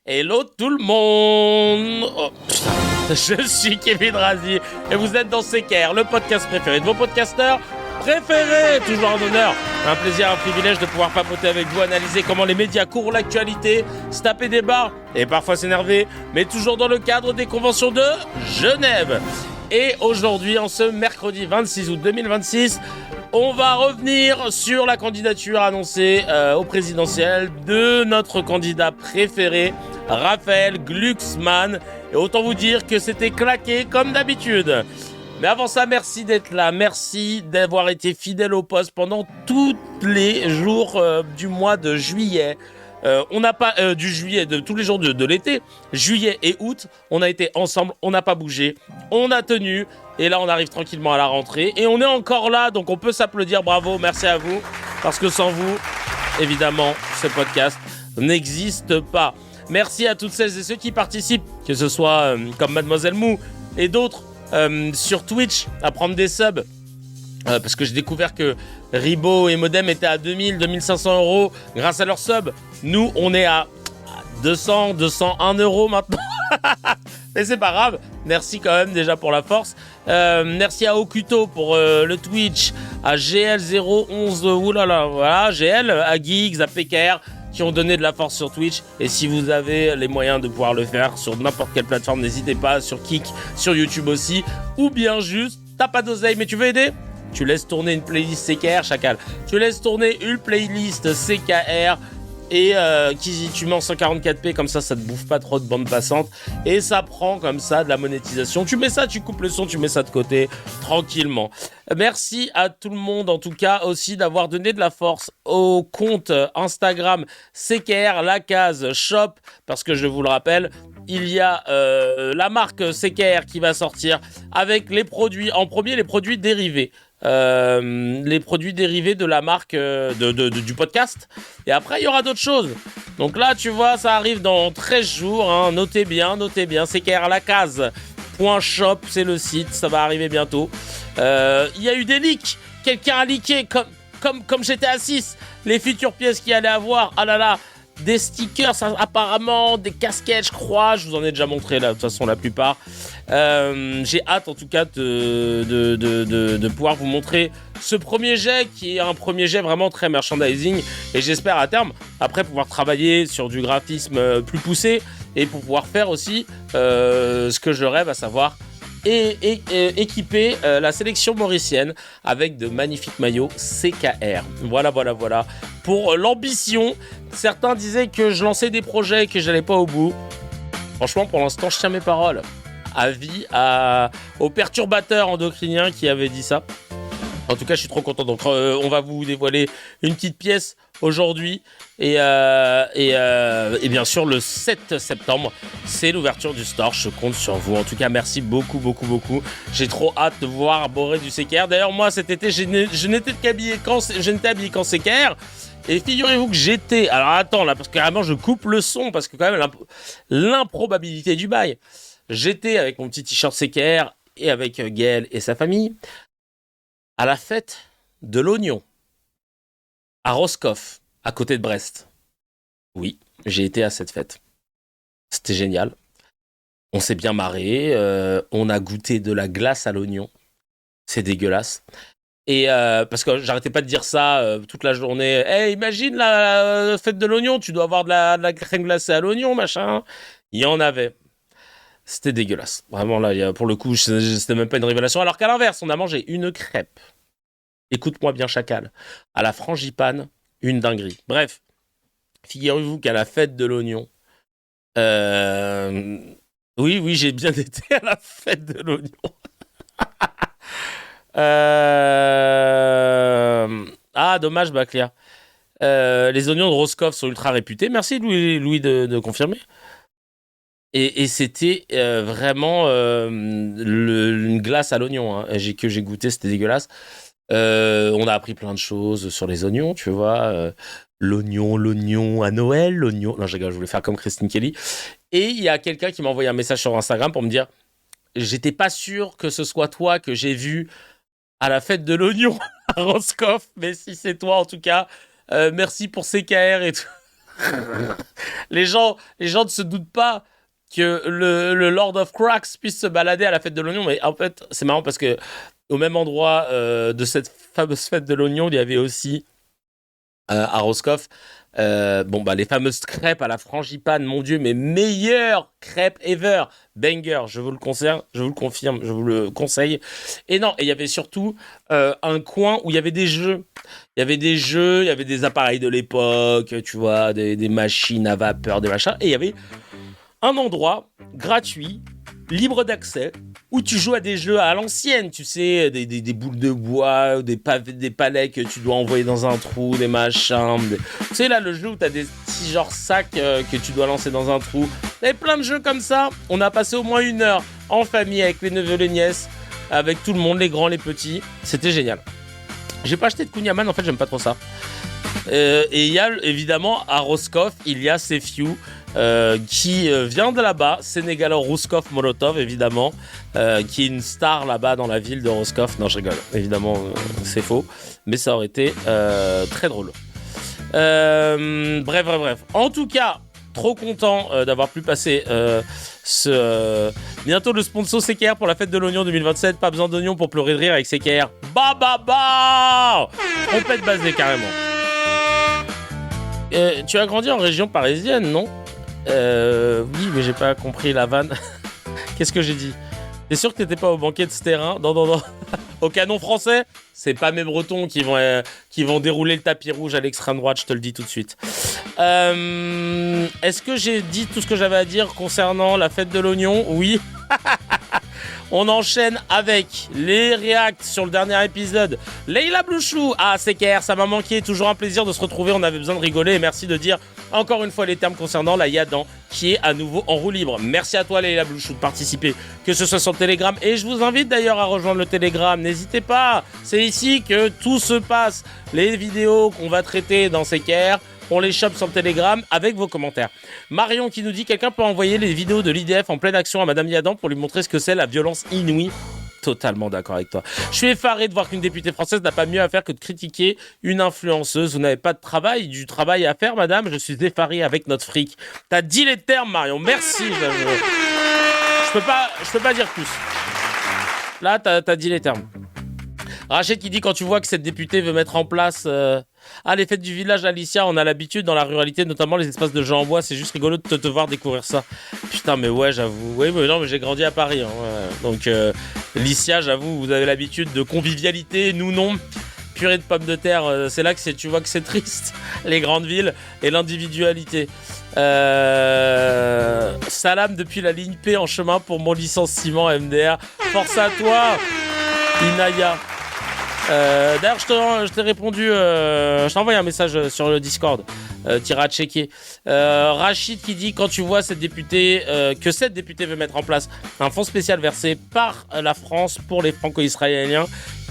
Hello tout le monde. Oh, putain. Je suis Kevin Razi et vous êtes dans CKR, le podcast préféré de vos podcasteurs préférés. Toujours en honneur, un plaisir, un privilège de pouvoir papoter avec vous, analyser comment les médias courent l'actualité, se taper des barres et parfois s'énerver, mais toujours dans le cadre des conventions de Genève. Et aujourd'hui, en ce mercredi 26 août 2026, on va revenir sur la candidature annoncée au présidentiel de notre candidat préféré, Raphaël Glucksmann. Et autant vous dire que c'était claqué comme d'habitude. Mais avant ça, merci d'être là. Merci d'avoir été fidèle au poste pendant tous les jours du mois de juillet. On n'a pas du juillet, de tous les jours de l'été, juillet et août, on a été ensemble, on n'a pas bougé, on a tenu, et là on arrive tranquillement à la rentrée, et on est encore là, donc on peut s'applaudir, bravo, merci à vous, parce que sans vous, évidemment, ce podcast n'existe pas. Merci à toutes celles et ceux qui participent, que ce soit comme Mademoiselle Mou et d'autres sur Twitch, à prendre des subs. Parce que j'ai découvert que Ribo et Modem étaient à 2000, 2500 euros grâce à leur sub. Nous, on est à 200, 201 euros maintenant. Mais c'est pas grave. Merci quand même déjà pour la force. Merci à Okuto pour le Twitch, à GL011, oulala, voilà, GL, à Geeks, à PKR, qui ont donné de la force sur Twitch. Et si vous avez les moyens de pouvoir le faire sur n'importe quelle plateforme, n'hésitez pas, sur Kik, sur YouTube aussi, ou bien juste, t'as pas d'oseille mais tu veux aider ? Tu laisses tourner une playlist CKR, chacal. Tu laisses tourner une playlist CKR et tu mets en 144p, comme ça te bouffe pas trop de bande passante. Et ça prend comme ça de la monétisation. Tu mets ça, tu coupes le son, tu mets ça de côté, tranquillement. Merci à tout le monde, en tout cas, aussi d'avoir donné de la force au compte Instagram CKR, la case shop, parce que je vous le rappelle, il y a la marque CKR qui va sortir avec les produits, en premier les produits dérivés. Les produits dérivés de la marque du podcast, et après il y aura d'autres choses, donc là tu vois ça arrive dans 13 jours, hein. Notez bien, CKRlacase.shop, c'est le site, ça va arriver bientôt. Il y a eu des leaks, quelqu'un a leaké comme GTA 6 les futures pièces qu'il allait avoir, ah là là, des stickers apparemment, des casquettes je crois, je vous en ai déjà montré là, de toute façon la plupart. J'ai hâte en tout cas de pouvoir vous montrer ce premier jet qui est un premier jet vraiment très merchandising, et j'espère à terme après pouvoir travailler sur du graphisme plus poussé et pour pouvoir faire aussi ce que je rêve, à savoir équiper la sélection mauricienne avec de magnifiques maillots CKR. Voilà pour l'ambition. Certains disaient que je lançais des projets et que j'allais pas au bout. Franchement, pour l'instant, je tiens mes paroles. Avis aux perturbateurs endocriniens qui avaient dit ça. En tout cas, je suis trop content. Donc, on va vous dévoiler une petite pièce aujourd'hui. Et bien sûr, le 7 septembre, c'est l'ouverture du store. Je compte sur vous. En tout cas, merci beaucoup. J'ai trop hâte de voir bourrer du CKR. D'ailleurs, moi, cet été, je n'étais habillé qu'en CKR. Et figurez-vous que j'étais... Alors, attends, là, parce que carrément, je coupe le son. Parce que quand même, l'improbabilité du bail. J'étais avec mon petit t-shirt CKR et avec Gaël et sa famille à la fête de l'oignon à Roscoff, à côté de Brest. Oui, j'ai été à cette fête. C'était génial. On s'est bien marré. On a goûté de la glace à l'oignon. C'est dégueulasse. Et parce que j'arrêtais pas de dire ça toute la journée. Hey, imagine la fête de l'oignon, tu dois avoir de la crème glacée à l'oignon, machin. Il y en avait. C'était dégueulasse. Vraiment, là, pour le coup, c'était même pas une révélation. Alors qu'à l'inverse, on a mangé une crêpe. Écoute-moi bien, chacal. À la frangipane, une dinguerie. Bref, figurez-vous qu'à la fête de l'oignon... Oui, j'ai bien été à la fête de l'oignon. Ah, dommage, Baclia. Les oignons de Roscoff sont ultra réputés. Merci, Louis de confirmer. Et c'était vraiment une glace à l'oignon, hein, que j'ai goûté, c'était dégueulasse. On a appris plein de choses sur les oignons, tu vois. L'oignon à Noël, l'oignon... Non, je voulais faire comme Christine Kelly. Et il y a quelqu'un qui m'a envoyé un message sur Instagram pour me dire « J'étais pas sûr que ce soit toi que j'ai vu à la fête de l'oignon à Roscoff, mais si c'est toi en tout cas, merci pour CKR et tout. » Les gens ne se doutent pas que le Lord of Cracks puisse se balader à la fête de l'oignon. Mais en fait, c'est marrant parce que au même endroit de cette fameuse fête de l'oignon, il y avait aussi à Roscoff, les fameuses crêpes à la frangipane, mon Dieu, mes meilleures crêpes ever, banger, je vous le confirme, je vous le conseille. Et non, et il y avait surtout un coin où il y avait des jeux. Il y avait des appareils de l'époque, tu vois, des machines à vapeur, des machins, et il y avait un endroit gratuit, libre d'accès, où tu joues à des jeux à l'ancienne, tu sais, des boules de bois, des palets que tu dois envoyer dans un trou, des machins. Tu sais, là, le jeu où t'as des petits sacs que tu dois lancer dans un trou. Il y avait plein de jeux comme ça. On a passé au moins 1 heure en famille avec les neveux, les nièces, avec tout le monde, les grands, les petits. C'était génial. J'ai pas acheté de Kunyaman, en fait, j'aime pas trop ça. Et il y a, évidemment, à Roscoff, il y a Sefiu, qui vient de là-bas, Sénégalo-Rouskov Molotov, évidemment, qui est une star là-bas dans la ville de Roscoff. Non, je rigole, évidemment, c'est faux, mais ça aurait été très drôle. Bref. En tout cas, trop content d'avoir pu passer bientôt le sponsor CKR pour la fête de l'oignon 2027. Pas besoin d'oignon pour pleurer de rire avec CKR. Trompette basée, carrément. Tu as grandi en région parisienne, non ? Oui, mais j'ai pas compris la vanne. Qu'est-ce que j'ai dit ? T'es sûr que t'étais pas au banquet de ce terrain ? Non. Au canon français, c'est pas mes Bretons qui vont dérouler le tapis rouge à l'extrême droite, je te le dis tout de suite. Est-ce que j'ai dit tout ce que j'avais à dire concernant la fête de l'oignon ? Oui. On enchaîne avec les réacts sur le dernier épisode. Leila Blouchou, CKR, ça m'a manqué. Toujours un plaisir de se retrouver. On avait besoin de rigoler. Et merci de dire encore une fois les termes concernant la Yadan, qui est à nouveau en roue libre. Merci à toi, Leila Blouchou, de participer, que ce soit sur le Telegram. Et je vous invite d'ailleurs à rejoindre le Telegram. N'hésitez pas. C'est ici que tout se passe. Les vidéos qu'on va traiter dans CKR, on les chope sur le Telegram avec vos commentaires. Marion qui nous dit: quelqu'un peut envoyer les vidéos de l'IDF en pleine action à Madame Yadan pour lui montrer ce que c'est la violence inouïe. Totalement d'accord avec toi. Je suis effaré de voir qu'une députée française n'a pas mieux à faire que de critiquer une influenceuse. Vous n'avez pas de travail, du travail à faire, madame. Je suis effaré avec notre fric. T'as dit les termes, Marion. Merci. Je peux pas dire plus. Là, t'as dit les termes. Rachid qui dit: quand tu vois que cette députée veut mettre en place les fêtes du village Alicia, on a l'habitude dans la ruralité, notamment les espaces de gens en bois, c'est juste rigolo de te voir découvrir ça. Putain, mais ouais, j'avoue. Oui, mais non, mais j'ai grandi à Paris. Donc, Alicia, j'avoue, vous avez l'habitude de convivialité, nous non. Purée de pommes de terre, c'est là que tu vois que c'est triste, les grandes villes et l'individualité. Salam depuis la ligne P en chemin pour mon licenciement MDR. Force à toi, Inaya. D'ailleurs, je t'ai répondu, je t'ai envoyé un message sur le Discord. T'iras checker. Rachid qui dit: quand tu vois cette députée, que cette députée veut mettre en place un fonds spécial versé par la France pour les franco-israéliens,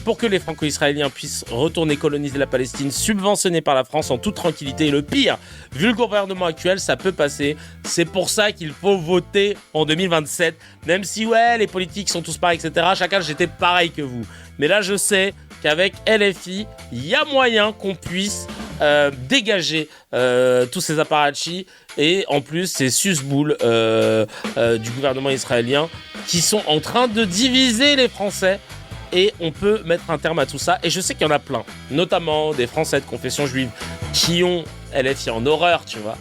pour que les franco-israéliens puissent retourner coloniser la Palestine, subventionné par la France en toute tranquillité. Et le pire, vu le gouvernement actuel, ça peut passer. C'est pour ça qu'il faut voter en 2027. Même si, les politiques sont tous pareils, etc. Chacun, j'étais pareil que vous. Mais là, je sais qu'avec LFI, il y a moyen qu'on puisse dégager tous ces apparatchis. Et en plus, ces susboules du gouvernement israélien qui sont en train de diviser les Français. Et on peut mettre un terme à tout ça. Et je sais qu'il y en a plein, notamment des Français de confession juive qui ont LFI en horreur, tu vois.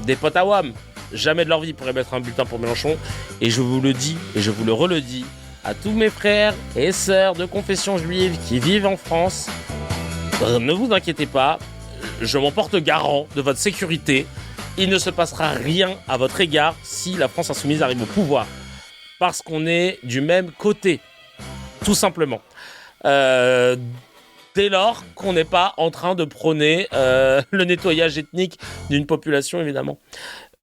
Des potes à WAM, jamais de leur vie pourraient mettre un bulletin pour Mélenchon. Et je vous le dis, et je vous le redis, à tous mes frères et sœurs de confession juive qui vivent en France, ne vous inquiétez pas, je m'en porte garant de votre sécurité. Il ne se passera rien à votre égard si la France insoumise arrive au pouvoir. Parce qu'on est du même côté. Tout simplement. Dès lors qu'on n'est pas en train de prôner le nettoyage ethnique d'une population, évidemment.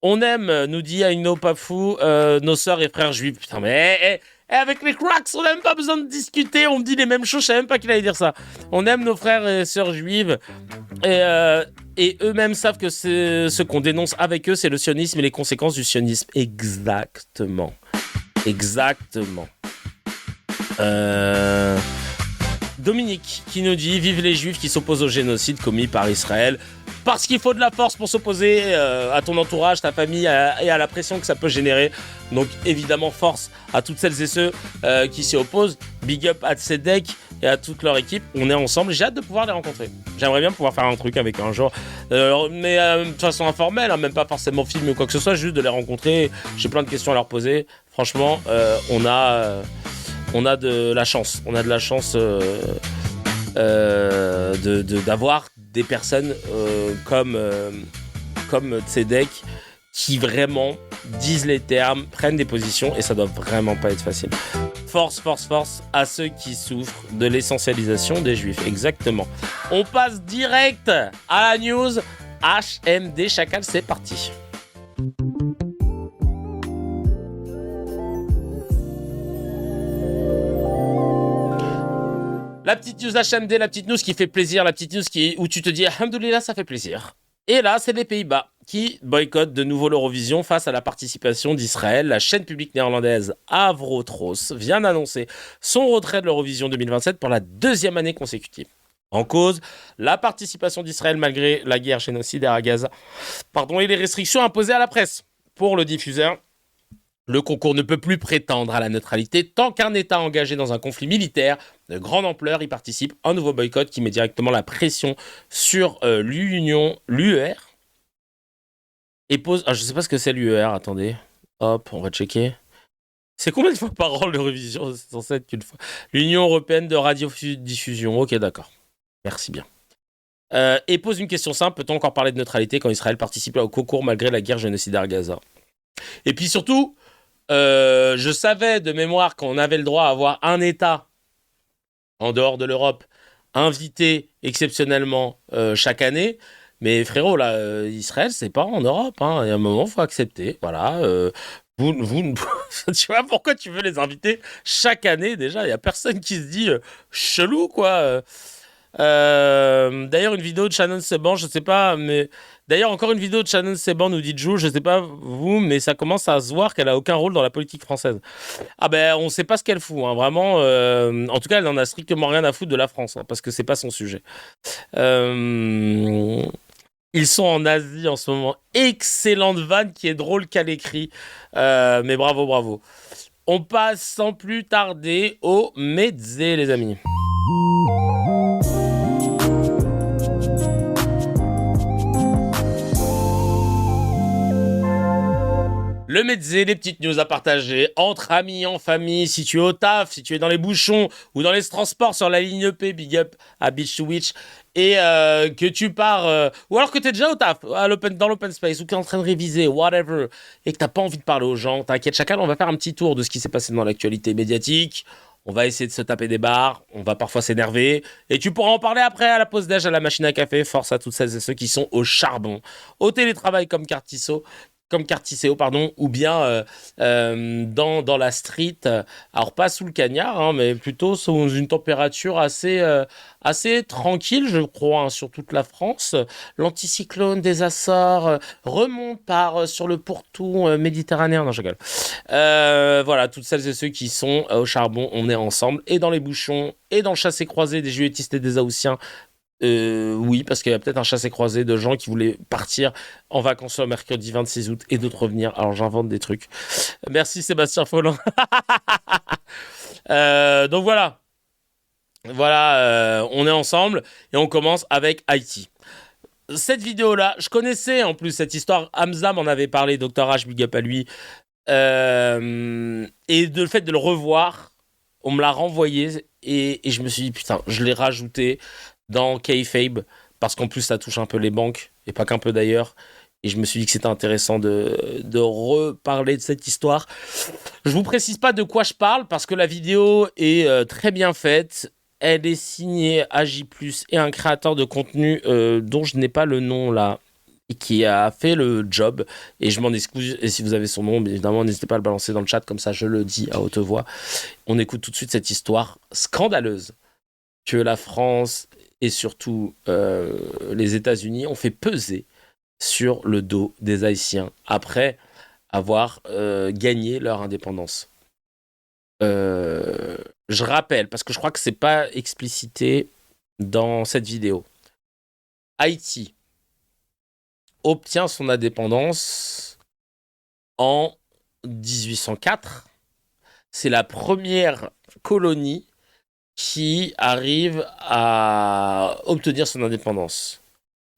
On aime, nous dit Aino Pafou, nos sœurs et frères juifs. Putain, mais avec les cracks, on n'a même pas besoin de discuter. On me dit les mêmes choses, je savais même pas qu'il allait dire ça. On aime nos frères et sœurs juives. Et eux-mêmes savent que c'est ce qu'on dénonce avec eux, c'est le sionisme et les conséquences du sionisme. Exactement. Dominique qui nous dit: vive les juifs qui s'opposent au génocide commis par Israël. parce qu'il faut de la force pour s'opposer à ton entourage, ta famille et à la pression que ça peut générer. Donc évidemment, force à toutes celles et ceux qui s'y opposent. Big up à Tzedek et à toute leur équipe. On est ensemble, j'ai hâte de pouvoir les rencontrer. J'aimerais bien pouvoir faire un truc avec eux un jour. Mais de façon informelle, hein, même pas forcément film ou quoi que ce soit, juste de les rencontrer. J'ai plein de questions à leur poser. Franchement, on a de la chance. On a de la chance d'avoir des personnes comme Tzedek qui vraiment disent les termes, prennent des positions et ça doit vraiment pas être facile. Force à ceux qui souffrent de l'essentialisation des juifs. Exactement. On passe direct à la news HMD Chacal, c'est parti. La petite news HMD, la petite news qui fait plaisir, la petite news où tu te dis alhamdoulilah, ça fait plaisir. Et là, c'est les Pays-Bas qui boycottent de nouveau l'Eurovision face à la participation d'Israël. La chaîne publique néerlandaise Avrotros vient d'annoncer son retrait de l'Eurovision 2027 pour la deuxième année consécutive. En cause, la participation d'Israël malgré la guerre génocidaire à Gaza et les restrictions imposées à la presse. Pour le diffuseur, le concours ne peut plus prétendre à la neutralité tant qu'un État engagé dans un conflit militaire de grande ampleur y participe. Un nouveau boycott qui met directement la pression sur l'UER. Et pose... Ah, je sais pas ce que c'est l'UER, attendez. Hop, on va checker. C'est combien de fois par an l'Eurovision? C'est censé être qu'une fois. L'Union Européenne de Radiodiffusion. Ok, d'accord. Merci bien. Et pose une question simple. Peut-on encore parler de neutralité quand Israël participe au concours malgré la guerre génocidaire à Gaza? Et puis surtout... je savais de mémoire qu'on avait le droit à avoir un État en dehors de l'Europe invité exceptionnellement chaque année. Mais frérot, là, Israël, c'est pas en Europe. Hein. Il y a un moment, il faut accepter. Voilà. Tu vois, pourquoi tu veux les inviter chaque année déjà? Il n'y a personne qui se dit chelou, quoi. D'ailleurs, une vidéo de Shannon Seban, je sais pas, mais... D'ailleurs, encore une vidéo de Shannon Seban, nous dit Jou, je sais pas vous, mais ça commence à se voir qu'elle a aucun rôle dans la politique française. Ah ben, on sait pas ce qu'elle fout, hein, vraiment. En tout cas, elle n'en a strictement rien à foutre de la France, hein, parce que c'est pas son sujet. Ils sont en Asie en ce moment. Excellente vanne qui est drôle qu'à l'écrit. Mais bravo. On passe sans plus tarder au Mezzé, les amis. Le Mezzé, les petites news à partager entre amis, en famille, si tu es au taf, si tu es dans les bouchons ou dans les transports sur la ligne EP, big up à Beach to Witch, et que tu pars, ou alors que tu es déjà au taf, dans l'open space, ou que tu es en train de réviser, whatever, et que tu n'as pas envie de parler aux gens, t'inquiète, Chacal, on va faire un petit tour de ce qui s'est passé dans l'actualité médiatique. On va essayer de se taper des barres, on va parfois s'énerver, et tu pourras en parler après à la pause déj, à la machine à café. Force à toutes celles et ceux qui sont au charbon, au télétravail comme Cartisso, ou bien dans la street, alors pas sous le cagnard, hein, mais plutôt sous une température assez tranquille, je crois, hein, sur toute la France. L'anticyclone des Açores remonte sur le pourtour méditerranéen. Non, je rigole. Voilà, toutes celles et ceux qui sont au charbon, on est ensemble, et dans les bouchons, et dans le chassé-croisé des juilletistes et des Haussiens. Oui, parce qu'il y a peut-être un chassé-croisé de gens qui voulaient partir en vacances le mercredi 26 août et d'autres revenir. Alors j'invente des trucs. Merci Sébastien Folland. Donc voilà. On est ensemble et on commence avec Haïti. Cette vidéo-là, je connaissais en plus cette histoire. Hamza m'en avait parlé, Dr H, big up à lui. Et le fait de le revoir, on me l'a renvoyé et je me suis dit, putain, je l'ai rajouté dans Kayfabe, parce qu'en plus ça touche un peu les banques, et pas qu'un peu d'ailleurs, et je me suis dit que c'était intéressant de reparler de cette histoire. Je vous précise pas de quoi je parle, parce que la vidéo est très bien faite, elle est signée AJ+, et un créateur de contenu dont je n'ai pas le nom là, et qui a fait le job, et je m'en excuse, et si vous avez son nom, évidemment, n'hésitez pas à le balancer dans le chat, comme ça je le dis à haute voix. On écoute tout de suite cette histoire scandaleuse que la France et surtout les États-Unis ont fait peser sur le dos des Haïtiens après avoir gagné leur indépendance. Je rappelle, parce que je crois que c'est pas explicité dans cette vidéo. Haïti obtient son indépendance en 1804. C'est la première colonie qui arrive à obtenir son indépendance.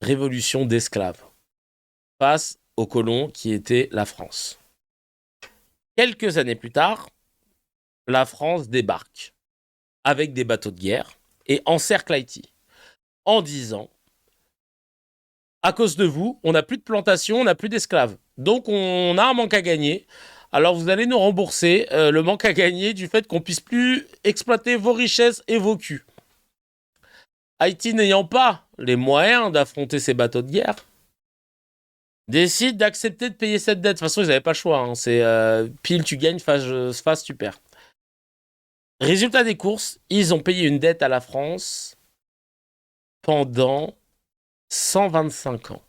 Révolution d'esclaves face aux colons qui étaient la France. Quelques années plus tard, la France débarque avec des bateaux de guerre et encercle Haïti en disant « À cause de vous, on n'a plus de plantation, on n'a plus d'esclaves. Donc on a un manque à gagner. Alors vous allez nous rembourser le manque à gagner du fait qu'on puisse plus exploiter vos richesses et vos culs. » Haïti n'ayant pas les moyens d'affronter ces bateaux de guerre, décide d'accepter de payer cette dette. De toute façon, ils n'avaient pas le choix. Hein. C'est pile tu gagnes, face tu perds. Résultat des courses, ils ont payé une dette à la France pendant 125 ans.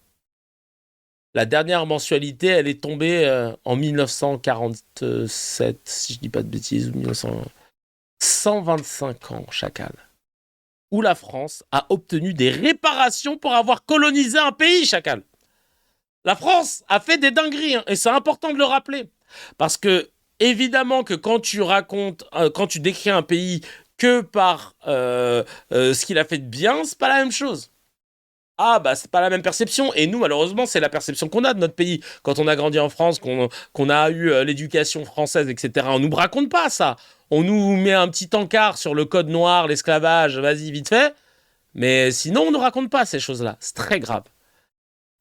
La dernière mensualité, elle est tombée en 1947, si je dis pas de bêtises, 125 ans, chacal. Où la France a obtenu des réparations pour avoir colonisé un pays, chacal. La France a fait des dingueries, hein, et c'est important de le rappeler. Parce que, évidemment que quand tu décris un pays que par ce qu'il a fait de bien, c'est pas la même chose. Ah bah c'est pas la même perception, et nous malheureusement c'est la perception qu'on a de notre pays. Quand on a grandi en France, qu'on a eu l'éducation française, etc. On nous raconte pas ça. On nous met un petit encart sur le code noir, l'esclavage, vas-y vite fait. Mais sinon on nous raconte pas ces choses-là, c'est très grave.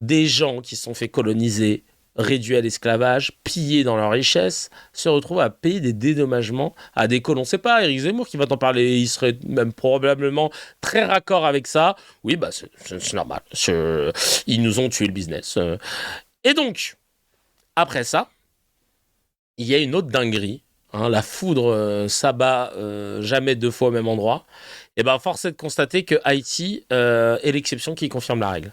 Des gens qui se sont fait coloniser, réduits à l'esclavage, pillés dans leur richesse, se retrouvent à payer des dédommagements à des colons. C'est pas Éric Zemmour qui va t'en parler, il serait même probablement très raccord avec ça. Oui, bah c'est normal, ils nous ont tué le business. Et donc, après ça, il y a une autre dinguerie, hein, la foudre s'abat jamais deux fois au même endroit. Et ben force est de constater que Haïti est l'exception qui confirme la règle.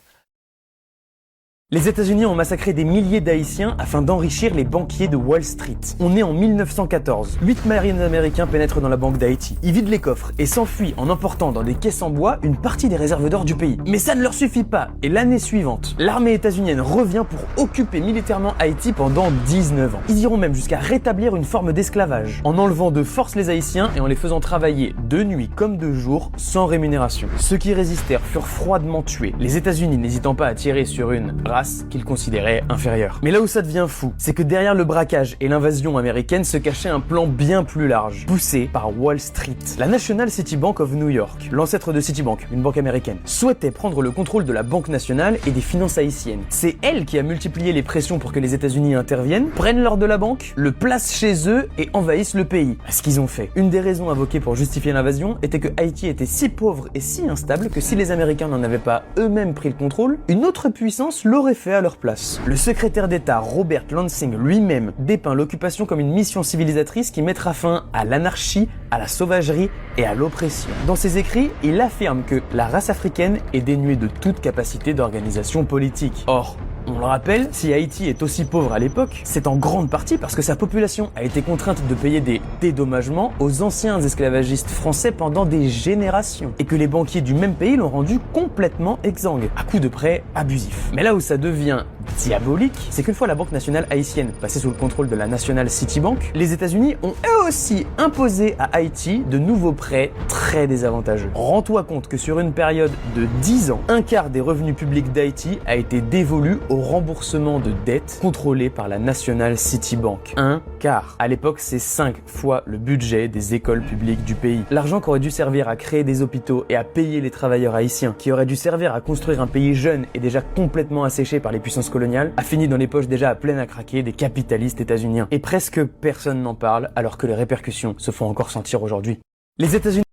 Les États-Unis ont massacré des milliers d'Haïtiens afin d'enrichir les banquiers de Wall Street. On est en 1914. 8 marines américains pénètrent dans la banque d'Haïti. Ils vident les coffres et s'enfuient en emportant dans des caisses en bois une partie des réserves d'or du pays. Mais ça ne leur suffit pas. Et l'année suivante, l'armée états-unienne revient pour occuper militairement Haïti pendant 19 ans. Ils iront même jusqu'à rétablir une forme d'esclavage, en enlevant de force les Haïtiens et en les faisant travailler de nuit comme de jour, sans rémunération. Ceux qui résistèrent furent froidement tués, les États-Unis n'hésitant pas à tirer sur une race qu'ils considéraient inférieure. Mais là où ça devient fou, c'est que derrière le braquage et l'invasion américaine se cachait un plan bien plus large, poussé par Wall Street. La National City Bank of New York, l'ancêtre de Citibank, une banque américaine, souhaitait prendre le contrôle de la banque nationale et des finances haïtiennes. C'est elle qui a multiplié les pressions pour que les États-Unis interviennent, prennent l'or de la banque, le placent chez eux et envahissent le pays. Ce qu'ils ont fait. Une des raisons invoquées pour justifier l'invasion était que Haïti était si pauvre et si instable que si les Américains n'en avaient pas eux-mêmes pris le contrôle, une autre puissance l'aurait fait à leur place. Le secrétaire d'État Robert Lansing lui-même dépeint l'occupation comme une mission civilisatrice qui mettra fin à l'anarchie, à la sauvagerie et à l'oppression. Dans ses écrits, il affirme que la race africaine est dénuée de toute capacité d'organisation politique. Or, on le rappelle, si Haïti est aussi pauvre à l'époque, c'est en grande partie parce que sa population a été contrainte de payer des dédommagements aux anciens esclavagistes français pendant des générations, et que les banquiers du même pays l'ont rendu complètement exsangue, à coups de prêts abusifs. Mais là où ça devient diabolique, c'est qu'une fois la Banque nationale haïtienne passée sous le contrôle de la National City Bank, les États-Unis ont eux aussi imposé à Haïti de nouveaux prêts très désavantageux. Rends-toi compte que sur une période de 10 ans, un quart des revenus publics d'Haïti a été dévolu au remboursement de dettes contrôlées par la National City Bank. Un quart. À l'époque, c'est 5 fois le budget des écoles publiques du pays. L'argent qui aurait dû servir à créer des hôpitaux et à payer les travailleurs haïtiens, qui aurait dû servir à construire un pays jeune et déjà complètement asséché par les puissances coloniales, a fini dans les poches déjà à pleine à craquer des capitalistes états-uniens. Et presque personne n'en parle, alors que les répercussions se font encore sentir aujourd'hui. Les États-Unis...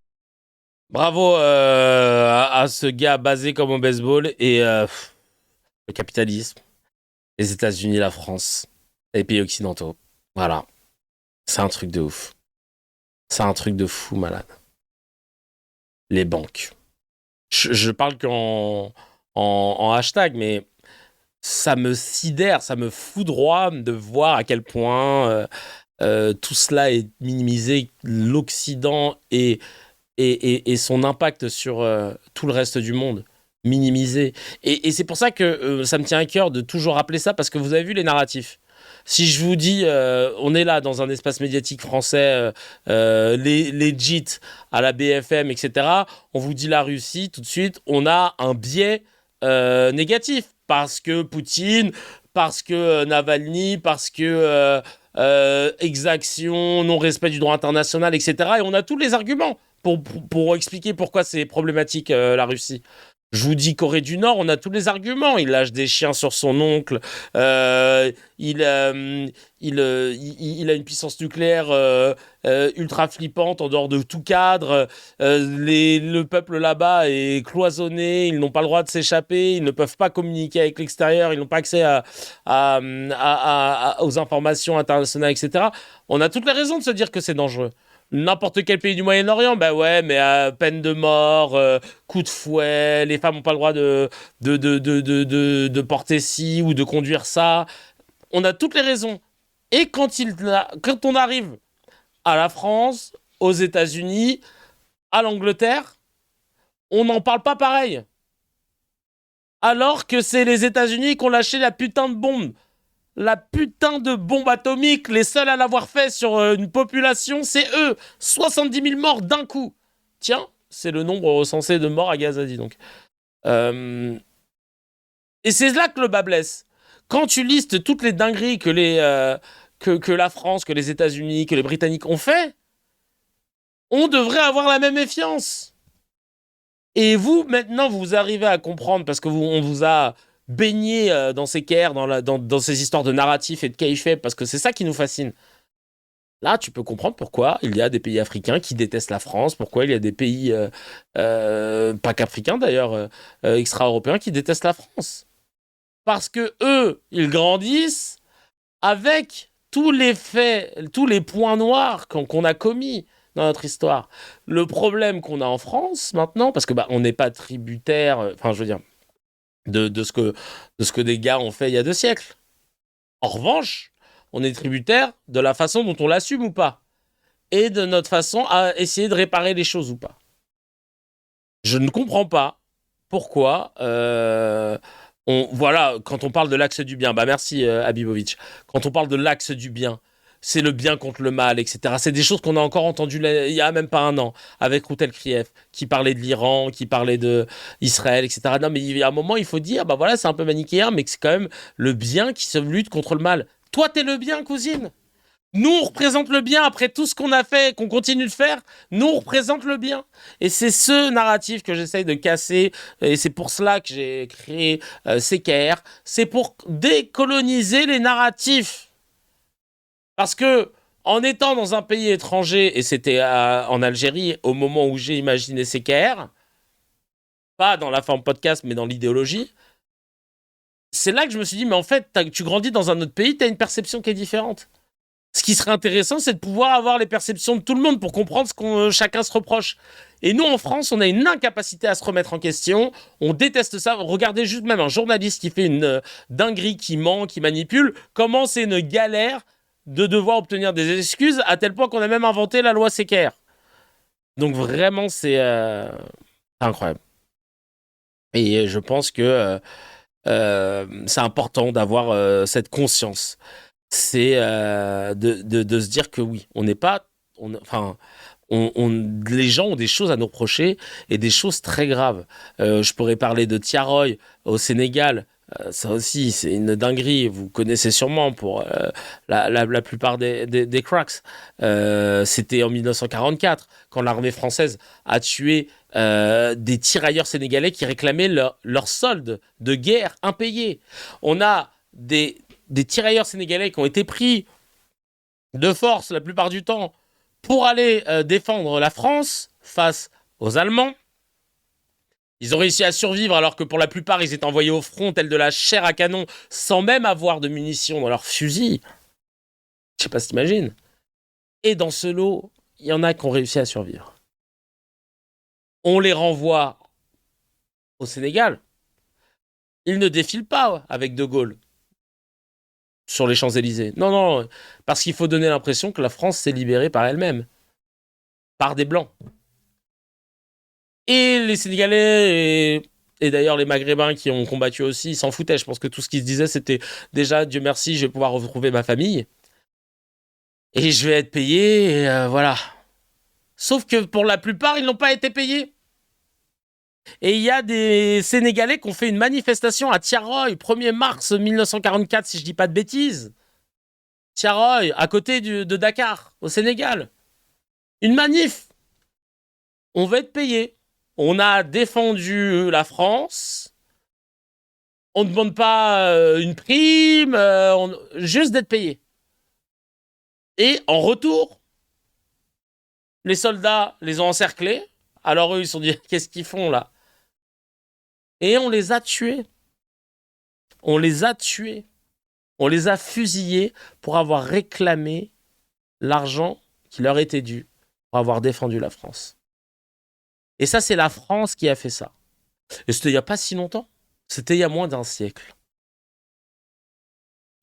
Bravo à ce gars basé comme au baseball et le capitalisme, les États-Unis, la France, les pays occidentaux. Voilà. C'est un truc de ouf. C'est un truc de fou malade. Les banques. Je parle en hashtag, mais ça me sidère, ça me foudroie de voir à quel point tout cela est minimisé, l'Occident et son impact sur tout le reste du monde. minimisé. Et c'est pour ça que ça me tient à cœur de toujours rappeler ça, parce que vous avez vu les narratifs. Si je vous dis, on est là dans un espace médiatique français, legit, à la BFM, etc., on vous dit la Russie, tout de suite, on a un biais négatif. Parce que Poutine, parce que Navalny, parce que exaction, non-respect du droit international, etc. Et on a tous les arguments pour expliquer pourquoi c'est problématique, la Russie. Je vous dis Corée du Nord, on a tous les arguments. Il lâche des chiens sur son oncle. Il a une puissance nucléaire ultra flippante en dehors de tout cadre. Le peuple là-bas est cloisonné. Ils n'ont pas le droit de s'échapper. Ils ne peuvent pas communiquer avec l'extérieur. Ils n'ont pas accès aux informations internationales, etc. On a toutes les raisons de se dire que c'est dangereux. N'importe quel pays du Moyen-Orient, bah ouais, mais à peine de mort, coup de fouet, les femmes n'ont pas le droit de porter ci ou de conduire ça. On a toutes les raisons. Et quand on arrive à la France, aux États-Unis, à l'Angleterre, on n'en parle pas pareil. Alors que c'est les États-Unis qui ont lâché la putain de bombe. La putain de bombe atomique, les seuls à l'avoir fait sur une population, c'est eux. 70 000 morts d'un coup. Tiens, c'est le nombre recensé de morts à Gaza, dis donc. Et c'est là que le bas blesse. Quand tu listes toutes les dingueries que la France, que les États-Unis, que les Britanniques ont fait, on devrait avoir la même méfiance. Et vous, maintenant, vous arrivez à comprendre, parce on vous a baigné dans ces guerres, dans ces histoires de narratifs et de kayfabe, parce que c'est ça qui nous fascine. Là, tu peux comprendre pourquoi il y a des pays africains qui détestent la France, pourquoi il y a des pays, pas qu'africains d'ailleurs, extra-européens qui détestent la France. Parce que eux, ils grandissent avec tous les faits, tous les points noirs qu'on a commis dans notre histoire. Le problème qu'on a en France maintenant, parce que on n'est pas tributaire, enfin je veux dire, de ce que des gars ont fait il y a 2 siècles. En revanche, on est tributaire de la façon dont on l'assume ou pas. Et de notre façon à essayer de réparer les choses ou pas. Je ne comprends pas pourquoi... voilà, quand on parle de l'axe du bien, merci Habibovic, quand on parle de l'axe du bien, c'est le bien contre le mal, etc. C'est des choses qu'on a encore entendues il y a même pas un an, avec Routel Krief, qui parlait de l'Iran, qui parlait d'Israël, etc. Non, mais il y a un moment, il faut dire, voilà, c'est un peu manichéen, mais que c'est quand même le bien qui se lutte contre le mal. Toi, t'es le bien, cousine. Nous, on représente le bien après tout ce qu'on a fait, qu'on continue de faire. Nous, on représente le bien. Et c'est ce narratif que j'essaye de casser. Et c'est pour cela que j'ai créé CKR. C'est pour décoloniser les narratifs. Parce que, en étant dans un pays étranger, et c'était en Algérie, au moment où j'ai imaginé CKR, pas dans la forme podcast, mais dans l'idéologie, c'est là que je me suis dit, mais en fait, tu grandis dans un autre pays, tu as une perception qui est différente. Ce qui serait intéressant, c'est de pouvoir avoir les perceptions de tout le monde pour comprendre ce qu'on chacun se reproche. Et nous, en France, on a une incapacité à se remettre en question. On déteste ça. Regardez juste même un journaliste qui fait une dinguerie, qui ment, qui manipule. Comment c'est une galère de devoir obtenir des excuses à tel point qu'on a même inventé la loi CKR. Donc vraiment, c'est incroyable. Et je pense que c'est important d'avoir cette conscience. C'est de se dire que oui, on n'est pas... les gens ont des choses à nous reprocher et des choses très graves. Je pourrais parler de Tiaroy au Sénégal. Ça aussi, c'est une dinguerie. Vous connaissez sûrement pour la plupart des cracks. C'était en 1944, quand l'armée française a tué des tirailleurs sénégalais qui réclamaient leur solde de guerre impayé. On a des tirailleurs sénégalais qui ont été pris de force la plupart du temps pour aller défendre la France face aux Allemands. Ils ont réussi à survivre alors que pour la plupart, ils étaient envoyés au front tels de la chair à canon sans même avoir de munitions dans leurs fusils. Je sais pas si t'imagines. Et dans ce lot, il y en a qui ont réussi à survivre. On les renvoie au Sénégal. Ils ne défilent pas avec De Gaulle sur les Champs-Élysées. Non, parce qu'il faut donner l'impression que la France s'est libérée par elle-même, par des Blancs. Et les Sénégalais Et d'ailleurs, les Maghrébins qui ont combattu aussi, ils s'en foutaient. Je pense que tout ce qu'ils se disaient, c'était déjà, Dieu merci, je vais pouvoir retrouver ma famille. Et je vais être payé, et voilà. Sauf que pour la plupart, ils n'ont pas été payés. Et il y a des Sénégalais qui ont fait une manifestation à Thiaroye, 1er mars 1944, si je dis pas de bêtises. Thiaroye, à côté de Dakar, au Sénégal. Une manif. On va être payé. On a défendu la France. On ne demande pas une prime, juste d'être payé. Et en retour, les soldats les ont encerclés. Alors eux, ils se sont dit, qu'est-ce qu'ils font là? Et on les a tués. On les a tués. On les a fusillés pour avoir réclamé l'argent qui leur était dû, pour avoir défendu la France. Et ça, c'est la France qui a fait ça. Et c'était il n'y a pas si longtemps. C'était il y a moins d'un siècle.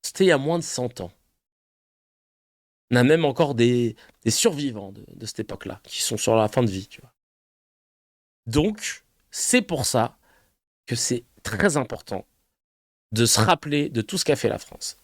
C'était il y a moins de 100 ans. On a même encore des survivants de cette époque-là, qui sont sur la fin de vie, tu vois. Donc, c'est pour ça que c'est très important de se rappeler de tout ce qu'a fait la France.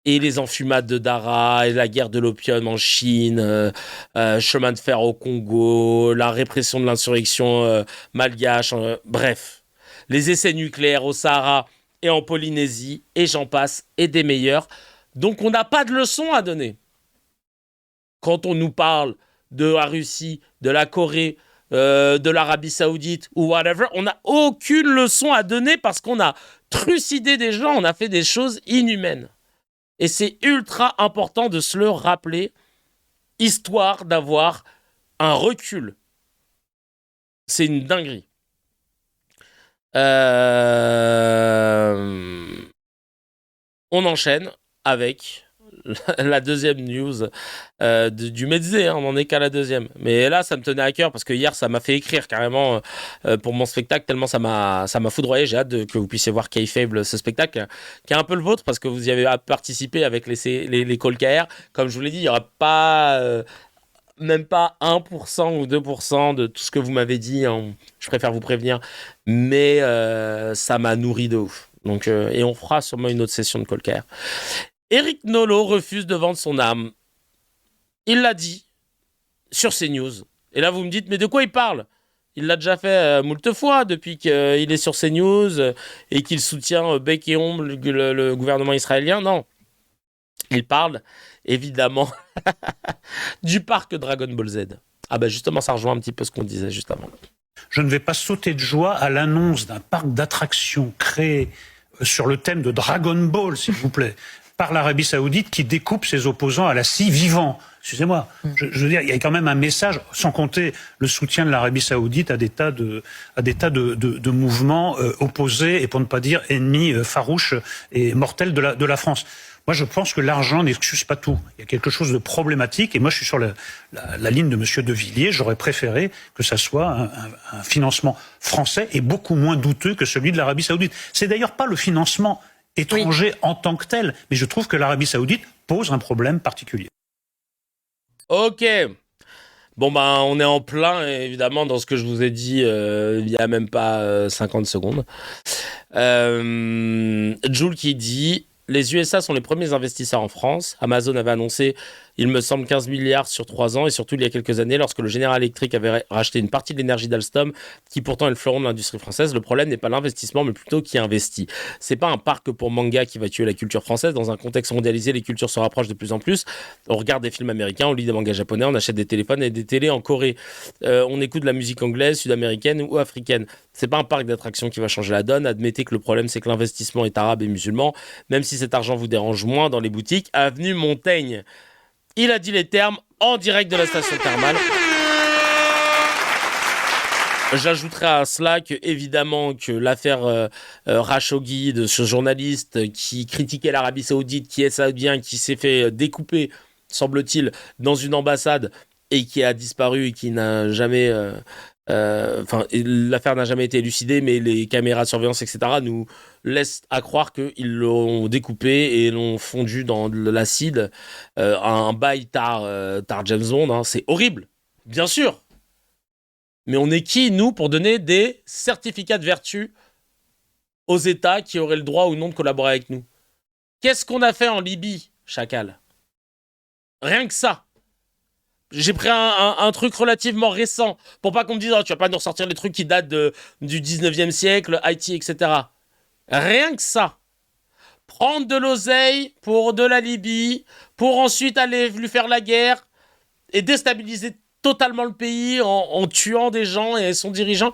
Et les enfumades de Dara, et la guerre de l'opium en Chine, chemin de fer au Congo, la répression de l'insurrection malgache, bref. Les essais nucléaires au Sahara et en Polynésie, et j'en passe, et des meilleurs. Donc on n'a pas de leçon à donner. Quand on nous parle de la Russie, de la Corée, de l'Arabie Saoudite ou whatever, on n'a aucune leçon à donner parce qu'on a trucidé des gens, on a fait des choses inhumaines. Et c'est ultra important de se le rappeler, histoire d'avoir un recul. C'est une dinguerie. On enchaîne avec la deuxième news du Mezzé, hein, on n'en est qu'à la deuxième. Mais là, ça me tenait à cœur parce que hier, ça m'a fait écrire carrément pour mon spectacle, tellement ça m'a foudroyé. J'ai hâte que vous puissiez voir Kayfable, ce spectacle, qui est un peu le vôtre parce que vous y avez participé avec les Colcaire. Comme je vous l'ai dit, il n'y aura pas... même pas 1% ou 2% de tout ce que vous m'avez dit, hein. Je préfère vous prévenir, mais ça m'a nourri de ouf. Donc, et on fera sûrement une autre session de Colcaire. Éric Nolot refuse de vendre son âme. Il l'a dit sur CNews. Et là, vous me dites, mais de quoi il parle? Il l'a déjà fait moult fois depuis qu'il est sur CNews et qu'il soutient bec et ongle le gouvernement israélien. Non. Il parle, évidemment, du parc Dragon Ball Z. Ah ben justement, ça rejoint un petit peu ce qu'on disait juste avant. Je ne vais pas sauter de joie à l'annonce d'un parc d'attractions créé sur le thème de Dragon Ball, s'il vous plaît, par l'Arabie Saoudite qui découpe ses opposants à la scie vivant. Excusez-moi, je veux dire, il y a quand même un message, sans compter le soutien de l'Arabie Saoudite à des tas de mouvements opposés, et pour ne pas dire ennemis farouches et mortels de la France. Moi, je pense que l'argent n'excuse pas tout. Il y a quelque chose de problématique, et moi, je suis sur la ligne de M. De Villiers. J'aurais préféré que ça soit un financement français et beaucoup moins douteux que celui de l'Arabie Saoudite. C'est d'ailleurs pas le financement étranger en tant que tel, mais je trouve que l'Arabie Saoudite pose un problème particulier. Ok. Bon, ben, on est en plein, évidemment, dans ce que je vous ai dit il y a même pas 50 secondes. Jules qui dit... Les USA sont les premiers investisseurs en France. Amazon avait annoncé, il me semble, 15 milliards sur 3 ans, et surtout il y a quelques années, lorsque le General Electric avait racheté une partie de l'énergie d'Alstom, qui pourtant est le fleuron de l'industrie française. Le problème n'est pas l'investissement, mais plutôt qui investit. C'est pas un parc pour manga qui va tuer la culture française. Dans un contexte mondialisé, les cultures se rapprochent de plus en plus. On regarde des films américains, on lit des mangas japonais, on achète des téléphones et des télés en Corée. On écoute de la musique anglaise, sud-américaine ou africaine. C'est pas un parc d'attractions qui va changer la donne. Admettez que le problème, c'est que l'investissement est arabe et musulman, même si cet argent vous dérange moins dans les boutiques. Avenue Montaigne. Il a dit les termes en direct de la station thermale. J'ajouterai à cela que, évidemment, que l'affaire Khashoggi, de ce journaliste qui critiquait l'Arabie Saoudite, qui est saoudien, qui s'est fait découper, semble-t-il, dans une ambassade et qui a disparu et qui n'a jamais... l'affaire n'a jamais été élucidée, mais les caméras de surveillance, etc., nous laissent à croire qu'ils l'ont découpé et l'ont fondu dans de l'acide. Un bail tar James Bond, hein, c'est horrible, bien sûr. Mais on est qui, nous, pour donner des certificats de vertu aux États qui auraient le droit ou non de collaborer avec nous? Qu'est-ce qu'on a fait en Libye, Chacal? Rien que ça. J'ai pris un truc relativement récent pour pas qu'on me dise oh, tu vas pas nous ressortir les trucs qui datent du 19e siècle, Haïti, etc. Rien que ça. Prendre de l'oseille pour de la Libye, pour ensuite aller lui faire la guerre et déstabiliser totalement le pays en tuant des gens et son dirigeant.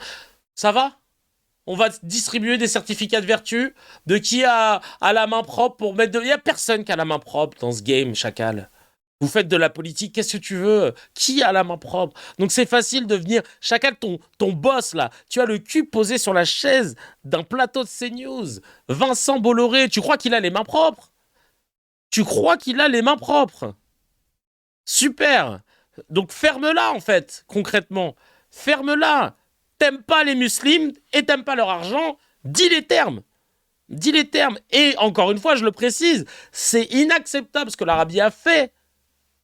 Ça va? On va distribuer des certificats de vertu de qui a la main propre pour mettre de... Il n'y a personne qui a la main propre dans ce game, Chacal. Vous faites de la politique, qu'est-ce que tu veux? Qui a la main propre? Donc c'est facile de venir... Chacal, ton boss, là, tu as le cul posé sur la chaise d'un plateau de CNews. Vincent Bolloré, tu crois qu'il a les mains propres? Tu crois qu'il a les mains propres? Super. Donc ferme-la, en fait, concrètement. Ferme-la. T'aimes pas les musulmans et t'aimes pas leur argent, dis les termes. Dis les termes. Et encore une fois, je le précise, c'est inacceptable ce que l'Arabie a fait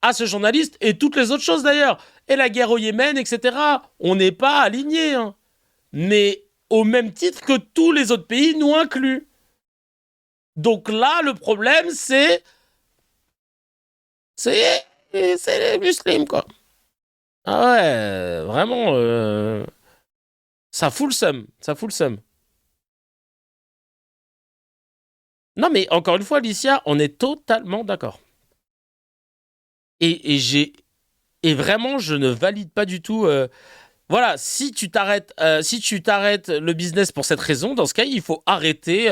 à ce journaliste et toutes les autres choses d'ailleurs. Et la guerre au Yémen, etc. On n'est pas alignés. Hein. Mais au même titre que tous les autres pays, nous inclus. Donc là, le problème, c'est les musulmans, quoi. Ah ouais, vraiment... Ça fout le seum. Ça fout le seum. Non, mais encore une fois, Alicia, on est totalement d'accord. Et vraiment, je ne valide pas du tout. Voilà, si tu t'arrêtes le business pour cette raison, dans ce cas, il faut arrêter.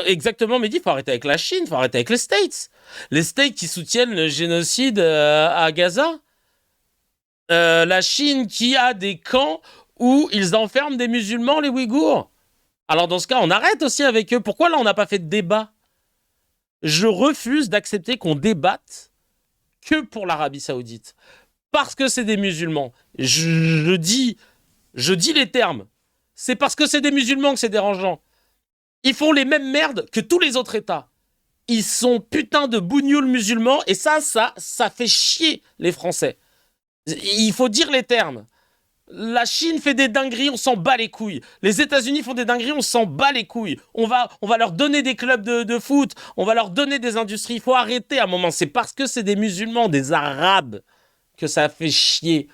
Exactement, Mehdi, il faut arrêter avec la Chine, il faut arrêter avec les States. Les States qui soutiennent le génocide à Gaza. La Chine qui a des camps où ils enferment des musulmans, les Ouïghours. Alors dans ce cas, on arrête aussi avec eux. Pourquoi là, on n'a pas fait de débat? Je refuse d'accepter qu'on débatte que pour l'Arabie Saoudite. Parce que c'est des musulmans. Je dis les termes. C'est parce que c'est des musulmans que c'est dérangeant. Ils font les mêmes merdes que tous les autres États. Ils sont putain de bougnoules musulmans et ça fait chier les Français. Il faut dire les termes. La Chine fait des dingueries, on s'en bat les couilles. Les États-Unis font des dingueries, on s'en bat les couilles. On va leur donner des clubs de foot, on va leur donner des industries. Il faut arrêter à un moment. C'est parce que c'est des musulmans, des Arabes, que ça fait chier.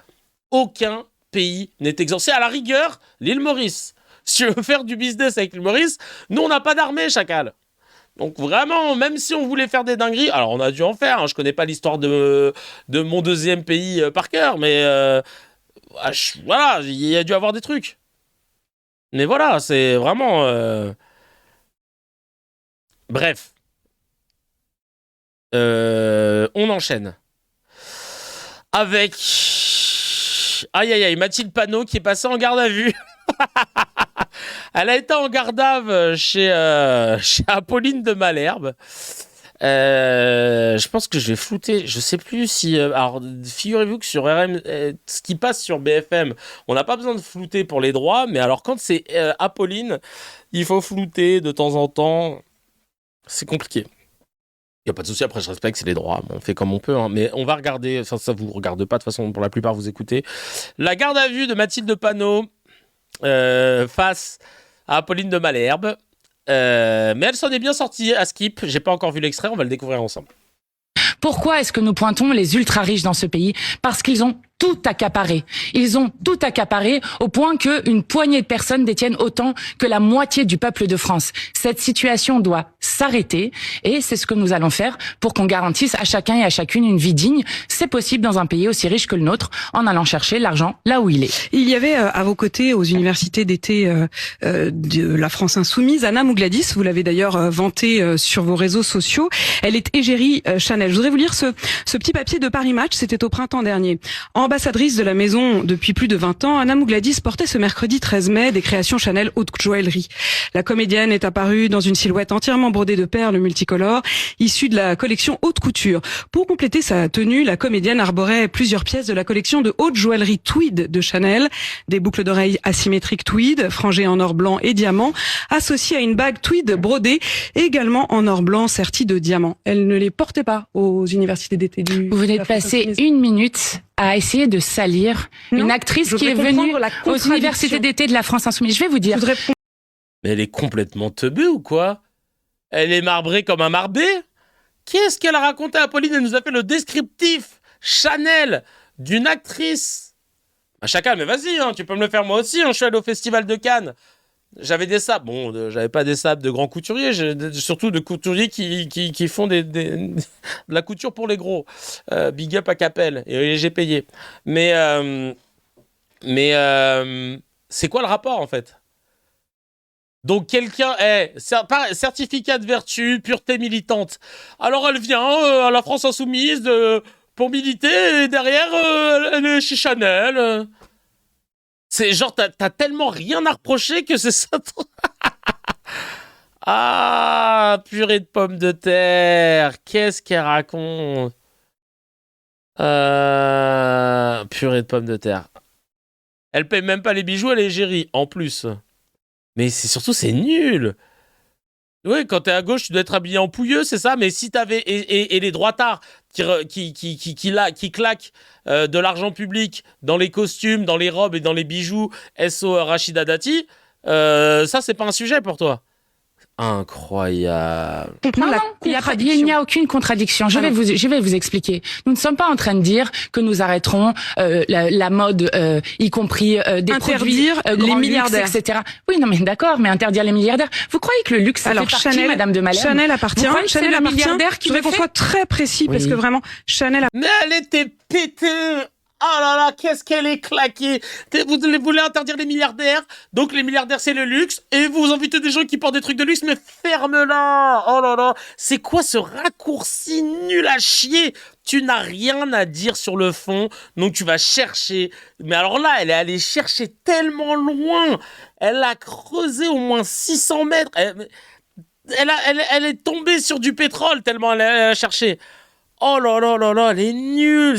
Aucun pays n'est exempté. À la rigueur, l'île Maurice. Si tu veux faire du business avec l'île Maurice, nous, on n'a pas d'armée, Chacal. Donc vraiment, même si on voulait faire des dingueries, alors on a dû en faire. Hein, je connais pas l'histoire de mon deuxième pays par cœur, mais... voilà, il y a dû avoir des trucs. Mais voilà, c'est vraiment... Bref. On enchaîne. Avec... Aïe, Mathilde Panot qui est passée en garde à vue. Elle a été en garde à vue chez Apolline de Malherbe. Je pense que je vais flouter. Je sais plus si... alors, figurez-vous que sur RM, ce qui passe sur BFM, on n'a pas besoin de flouter pour les droits, mais alors quand c'est Apolline, il faut flouter de temps en temps. C'est compliqué. Il n'y a pas de souci, après je respecte, c'est les droits. On fait comme on peut, hein. Mais on va regarder, enfin ça vous regarde pas, de toute façon pour la plupart vous écoutez. La garde à vue de Mathilde Panot face à Apolline de Malherbe. Mais elle s'en est bien sortie à Skip. J'ai pas encore vu l'extrait, on va le découvrir ensemble. Pourquoi est-ce que nous pointons les ultra-riches dans ce pays? Parce qu'ils ont tout accaparé. Ils ont tout accaparé au point qu'une poignée de personnes détiennent autant que la moitié du peuple de France. Cette situation doit s'arrêter et c'est ce que nous allons faire pour qu'on garantisse à chacun et à chacune une vie digne. C'est possible dans un pays aussi riche que le nôtre en allant chercher l'argent là où il est. Il y avait à vos côtés aux universités d'été de la France Insoumise, Anna Mougladis, vous l'avez d'ailleurs vantée sur vos réseaux sociaux. Elle est égérie Chanel. Je voudrais vous lire ce petit papier de Paris Match, c'était au printemps dernier. Ambassadrice de la maison depuis plus de 20 ans, Anna Mougladis portait ce mercredi 13 mai des créations Chanel haute joaillerie. La comédienne est apparue dans une silhouette entièrement brodée de perles multicolores, issue de la collection haute couture. Pour compléter sa tenue, la comédienne arborait plusieurs pièces de la collection de haute joaillerie tweed de Chanel, des boucles d'oreilles asymétriques tweed, frangées en or blanc et diamant, associées à une bague tweed brodée, également en or blanc sertie de diamants. Elle ne les portait pas aux universités d'été du... Vous venez de passer 1 minute à essayer de salir Non, une actrice je qui est voudrais venue comprendre la aux contradiction. universités d'été de la France Insoumise. Je vais vous dire. Je voudrais Mais elle est complètement teubée ou quoi? Elle est marbrée comme un marbé? Qu'est-ce qu'elle a raconté à Pauline? Elle nous a fait le descriptif Chanel d'une actrice. À chacun, mais vas-y, hein, tu peux me le faire moi aussi. Hein, je suis allé au Festival de Cannes. J'avais des sapes. Bon, j'avais pas des sapes de grands couturiers, surtout de couturiers qui font de la couture pour les gros. Big up à Capel. Et j'ai payé. Mais c'est quoi le rapport, en fait? Donc quelqu'un est certificat de vertu, pureté militante. Alors elle vient à la France Insoumise pour militer et derrière elle est chez Chanel. C'est genre t'as tellement rien à reprocher que c'est ça. Ah, purée de pommes de terre. Qu'est-ce qu'elle raconte? Purée de pommes de terre. Elle paye même pas les bijoux à l'égérie en plus. Mais c'est nul. Oui, quand t'es à gauche, tu dois être habillé en pouilleux, c'est ça. Mais si t'avais et les droitards qui claquent de l'argent public dans les costumes, dans les robes et dans les bijoux, SO Rachida Dati, ça c'est pas un sujet pour toi. Incroyable. Non, il n'y a aucune contradiction. Je vais vous expliquer. Nous ne sommes pas en train de dire que nous arrêterons la mode, y compris des interdire produits, les milliardaires, etc. Oui, non, mais d'accord, mais interdire les milliardaires. Vous croyez que le luxe, ça fait partie, Chanel, Madame de Malherbe? Chanel appartient. Chanel appartient. Milliardaire qui je voudrais qu'on soit très précis parce que vraiment, Chanel. Mais elle était pétée. Oh là là, qu'est-ce qu'elle est claquée. Vous voulez interdire les milliardaires? Donc les milliardaires, c'est le luxe. Et vous invitez des gens qui portent des trucs de luxe, mais ferme-la. Oh là là. C'est quoi ce raccourci nul à chier? Tu n'as rien à dire sur le fond, donc tu vas chercher. Mais alors là, elle est allée chercher tellement loin. Elle a creusé au moins 600 mètres. Elle est tombée sur du pétrole tellement elle a cherché. Oh là là là là, elle est nulle.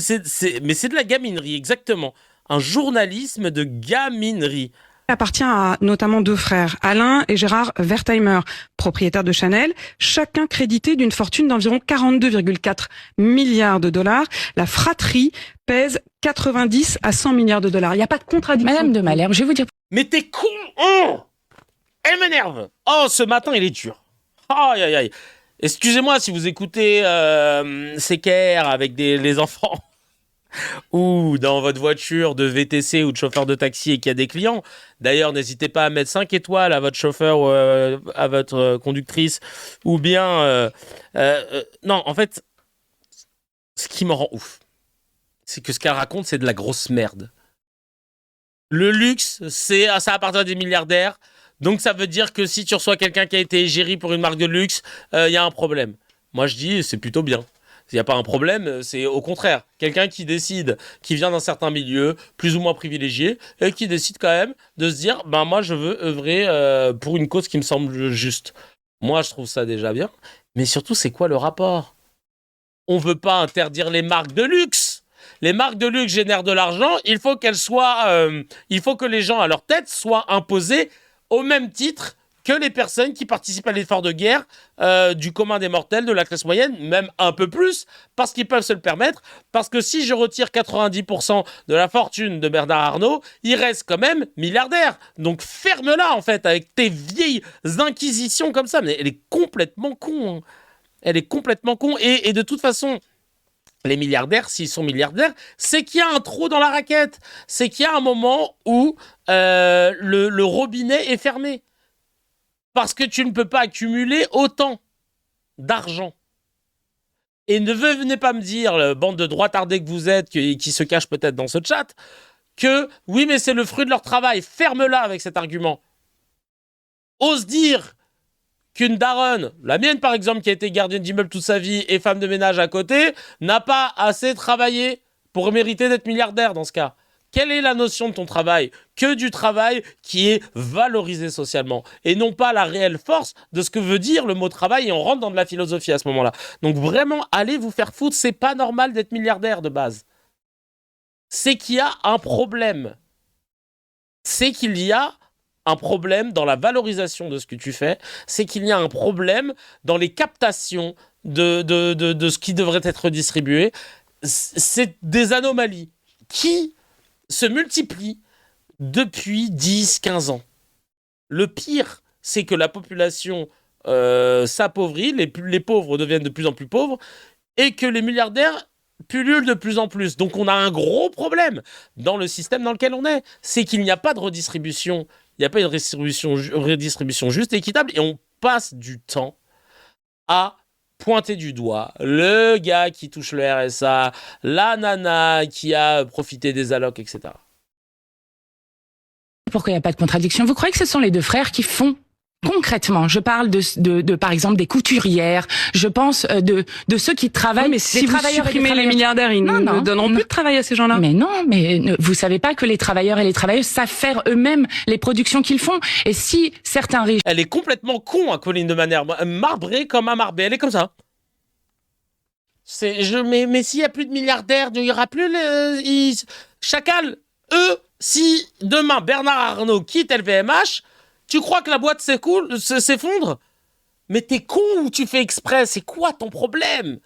Mais c'est de la gaminerie, exactement. Un journalisme de gaminerie. Appartient à notamment deux frères, Alain et Gérard Wertheimer, propriétaires de Chanel, chacun crédité d'une fortune d'environ 42,4 milliards de dollars. La fratrie pèse 90 à 100 milliards de dollars. Il n'y a pas de contradiction. Madame de Malherbe, je vais vous dire. Mais t'es con. Oh, elle m'énerve. Oh, ce matin, il est dur. Aïe, aïe, aïe. Excusez-moi si vous écoutez CKR avec les enfants ou dans votre voiture de VTC ou de chauffeur de taxi et qu'il y a des clients. D'ailleurs, n'hésitez pas à mettre 5 étoiles à votre chauffeur ou à votre conductrice ou bien... non, en fait, ce qui me rend ouf, c'est que ce qu'elle raconte, c'est de la grosse merde. Le luxe, ça appartient des milliardaires. Donc ça veut dire que si tu reçois quelqu'un qui a été égérie pour une marque de luxe, il y a un problème. Moi je dis c'est plutôt bien. Il n'y a pas un problème, c'est au contraire. Quelqu'un qui décide, qui vient d'un certain milieu, plus ou moins privilégié, et qui décide quand même de se dire, ben moi je veux œuvrer pour une cause qui me semble juste. Moi je trouve ça déjà bien. Mais surtout c'est quoi le rapport? On veut pas interdire les marques de luxe. Les marques de luxe génèrent de l'argent, il faut qu'elles soient... il faut que les gens à leur tête soient imposés au même titre que les personnes qui participent à l'effort de guerre du commun des mortels, de la classe moyenne, même un peu plus, parce qu'ils peuvent se le permettre, parce que si je retire 90% de la fortune de Bernard Arnault, il reste quand même milliardaire. Donc ferme-la, en fait, avec tes vieilles inquisitions comme ça. Mais elle est complètement con. Hein. Elle est complètement con. Et de toute façon... Les milliardaires, s'ils sont milliardaires, c'est qu'il y a un trou dans la raquette. C'est qu'il y a un moment où le robinet est fermé. Parce que tu ne peux pas accumuler autant d'argent. Et ne venez pas me dire, bande de droitardés que vous êtes, qui se cachent peut-être dans ce chat, que oui, mais c'est le fruit de leur travail. Ferme-la avec cet argument. Ose dire qu'une daronne, la mienne par exemple, qui a été gardienne d'immeuble toute sa vie et femme de ménage à côté, n'a pas assez travaillé pour mériter d'être milliardaire dans ce cas. Quelle est la notion de ton travail? Que du travail qui est valorisé socialement et non pas la réelle force de ce que veut dire le mot travail, et on rentre dans de la philosophie à ce moment-là. Donc vraiment, allez vous faire foutre, c'est pas normal d'être milliardaire de base. C'est qu'il y a un problème. C'est qu'il y a un problème dans la valorisation de ce que tu fais, c'est qu'il y a un problème dans les captations de ce qui devrait être distribué. C'est des anomalies. qui se multiplient depuis 10-15 ans. Le pire, c'est que la population s'appauvrit, les pauvres deviennent de plus en plus pauvres, et que les milliardaires pullulent de plus en plus. Donc on a un gros problème dans le système dans lequel on est. C'est qu'il n'y a pas de redistribution, il n'y a pas une redistribution juste et équitable, et on passe du temps à pointer du doigt le gars qui touche le RSA, la nana qui a profité des allocs, etc. Pourquoi il n'y a pas de contradiction? Vous croyez que ce sont les deux frères qui font concrètement? Je parle de par exemple des couturières, je pense de ceux qui travaillent. Oui, mais si vous supprimez les milliardaires, ils ne donneront plus de travail à ces gens-là. Mais non, mais vous savez pas que les travailleurs et les travailleuses savent faire eux-mêmes les productions qu'ils font. Et si certains riches... Elle est complètement con, Colline de Manière, marbrée comme un marbé, elle est comme ça. Mais s'il n'y a plus de milliardaires, il n'y aura plus Chacal, eux, si demain Bernard Arnault quitte LVMH, tu crois que la boîte s'effondre? Mais t'es con ou tu fais exprès? C'est quoi ton problème?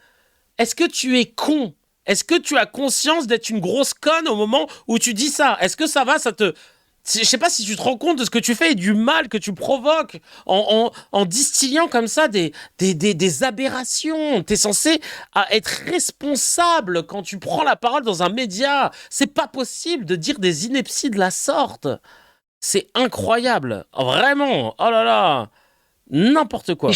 Est-ce que tu es con? Est-ce que tu as conscience d'être une grosse conne au moment où tu dis ça? Est-ce que ça va, je sais pas si tu te rends compte de ce que tu fais et du mal que tu provoques en distillant comme ça des aberrations. T'es censé être responsable quand tu prends la parole dans un média. C'est pas possible de dire des inepties de la sorte. C'est incroyable. Vraiment. Oh là là. N'importe quoi.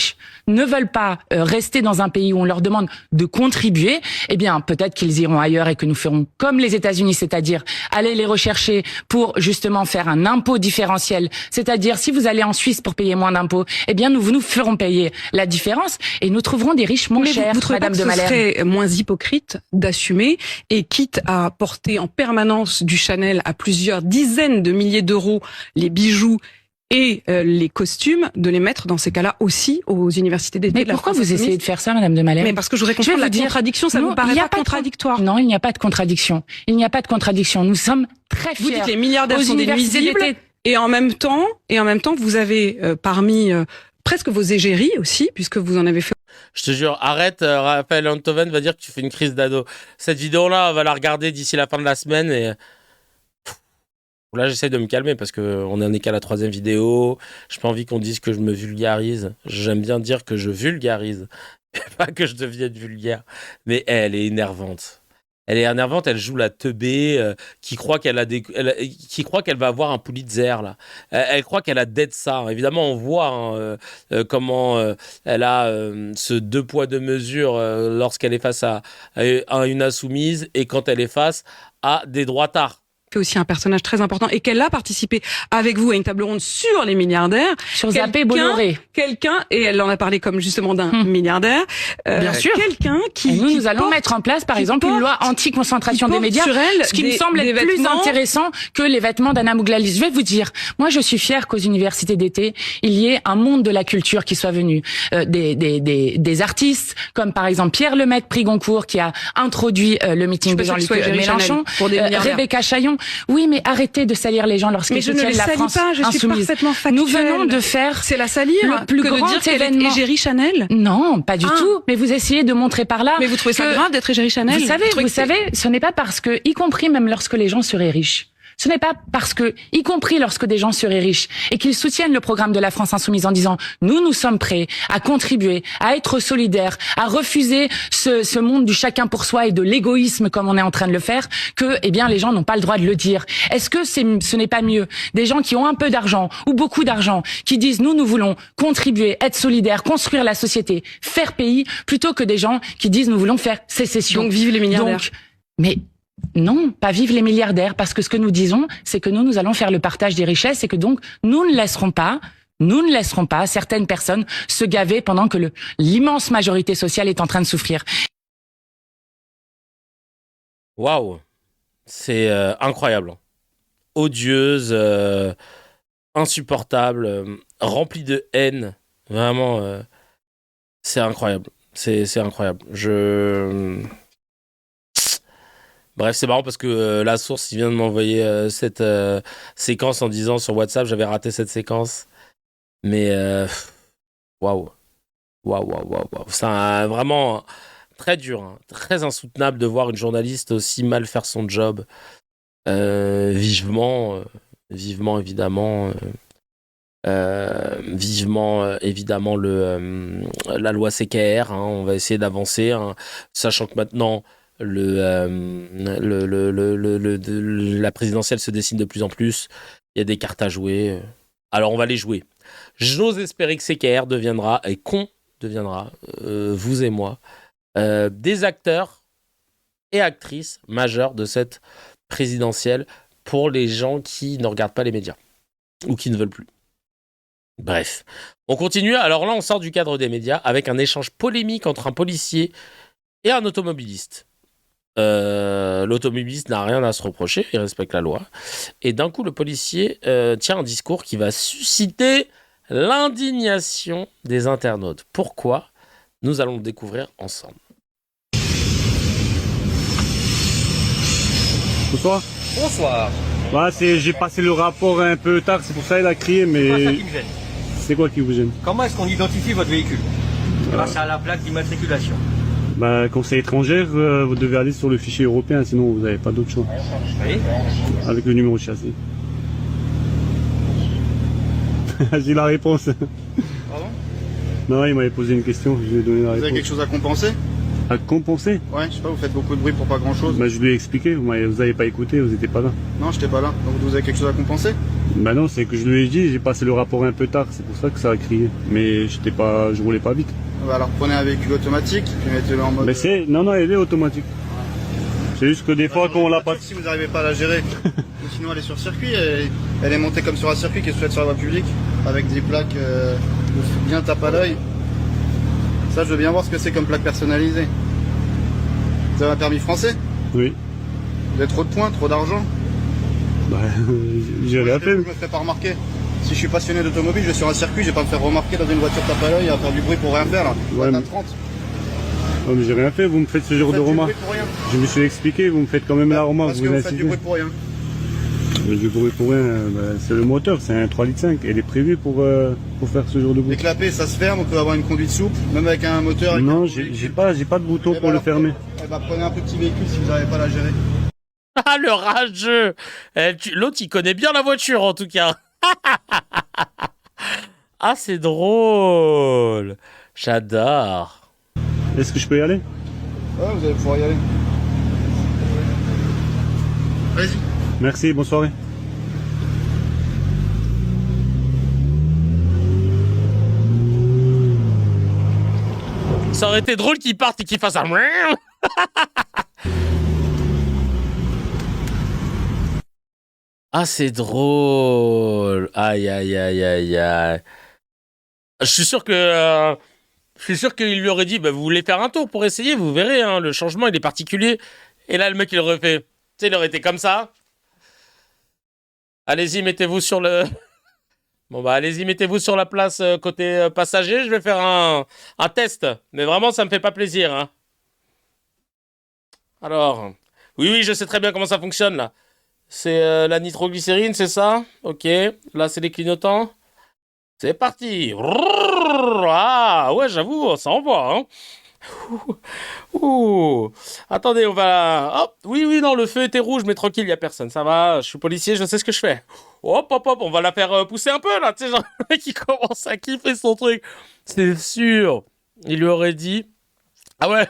Ne veulent pas rester dans un pays où on leur demande de contribuer, eh bien peut-être qu'ils iront ailleurs et que nous ferons comme les États-Unis, c'est-à-dire aller les rechercher pour justement faire un impôt différentiel. C'est-à-dire si vous allez en Suisse pour payer moins d'impôts, eh bien nous ferons payer la différence et nous trouverons des riches moins chers. Vous trouvez Madame pas que de ce Malherbe serait moins hypocrite d'assumer et quitte à porter en permanence du Chanel à plusieurs dizaines de milliers d'euros les bijoux et les costumes, de les mettre dans ces cas-là aussi aux universités d'été. Mais pourquoi vous essayez de faire ça, Madame de Malherbe? Mais parce que je voudrais comprendre la contradiction, ça vous paraît pas contradictoire? Non, il n'y a pas de contradiction. Il n'y a pas de contradiction. Nous sommes très fiers. Vous dites que les milliardaires sont des nuisibles, et en même temps, vous avez parmi presque vos égéries aussi, puisque vous en avez fait. Je te jure, arrête, Raphaël Enthoven va dire que tu fais une crise d'ado. Cette vidéo-là, on va la regarder d'ici la fin de la semaine et... Là, j'essaie de me calmer parce qu'on n'en est qu'à la 3e vidéo. J'ai pas envie qu'on dise que je me vulgarise. J'aime bien dire que je vulgarise, mais pas que je devienne vulgaire. Mais elle est énervante. Elle est énervante, elle joue la teubée qui croit qu'elle va avoir un Pulitzer là. Elle croit qu'elle a d'être ça. Évidemment, on voit comment elle a ce 2 poids 2 mesures lorsqu'elle est face à une insoumise et quand elle est face à des droitards. Fait aussi un personnage très important et qu'elle a participé avec vous à une table ronde sur les milliardaires. Sur Zappé Bolloré. Et elle en a parlé comme justement d'un milliardaire. Bien sûr. Quelqu'un qui... Et nous allons mettre en place, par exemple, une loi anti-concentration des médias, ce qui me semble être plus intéressant que les vêtements d'Anna Mouglalis. Je vais vous dire, moi je suis fière qu'aux universités d'été, il y ait un monde de la culture qui soit venu. Des artistes, comme par exemple Pierre Lemaitre, prix Goncourt, qui a introduit le meeting de Jean-Luc Mélenchon, Rebecca Chaillon. Oui, mais arrêtez de salir les gens lorsqu'ils soutiennent la France insoumise. Je suis parfaitement factuelle. Nous venons de faire... C'est la salir le plus grand de dire événement. Qu'elle est égérie Chanel? Non, pas du tout. Mais vous essayez de montrer par là... Mais vous trouvez ça grave d'être égérie Chanel? Vous savez, ce n'est pas parce que, y compris même lorsque les gens seraient riches, ce n'est pas parce que, y compris lorsque des gens seraient riches et qu'ils soutiennent le programme de la France insoumise en disant « Nous sommes prêts à contribuer, à être solidaires, à refuser ce monde du chacun pour soi et de l'égoïsme comme on est en train de le faire », que, eh bien, les gens n'ont pas le droit de le dire. Est-ce que ce n'est pas mieux des gens qui ont un peu d'argent ou beaucoup d'argent, qui disent « Nous voulons contribuer, être solidaires, construire la société, faire pays », plutôt que des gens qui disent « Nous voulons faire sécession ». Donc, vive les milliardaires. Mais non, pas vive les milliardaires, parce que ce que nous disons, c'est que nous allons faire le partage des richesses et que donc nous ne laisserons pas certaines personnes se gaver pendant que l'immense majorité sociale est en train de souffrir. Waouh, c'est incroyable. Odieuse, insupportable, remplie de haine. Vraiment, c'est incroyable. C'est incroyable. Bref, c'est marrant parce que la source, il vient de m'envoyer cette séquence en disant sur WhatsApp, j'avais raté cette séquence. Mais waouh. C'est vraiment très dur, hein, très insoutenable de voir une journaliste aussi mal faire son job. Vivement évidemment, évidemment la loi CKR. Hein, on va essayer d'avancer, hein, sachant que maintenant la présidentielle se dessine de plus en plus. Il y a des cartes à jouer. Alors on va les jouer. J'ose espérer que CKR deviendra, et qu'on deviendra, vous et moi, des acteurs et actrices majeurs de cette présidentielle pour les gens qui ne regardent pas les médias ou qui ne veulent plus. Bref, on continue. Alors là, on sort du cadre des médias avec un échange polémique entre un policier et un automobiliste. L'automobiliste n'a rien à se reprocher, il respecte la loi. Et d'un coup, le policier tient un discours qui va susciter l'indignation des internautes. Pourquoi ? Nous allons le découvrir ensemble. Bonsoir. Bonsoir. Bah, j'ai passé le rapport un peu tard, c'est pour ça qu'il a crié, C'est pas ça mais qui me gêne. c'est quoi qui vous gêne? Comment est-ce qu'on identifie votre véhicule? Grâce à la plaque d'immatriculation. Bah, quand c'est étrangère, vous devez aller sur le fichier européen, sinon vous n'avez pas d'autre choix. Oui. Avec le numéro de châssis. J'ai la réponse. Pardon? Non, il m'avait posé une question, je lui ai donné la Vous avez réponse. quelque chose à compenser? À compenser? Ouais, je sais pas, vous faites beaucoup de bruit pour pas grand chose. Bah, je lui ai expliqué, vous n'avez pas écouté, vous n'étiez pas là. Non, j'étais pas là. Donc vous avez quelque chose à compenser? Bah non, c'est que je lui ai dit, j'ai passé le rapport un peu tard, c'est pour ça que ça a crié. Mais je roulais pas vite. Bah alors prenez un véhicule automatique, puis mettez-le en mode. Mais non, elle est automatique. C'est juste que des fois, quand on l'a pas... Si vous n'arrivez pas à la gérer. Ou sinon elle est sur circuit, elle est montée comme sur un circuit qui est sur la voie publique, avec des plaques bien tape à l'œil. Ça, je veux bien voir ce que c'est comme plaque personnalisée. Vous avez un permis français? Oui. Vous avez trop de points, trop d'argent? Bah, j'ai rien fait. Je me fais pas remarquer. Si je suis passionné d'automobile, je vais sur un circuit, je vais pas me faire remarquer dans une voiture tape à l'œil à faire du bruit pour rien faire là. Ouais, Ouais, mais- 30. Non, mais j'ai rien fait, vous me faites ce genre de Vous faites du remarques. bruit pour rien. Je me suis expliqué, vous me faites quand même la remarque, Parce que vous vous faites du insistez. bruit pour rien. Mais du bruit pour rien, c'est le moteur, c'est un 3,5 litres. Elle est prévue pour faire ce genre de Les bruit. clapets, ça se ferme, on peut avoir une conduite souple, même avec un moteur. avec Non, un j'ai véhicule. pas de bouton Eh pour ben le alors, fermer. Eh ben, prenez un petit véhicule si vous n'arrivez pas à la gérer. Ah, le rageux. L'autre, il connaît bien la voiture, en tout cas. Ah, c'est drôle. J'adore. Est-ce que je peux y aller? Ouais, vous allez pouvoir y aller. Vas-y. Merci, bonne soirée. Ça aurait été drôle qu'il parte et qu'il fasse un... Ah, c'est drôle. Aïe, aïe, aïe, aïe, aïe. Je suis sûr qu'il lui aurait dit, bah, vous voulez faire un tour pour essayer, vous verrez, hein, le changement, il est particulier. Et là, le mec, il aurait fait, tu sais, il aurait été comme ça. Allez-y, mettez-vous sur le... Bon, bah, allez-y, mettez-vous sur la place côté passager, je vais faire un test. Mais vraiment, ça me fait pas plaisir, hein. Alors, oui, je sais très bien comment ça fonctionne, là. C'est la nitroglycérine, c'est ça? Ok, là, c'est les clignotants. C'est parti. Ah, ouais, j'avoue, ça envoie, hein. Ouh. Attendez, on va... Hop, oui, non, le feu était rouge, mais tranquille, y a personne. Ça va, je suis policier, je sais ce que je fais. Hop, on va la faire pousser un peu, là. Tu sais, genre, le mec, il commence à kiffer son truc. C'est sûr. Il lui aurait dit... Ah ouais,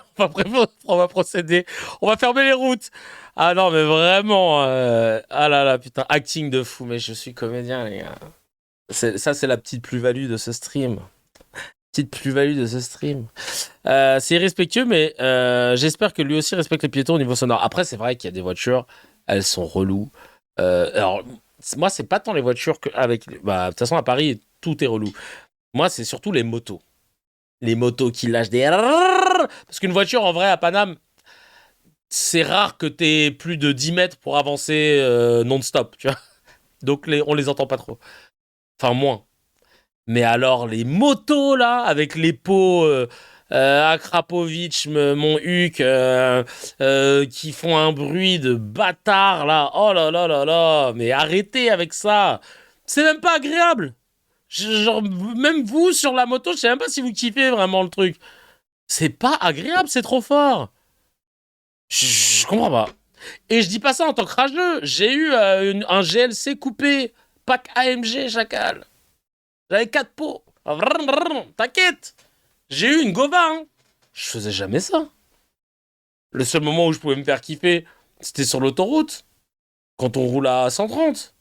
on va procéder. On va fermer les routes. Ah non, mais vraiment... Ah là, putain, acting de fou. Mais je suis comédien, les gars. Ça, c'est la petite plus-value de ce stream. C'est irrespectueux, mais j'espère que lui aussi respecte les piétons au niveau sonore. Après, c'est vrai qu'il y a des voitures, elles sont reloues. Alors, moi, c'est pas tant les voitures qu'avec... Bah, de toute façon, à Paris, tout est relou. Moi, c'est surtout les motos. Les motos qui lâchent des... Parce qu'une voiture, en vrai, à Paname, c'est rare que t'aies plus de 10 mètres pour avancer non-stop, tu vois. Donc, on les entend pas trop. Enfin, moins. Mais alors, les motos, là, avec les pots Akrapovic, mon Huc, qui font un bruit de bâtard, là. Oh là là là là. Mais arrêtez avec ça. C'est même pas agréable. Genre, même vous, sur la moto, je sais même pas si vous kiffez vraiment le truc. C'est pas agréable, c'est trop fort. Je comprends pas. Et je dis pas ça en tant que rageux. J'ai eu un GLC coupé, pack AMG, chacal. J'avais 4 pots. T'inquiète. J'ai eu une Gova. Hein. Je faisais jamais ça. Le seul moment où je pouvais me faire kiffer, c'était sur l'autoroute. Quand on roule à 130.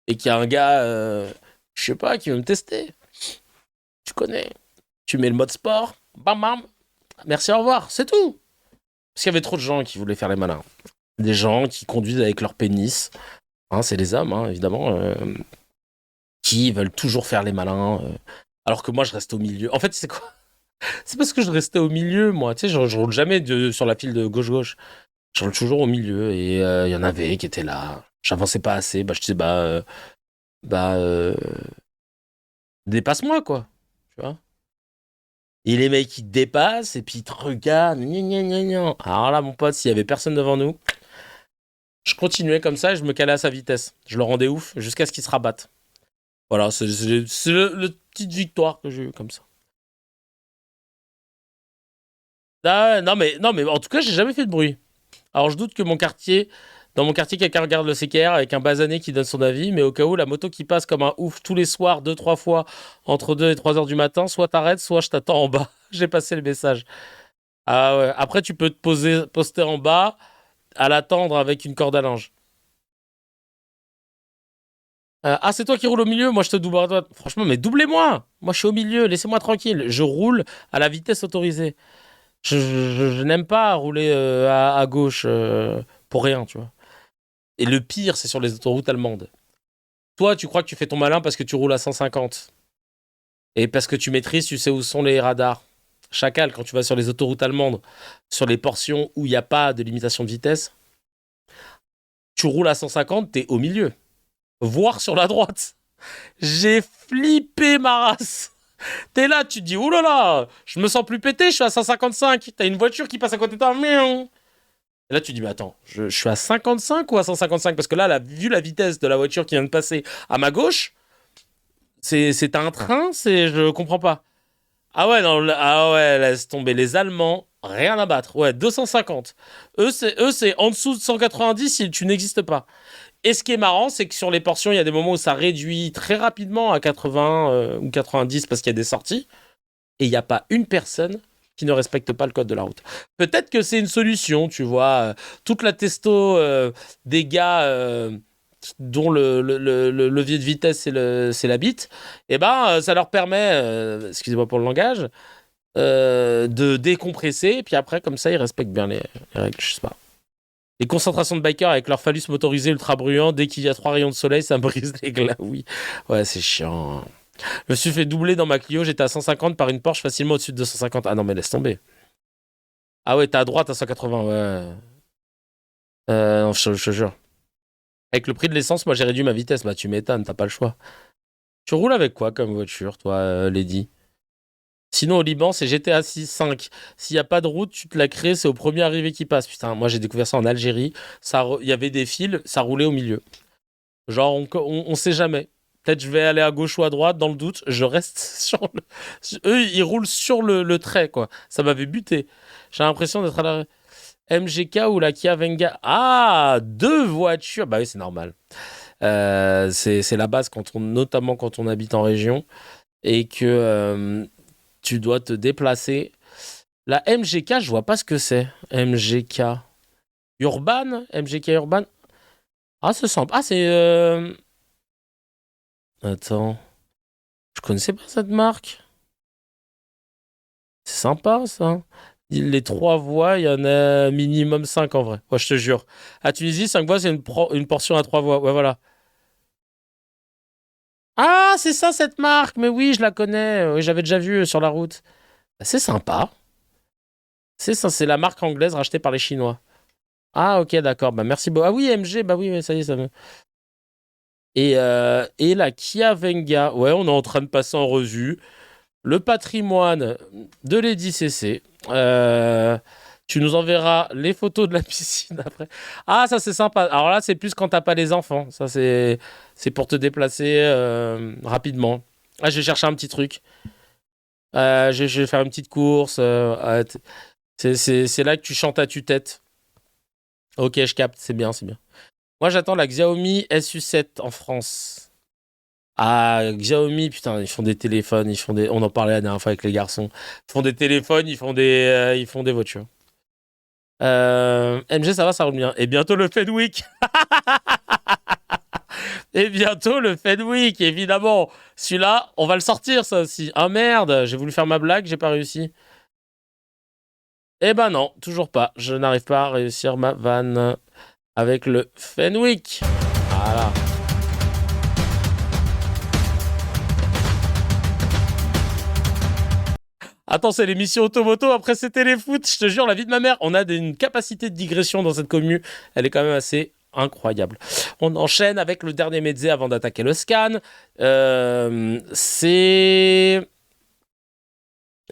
Et qu'il y a un gars, je sais pas, qui veut me tester. Tu connais. Tu mets le mode sport. Bam bam. Merci, au revoir. C'est tout. Parce qu'il y avait trop de gens qui voulaient faire les malins. Des gens qui conduisent avec leur pénis. Hein, c'est les hommes, hein, évidemment. Qui veulent toujours faire les malins. Alors que moi, je reste au milieu. En fait, c'est quoi? C'est parce que je restais au milieu, moi. Tu sais, je roule jamais sur la file de gauche-gauche. Je roule toujours au milieu. Et il y en avait qui étaient là. J'avançais pas assez. Bah, je disais, dépasse-moi, quoi. Tu vois? Et les mecs, ils te dépassent et puis ils te regardent. Alors là, mon pote, s'il y avait personne devant nous, je continuais comme ça et je me calais à sa vitesse. Je le rendais ouf jusqu'à ce qu'il se rabatte. Voilà, c'est le petite victoire que j'ai eue comme ça. Ah, non, mais en tout cas, j'ai jamais fait de bruit. Alors, je doute que dans mon quartier, quelqu'un regarde le CKR avec un basané qui donne son avis, mais au cas où, la moto qui passe comme un ouf tous les soirs, 2-3 fois, entre 2 et 3 heures du matin, soit t'arrêtes, soit je t'attends en bas. J'ai passé le message. Ah ouais. Après, tu peux te poster en bas, à l'attendre avec une corde à linge. C'est toi qui roules au milieu, moi je te double à droite. Franchement, mais doublez-moi. Moi je suis au milieu, laissez-moi tranquille. Je roule à la vitesse autorisée. Je n'aime pas rouler à gauche pour rien, tu vois. Et le pire, c'est sur les autoroutes allemandes. Toi, tu crois que tu fais ton malin parce que tu roules à 150. Et parce que tu maîtrises, tu sais où sont les radars. Chacal, quand tu vas sur les autoroutes allemandes, sur les portions où il n'y a pas de limitation de vitesse, tu roules à 150, t'es au milieu. Voire sur la droite. J'ai flippé ma race. T'es là, tu te dis, oulala, je me sens plus pété, je suis à 155. T'as une voiture qui passe à côté de toi. Miaou. Et là, tu dis, mais attends, je suis à 55 ou à 155? Parce que là, vu la vitesse de la voiture qui vient de passer à ma gauche, c'est un train, je comprends pas. Ah ouais, non, ah ouais, laisse tomber. Les Allemands, rien à battre. Ouais, 250. Eux, c'est en dessous de 190 si tu n'existes pas. Et ce qui est marrant, c'est que sur les portions, il y a des moments où ça réduit très rapidement à 80 ou 90 parce qu'il y a des sorties. Et il n'y a pas une personne qui ne respecte pas le code de la route. Peut-être que c'est une solution, tu vois. Toute la testo des gars dont le levier de vitesse, c'est la bite, et ça leur permet, excusez-moi pour le langage, de décompresser. Et puis après, comme ça, ils respectent bien les règles, je sais pas. Les concentrations de bikers avec leur phallus motorisé ultra bruyant, dès qu'il y a 3 rayons de soleil, ça me brise les glaouis. Ouais, c'est chiant. Je me suis fait doubler dans ma Clio, j'étais à 150 par une Porsche facilement au-dessus de 250. Ah non, mais laisse tomber. Ah ouais, t'es à droite à 180, ouais. Non, je te jure. Avec le prix de l'essence, moi j'ai réduit ma vitesse. Bah tu m'étonnes, t'as pas le choix. Tu roules avec quoi comme voiture, toi, Lady? Sinon, au Liban, c'est GTA 6, 5. S'il n'y a pas de route, tu te la crées, c'est au premier arrivé qui passe. Putain, moi j'ai découvert ça en Algérie. Il y avait des fils, ça roulait au milieu. Genre, on sait jamais. Peut-être je vais aller à gauche ou à droite, dans le doute, je reste sur le... Eux, ils roulent sur le trait, quoi. Ça m'avait buté. J'ai l'impression d'être à la... MGK ou la Kia Venga. Ah, 2 voitures. Bah oui, c'est normal. C'est la base, notamment quand on habite en région et que tu dois te déplacer. La MGK, je vois pas ce que c'est. MGK Urban. MGK Urban. Ah, c'est sympa. Ah, c'est... Attends. Je connaissais pas cette marque. C'est sympa, ça. Les 3 voies, il y en a minimum 5 en vrai. Ouais, je te jure. À Tunisie, 5 voies, c'est une portion à 3 voies. Ouais, voilà. Ah, c'est ça cette marque. Mais oui, je la connais. Oui, j'avais déjà vu sur la route. Bah, c'est sympa. C'est ça, c'est la marque anglaise rachetée par les Chinois. Ah, ok, d'accord. Bah, merci beaucoup. Ah oui, MG, bah oui, ça y est, ça me... Et la Kia Venga. Ouais, on est en train de passer en revue le patrimoine de Lady CC. Tu nous enverras les photos de la piscine après. Ah, ça c'est sympa. Alors là, c'est plus quand t'as pas les enfants. Ça, c'est pour te déplacer rapidement. Ah, je vais chercher un petit truc. Je vais faire une petite course. C'est là que tu chantes à tue-tête. Ok, je capte, c'est bien, c'est bien. Moi, j'attends la Xiaomi SU7 en France. Ah, Xiaomi, putain, ils font des téléphones, on en parlait la dernière fois avec les garçons. Ils font des téléphones, ils font des voitures. MG, ça va, ça roule bien. Et bientôt le Fenwick. Et bientôt le Fenwick, évidemment. Celui-là, on va le sortir, ça aussi. Ah merde, j'ai voulu faire ma blague, j'ai pas réussi. Eh ben non, toujours pas. Je n'arrive pas à réussir ma vanne avec le Fenwick. Voilà. Attends, c'est l'émission Automoto, après c'est Téléfoot, je te jure, la vie de ma mère. On a une capacité de digression dans cette commune, elle est quand même assez incroyable. On enchaîne avec le dernier mezzé avant d'attaquer le scan. C'est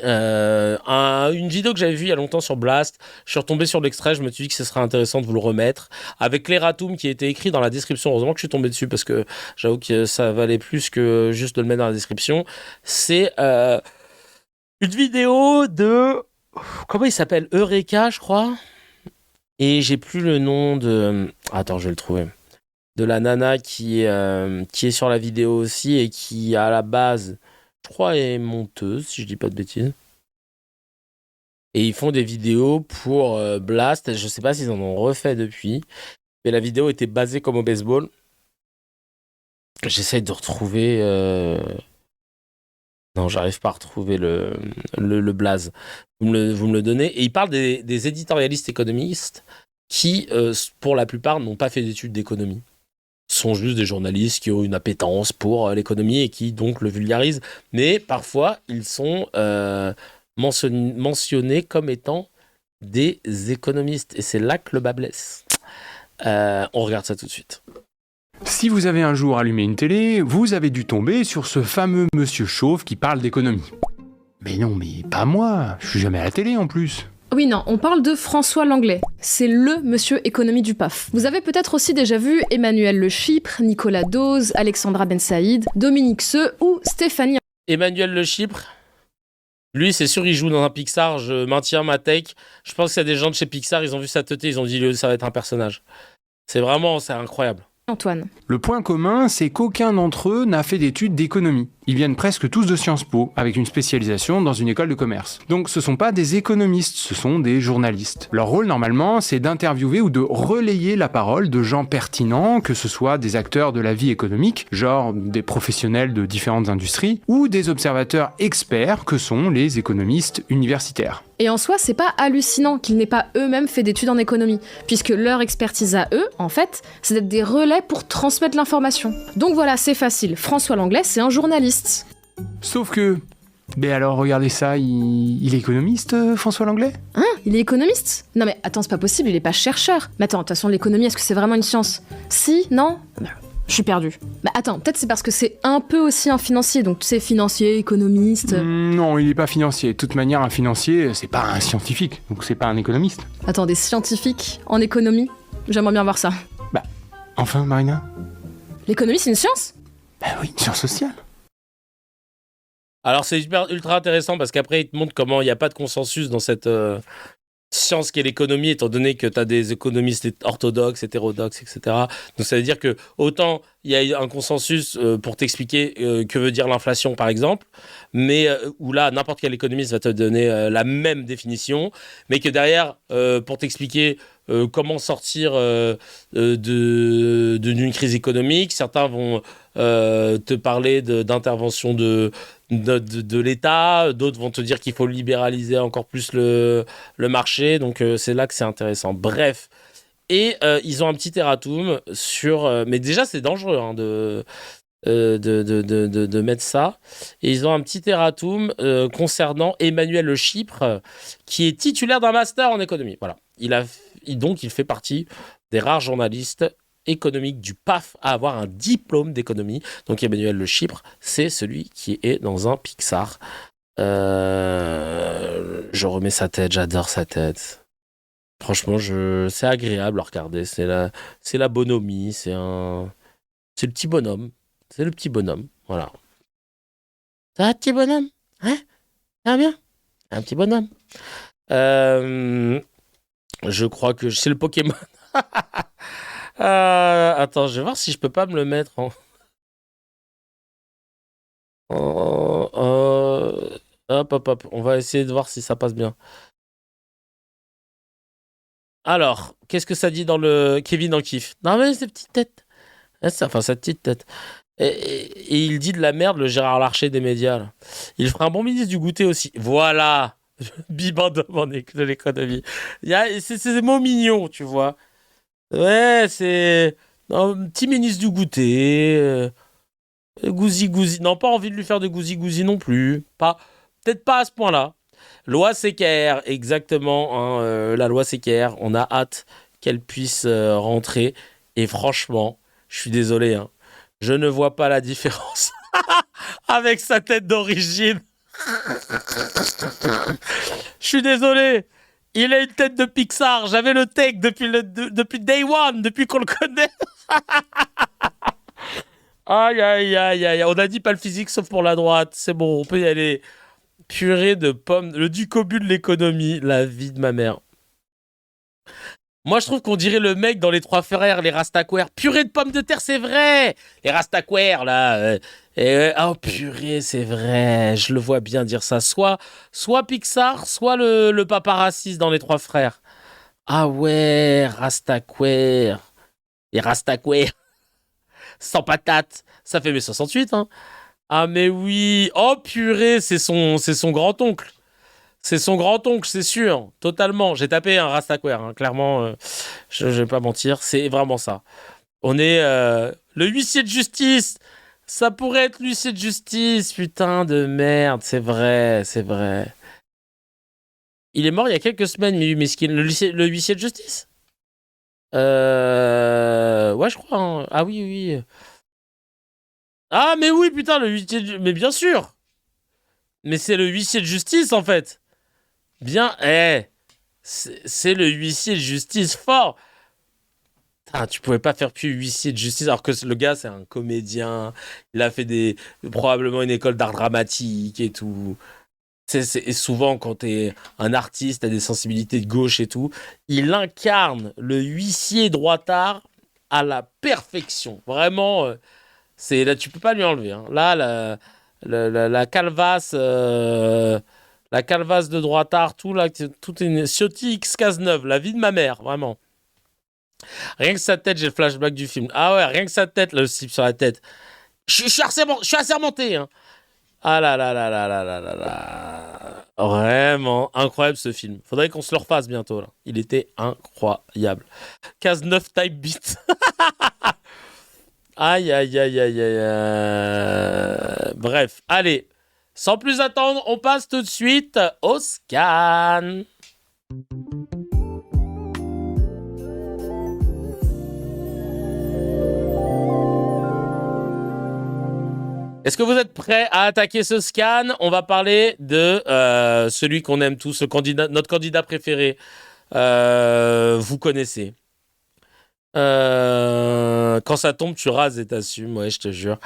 une vidéo que j'avais vue il y a longtemps sur Blast. Je suis retombé sur l'extrait, je me suis dit que ce serait intéressant de vous le remettre. Avec l'erratum qui a été écrit dans la description. Heureusement que je suis tombé dessus parce que j'avoue que ça valait plus que juste de le mettre dans la description. C'est une vidéo de... Comment il s'appelle? Eureka, je crois. Et j'ai plus le nom de... Attends, je vais le trouver. De la nana qui est sur la vidéo aussi et qui, à la base, je crois, est monteuse, si je dis pas de bêtises. Et ils font des vidéos pour Blast. Je sais pas s'ils en ont refait depuis. Mais la vidéo était basée comme au baseball. J'essaye de retrouver... Non, j'arrive pas à retrouver le blaze. Vous me le donnez. Et il parle des éditorialistes économistes qui, pour la plupart, n'ont pas fait d'études d'économie. Ce sont juste des journalistes qui ont une appétence pour l'économie et qui, donc, le vulgarisent. Mais parfois, ils sont mentionnés comme étant des économistes. Et c'est là que le bas blesse. On regarde ça tout de suite. Si vous avez un jour allumé une télé, vous avez dû tomber sur ce fameux monsieur chauve qui parle d'économie. Mais non, mais pas moi, je suis jamais à la télé en plus. Oui, non, on parle de François Langlais. C'est le monsieur économie du PAF. Vous avez peut-être aussi déjà vu Emmanuel Le Chypre, Nicolas Dose, Alexandra Ben Saïd, Dominique Seux ou Stéphanie. Emmanuel Le Chypre, lui, c'est sûr, il joue dans un Pixar, je maintiens ma take. Je pense qu'il y a des gens de chez Pixar, ils ont vu sa teuté, ils ont dit ça va être un personnage. C'est incroyable. Antoine. Le point commun, c'est qu'aucun d'entre eux n'a fait d'études d'économie. Ils viennent presque tous de Sciences Po, avec une spécialisation dans une école de commerce. Donc ce sont pas des économistes, ce sont des journalistes. Leur rôle, normalement, c'est d'interviewer ou de relayer la parole de gens pertinents, que ce soit des acteurs de la vie économique, genre des professionnels de différentes industries, ou des observateurs experts, que sont les économistes universitaires. Et en soi, c'est pas hallucinant qu'ils n'aient pas eux-mêmes fait d'études en économie, puisque leur expertise à eux, en fait, c'est d'être des relais pour transmettre l'information. Donc voilà, c'est facile. François Langlais, c'est un journaliste. Sauf que... Ben alors, regardez ça, il est économiste, François Langlais ? Hein ? Il est économiste ? Non mais attends, c'est pas possible, il est pas chercheur. Mais attends, de toute façon, l'économie, est-ce que c'est vraiment une science ? Si ? Non ? Je suis perdu. Bah attends, peut-être c'est parce que c'est un peu aussi un financier, donc tu sais, financier, économiste... Non, il est pas financier. De toute manière, un financier, c'est pas un scientifique, donc c'est pas un économiste. Attends, des scientifiques en économie ? J'aimerais bien voir ça. Bah, enfin, Marina ? L'économie, c'est une science ? Bah oui, une science sociale. Alors c'est ultra intéressant parce qu'après il te montre comment il n'y a pas de consensus dans cette science qu'est l'économie, étant donné que tu as des économistes orthodoxes, hétérodoxes, etc. Donc ça veut dire que autant il y a un consensus pour t'expliquer que veut dire l'inflation par exemple, mais où là n'importe quel économiste va te donner la même définition, mais que derrière pour t'expliquer comment sortir d'une crise économique, certains vont te parler d'intervention de l'État, d'autres vont te dire qu'il faut libéraliser encore plus le marché, donc c'est là que c'est intéressant. Bref, et ils ont un petit erratum sur... mais déjà, c'est dangereux hein, de mettre ça. Et ils ont un petit erratum concernant Emmanuel Le Chypre, qui est titulaire d'un master en économie. Voilà. Donc, il fait partie des rares journalistes économique du PAF à avoir un diplôme d'économie. Donc Emmanuel Le Chypre, c'est celui qui est dans un Pixar. Je remets sa tête, j'adore sa tête. Franchement, c'est agréable à regarder. C'est la bonhomie, c'est le petit bonhomme. C'est le petit bonhomme, voilà. Ça va, petit bonhomme ? Hein ? Ah bien. Un petit bonhomme. Je crois que c'est le Pokémon. Attends, je vais voir si je peux pas me le mettre en... Hop. On va essayer de voir si ça passe bien. Alors, qu'est-ce que ça dit dans le Kevin en kiff? Non mais ces petites têtes. Enfin, sa petite tête. Et il dit de la merde, le Gérard Larcher des médias. Là. Il fera un bon ministre du goûter aussi. Voilà. Bibendum de l'économie. C'est des mots mignons, tu vois. Ouais, c'est un petit ministre du goûter. Gousi. Non, pas envie de lui faire de gousi non plus. Peut-être pas à ce point-là. Loi CKR, exactement. La loi CKR, on a hâte qu'elle puisse rentrer. Et franchement, je suis désolé. Je ne vois pas la différence avec sa tête d'origine. Je suis désolé. Il a une tête de Pixar. J'avais le tech depuis Day One, depuis qu'on le connaît. Aïe. On a dit pas le physique sauf pour la droite. C'est bon, on peut y aller. Purée de pommes. Le ducobu de l'économie. La vie de ma mère. Moi, je trouve qu'on dirait le mec dans les Trois Frères, les Rastaquaires. Purée de pommes de terre, c'est vrai. Les Rastaquaires, là. Oh, purée, c'est vrai. Je le vois bien dire ça. Soit Pixar, soit le papa raciste dans les Trois Frères. Ah ouais, Rastaquaires. Les Rastaquaires. Sans patate. Ça fait mes 68, hein. Ah, mais oui. Oh, purée, c'est son grand-oncle. C'est son grand-oncle, c'est sûr, totalement. J'ai tapé un Rastaquaire, clairement, je vais pas mentir, c'est vraiment ça. On est le huissier de justice. Ça pourrait être l'huissier de justice, putain de merde, c'est vrai. Il est mort il y a quelques semaines, Miskin, le huissier de justice. Ouais, je crois. Ah oui. Ah mais oui, putain, le huissier de... Mais bien sûr. Mais c'est le huissier de justice, en fait. Bien, c'est le huissier de justice fort. Putain, tu pouvais pas faire plus huissier de justice alors que le gars c'est un comédien. Il a fait probablement une école d'art dramatique et tout. Et souvent quand t'es un artiste, t'as des sensibilités de gauche et tout. Il incarne le huissier droitard à la perfection. Vraiment, là tu peux pas lui enlever. Là, la calvasse. La calvasse de droitard, tout est une Ciotti X Cazeneuve, la vie de ma mère, vraiment. Rien que sa tête, j'ai le flashback du film. Ah ouais, rien que sa tête, le slip sur la tête. Je suis assermenté. Ah là. Vraiment incroyable ce film. Faudrait qu'on se le refasse bientôt. Là. Il était incroyable. Cazeneuve type beat. Aïe. Bref, allez. Sans plus attendre, on passe tout de suite au scan. Est-ce que vous êtes prêts à attaquer ce scan? On va parler de celui qu'on aime tous, notre candidat préféré. Vous connaissez. Quand ça tombe, tu rases et t'assumes, ouais, je te jure.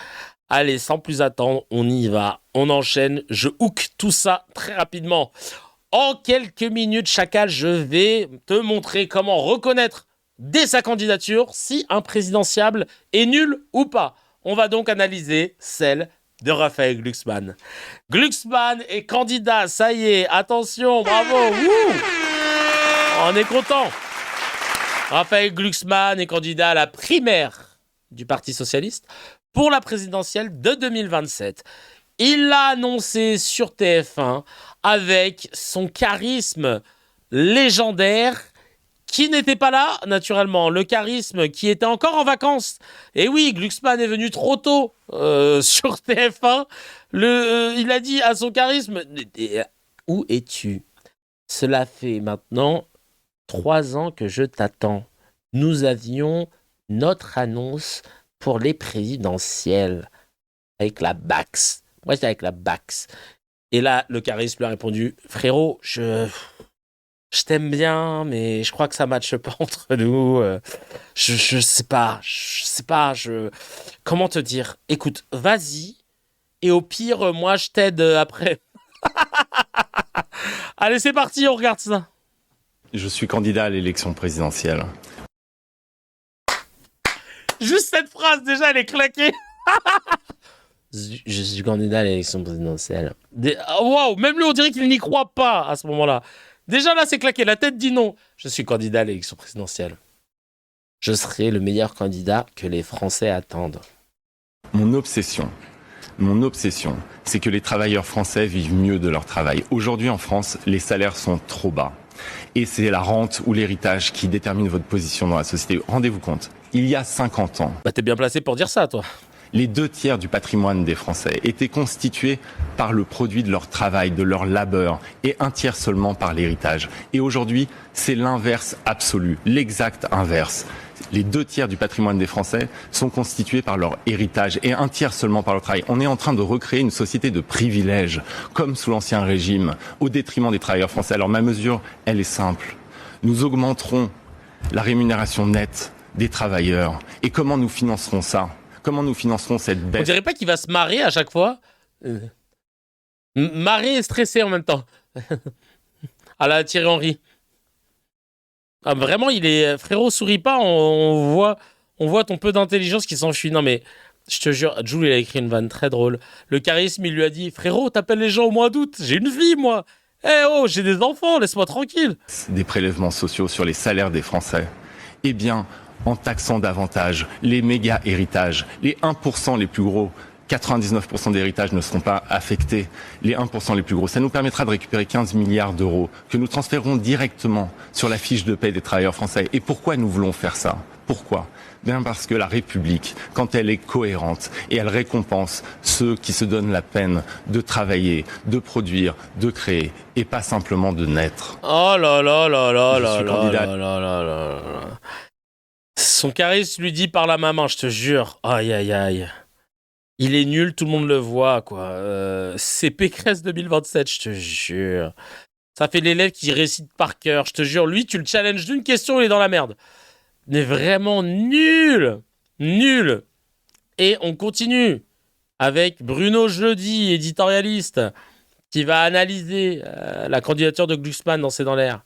Allez, sans plus attendre, on y va. On enchaîne. Je hook tout ça très rapidement. En quelques minutes, Chacal, je vais te montrer comment reconnaître dès sa candidature si un présidentiable est nul ou pas. On va donc analyser celle de Raphaël Glucksmann. Glucksmann est candidat, ça y est. Attention, bravo. Wouh, on est content. Raphaël Glucksmann est candidat à la primaire du Parti Socialiste pour la présidentielle de 2027. Il l'a annoncé sur TF1 avec son charisme légendaire qui n'était pas là, naturellement. Le charisme qui était encore en vacances. Et oui, Glucksmann est venu trop tôt sur TF1. Il a dit à son charisme « Où es-tu » Cela fait maintenant 3 ans que je t'attends. Nous avions notre annonce pour les présidentielles avec la Bax. Moi, j'étais avec la Bax. Et là, le charisme lui a répondu « Frérot, je t'aime bien, mais je crois que ça ne matche pas entre nous. Je sais pas. Comment te dire? Écoute, vas-y. Et au pire, moi, je t'aide après. » Allez, c'est parti, on regarde ça. Je suis candidat à l'élection présidentielle. Juste cette phrase, déjà, elle est claquée. Je suis candidat à l'élection présidentielle. Waouh, même lui, on dirait qu'il n'y croit pas à ce moment-là. Déjà, là, c'est claqué. La tête dit non. Je suis candidat à l'élection présidentielle. Je serai le meilleur candidat que les Français attendent. Mon obsession, c'est que les travailleurs français vivent mieux de leur travail. Aujourd'hui, en France, les salaires sont trop bas. Et c'est la rente ou l'héritage qui détermine votre position dans la société. Rendez-vous compte, il y a 50 ans... Bah, t'es bien placé pour dire ça, toi. Les 2/3 du patrimoine des Français étaient constitués par le produit de leur travail, de leur labeur, et 1/3 seulement par l'héritage. Et aujourd'hui, c'est l'inverse absolu, l'exact inverse. Les 2/3 du patrimoine des Français sont constitués par leur héritage et 1/3 seulement par leur travail. On est en train de recréer une société de privilèges, comme sous l'Ancien Régime, au détriment des travailleurs français. Alors ma mesure, elle est simple. Nous augmenterons la rémunération nette des travailleurs. Et comment nous financerons ça ? Comment nous financerons cette baisse ? On dirait pas qu'il va se marrer à chaque fois. Marrer et stresser en même temps. À la Thierry Henry. Ah, vraiment, il est... Frérot, souris pas, on voit ton peu d'intelligence qui s'enfuit. Non mais, je te jure, Jules, il a écrit une vanne très drôle. Le charisme, il lui a dit, frérot, t'appelles les gens au mois d'août. J'ai une vie, moi. Oh, j'ai des enfants, laisse-moi tranquille. Des prélèvements sociaux sur les salaires des Français. Eh bien... en taxant davantage les méga héritages, les 1% les plus gros, 99% des héritages ne seront pas affectés, les 1% les plus gros. Ça nous permettra de récupérer 15 milliards d'euros que nous transférerons directement sur la fiche de paie des travailleurs français. Et pourquoi nous voulons faire ça ? Pourquoi ? Bien parce que la République, quand elle est cohérente et elle récompense ceux qui se donnent la peine de travailler, de produire, de créer et pas simplement de naître. Oh là là là là là là là là là. Son charisme lui dit par la maman, je te jure. Aïe, aïe, aïe. Il est nul, tout le monde le voit, quoi. C'est Pécresse 2027, je te jure. Ça fait l'élève qui récite par cœur, je te jure. Lui, tu le challenges d'une question, il est dans la merde. Mais vraiment nul. Nul. Et on continue avec Bruno Jeudi, éditorialiste, qui va analyser la candidature de Glucksmann dans C'est dans l'air.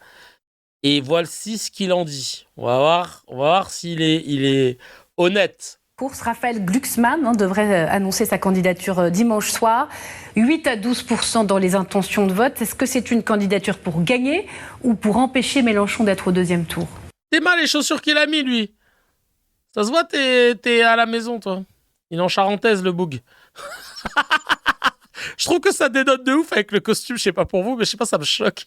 Et voici ce qu'il en dit. On va voir s'il est honnête. Raphaël Glucksmann devrait annoncer sa candidature dimanche soir. 8 à 12% dans les intentions de vote. Est-ce que c'est une candidature pour gagner ou pour empêcher Mélenchon d'être au deuxième tour ? T'es mal les chaussures qu'il a mis, lui. Ça se voit, t'es à la maison, toi. Il est en charentaise, le boug. Je trouve que ça dénote de ouf avec le costume. Je sais pas pour vous, mais je sais pas, ça me choque.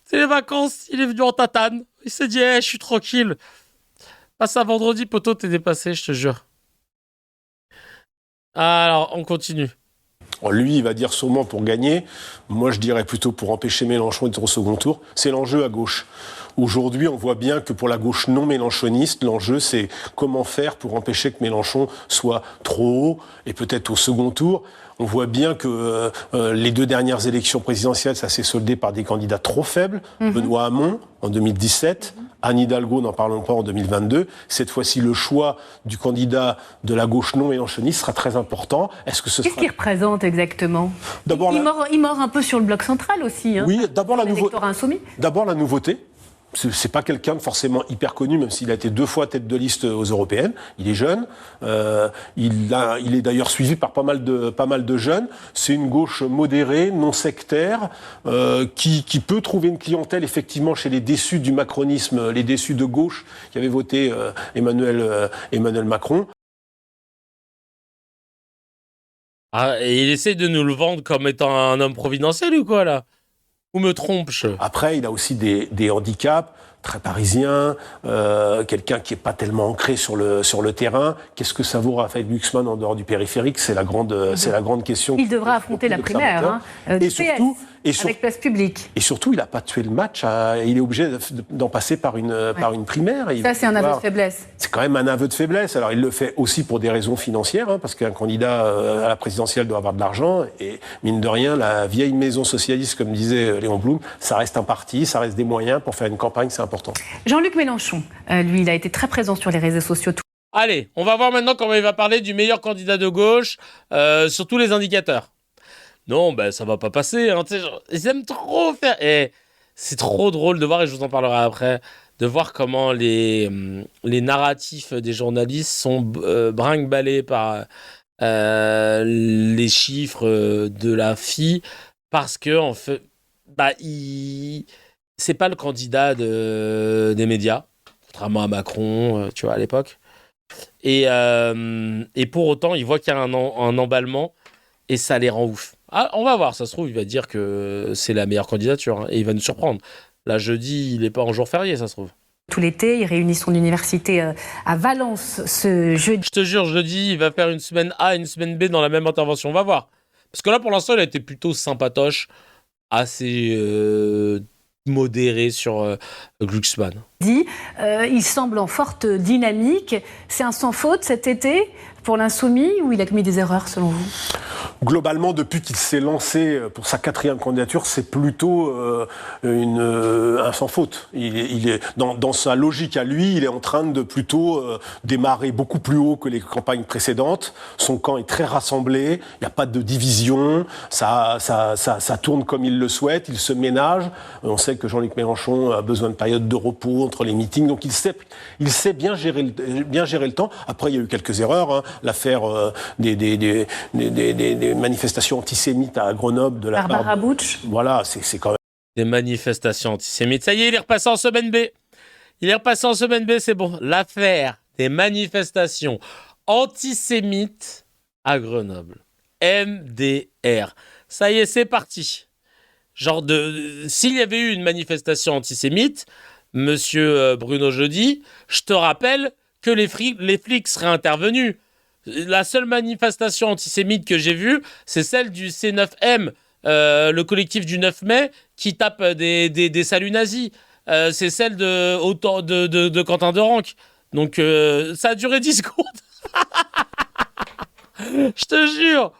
C'est les vacances, il est venu en tatane. Il s'est dit, je suis tranquille. Passe à vendredi, poteau, t'es dépassé, je te jure. Alors, on continue. Lui, il va dire sûrement pour gagner. Moi, je dirais plutôt pour empêcher Mélenchon d'être au second tour. C'est l'enjeu à gauche. Aujourd'hui, on voit bien que pour la gauche non mélenchoniste, l'enjeu, c'est comment faire pour empêcher que Mélenchon soit trop haut et peut-être au second tour. On voit bien que les 2 dernières élections présidentielles, ça s'est soldé par des candidats trop faibles. Benoît Hamon, en 2017. Anne Hidalgo, n'en parlons pas, en 2022. Cette fois-ci, le choix du candidat de la gauche non mélenchoniste sera très important. Qu'est-ce qu'il représente exactement ? D'abord, il mord un peu sur le bloc central aussi. Oui, d'abord l'électorat insoumis. D'abord la nouveauté. C'est pas quelqu'un de forcément hyper connu, même s'il a été 2 fois tête de liste aux européennes. Il est jeune. Il est d'ailleurs suivi par pas mal de jeunes. C'est une gauche modérée, non sectaire, qui peut trouver une clientèle effectivement chez les déçus du macronisme, les déçus de gauche qui avaient voté Emmanuel Macron. Ah, et il essaie de nous le vendre comme étant un homme providentiel ou quoi, là ? Ou me trompe-je ? Après, il a aussi des handicaps très parisiens, quelqu'un qui n'est pas tellement ancré sur le terrain. Qu'est-ce que ça vaut Raphaël Glucksmann en dehors du périphérique ? C'est la grande question. Il devra affronter la primaire et surtout, avec place publique. Et surtout, il n'a pas tué le match. Il est obligé d'en passer par une primaire. Ça, c'est un aveu de faiblesse. C'est quand même un aveu de faiblesse. Alors, il le fait aussi pour des raisons financières, parce qu'un candidat à la présidentielle doit avoir de l'argent. Et mine de rien, la vieille maison socialiste, comme disait Léon Blum, ça reste un parti, ça reste des moyens pour faire une campagne, c'est important. Jean-Luc Mélenchon, lui, il a été très présent sur les réseaux sociaux. Allez, on va voir maintenant comment il va parler du meilleur candidat de gauche sur tous les indicateurs. non, ben ça va pas passer. Hein, tu sais, genre, ils aiment trop faire. Et c'est trop drôle de voir, et je vous en parlerai après, de voir comment les narratifs des journalistes sont brinque-ballés par les chiffres de la fille, parce que en fait, bah, c'est pas le candidat des médias, contrairement à Macron, tu vois, à l'époque. Et pour autant, ils voient qu'il y a un emballement et ça les rend ouf. Ah, on va voir, ça se trouve, il va dire que c'est la meilleure candidature hein, et il va nous surprendre. Là, jeudi, il n'est pas en jour férié, ça se trouve. Tout l'été, il réunit son université à Valence ce jeudi. Je te jure, jeudi, il va faire une semaine A et une semaine B dans la même intervention. On va voir. Parce que là, pour l'instant, il a été plutôt sympatoche, assez modéré sur Glucksmann. Il semble en forte dynamique. C'est un sans faute cet été pour l'Insoumis ou il a commis des erreurs selon vous ? Globalement, depuis qu'il s'est lancé pour sa 4e candidature, c'est plutôt un sans faute. Il est dans sa logique à lui, il est en train de plutôt démarrer beaucoup plus haut que les campagnes précédentes. Son camp est très rassemblé, il n'y a pas de division, ça tourne comme il le souhaite, il se ménage. On sait que Jean-Luc Mélenchon a besoin de périodes de repos entre les meetings, donc il sait bien gérer le temps. Après, il y a eu quelques erreurs, hein. L'affaire des manifestations antisémites à Grenoble de la part Barbara Butch. Voilà, c'est quand même des manifestations antisémites. Ça y est, il est repassé en semaine B. C'est bon. L'affaire des manifestations antisémites à Grenoble. MDR. Ça y est, c'est parti. Genre s'il y avait eu une manifestation antisémite, monsieur Bruno Jeudi, je te rappelle que les flics seraient intervenus. La seule manifestation antisémite que j'ai vue, c'est celle du C9M, le collectif du 9 mai, qui tape des saluts nazis. C'est celle de Quentin Derenc. Donc, ça a duré 10 secondes. Je te jure.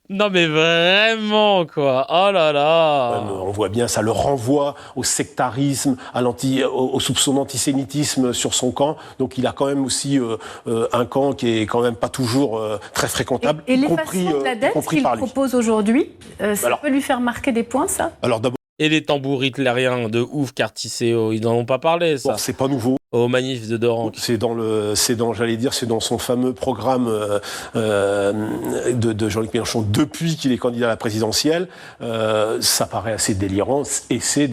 Non mais vraiment quoi, oh là là. On voit bien, ça le renvoie au sectarisme, au soupçon d'antisémitisme sur son camp. Donc il a quand même aussi un camp qui est quand même pas toujours très fréquentable. Et l'effacement de la dette qu'il propose aujourd'hui, ça peut lui faire marquer des points, ça ? Alors d'abord. Et les tambours hitlériens de ouf, Carticéo, ils n'en ont pas parlé, ça. Bon, c'est pas nouveau. Au manif de Doran. C'est dans son fameux programme de Jean-Luc Mélenchon depuis qu'il est candidat à la présidentielle. Ça paraît assez délirant et c'est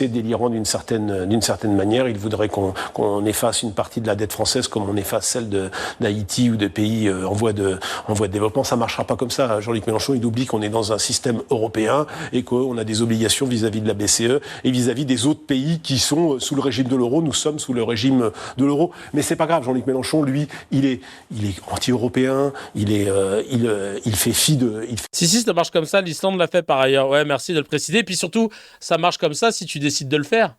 délirant d'une certaine manière. Il voudrait qu'on efface une partie de la dette française comme on efface celle d'Haïti ou de pays en voie de développement. Ça marchera pas comme ça. Jean-Luc Mélenchon, il oublie qu'on est dans un système européen et qu'on a des obligations vis-à-vis de la BCE et vis-à-vis des autres pays qui sont sous le régime de l'euro. Nous sommes sous le régime de l'euro, mais c'est pas grave. Jean-Luc Mélenchon, lui, il est anti-européen, il fait fi de. Si, ça marche comme ça. L'Islande l'a fait par ailleurs. Ouais, merci de le préciser. Et puis surtout, ça marche comme ça si tu décides de le faire.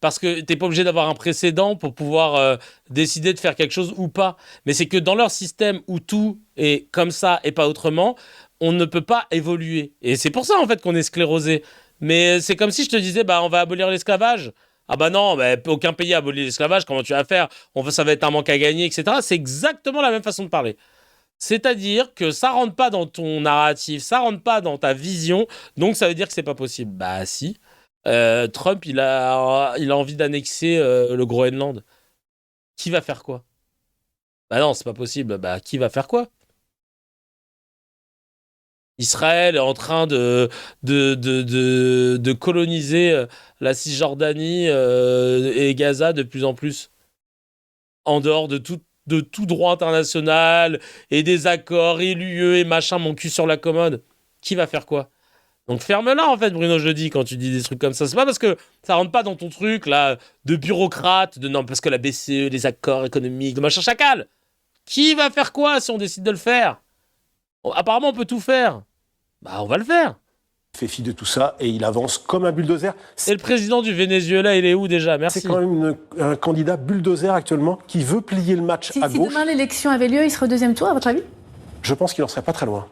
Parce que t'es pas obligé d'avoir un précédent pour pouvoir décider de faire quelque chose ou pas. Mais c'est que dans leur système où tout est comme ça et pas autrement, on ne peut pas évoluer. Et c'est pour ça en fait qu'on est sclérosé. Mais c'est comme si je te disais, on va abolir l'esclavage. Ah bah non, aucun pays a aboli l'esclavage, comment tu vas faire ? Ça va être un manque à gagner, etc. C'est exactement la même façon de parler. C'est-à-dire que ça rentre pas dans ton narratif, ça rentre pas dans ta vision, donc ça veut dire que c'est pas possible. Bah si. Trump, il a envie d'annexer le Groenland. Qui va faire quoi ? Bah non, c'est pas possible. Bah qui va faire quoi ? Israël est en train de coloniser la Cisjordanie et Gaza de plus en plus. En dehors de tout droit international et des accords et l'UE et machin, mon cul sur la commode. Qui va faire quoi ? Donc ferme-la en fait, Bruno Jeudi, quand tu dis des trucs comme ça. C'est pas parce que ça rentre pas dans ton truc là de bureaucrate, non, parce que la BCE, les accords économiques, de machin chacal. Qui va faire quoi si on décide de le faire ? Apparemment, on peut tout faire. Bah, on va le faire. Il fait fi de tout ça et il avance comme un bulldozer. Et le président du Venezuela, il est où déjà ? Merci. C'est quand même un candidat bulldozer actuellement qui veut plier le match à gauche. Si demain l'élection avait lieu, il serait au deuxième tour, à votre avis ? Je pense qu'il n'en serait pas très loin.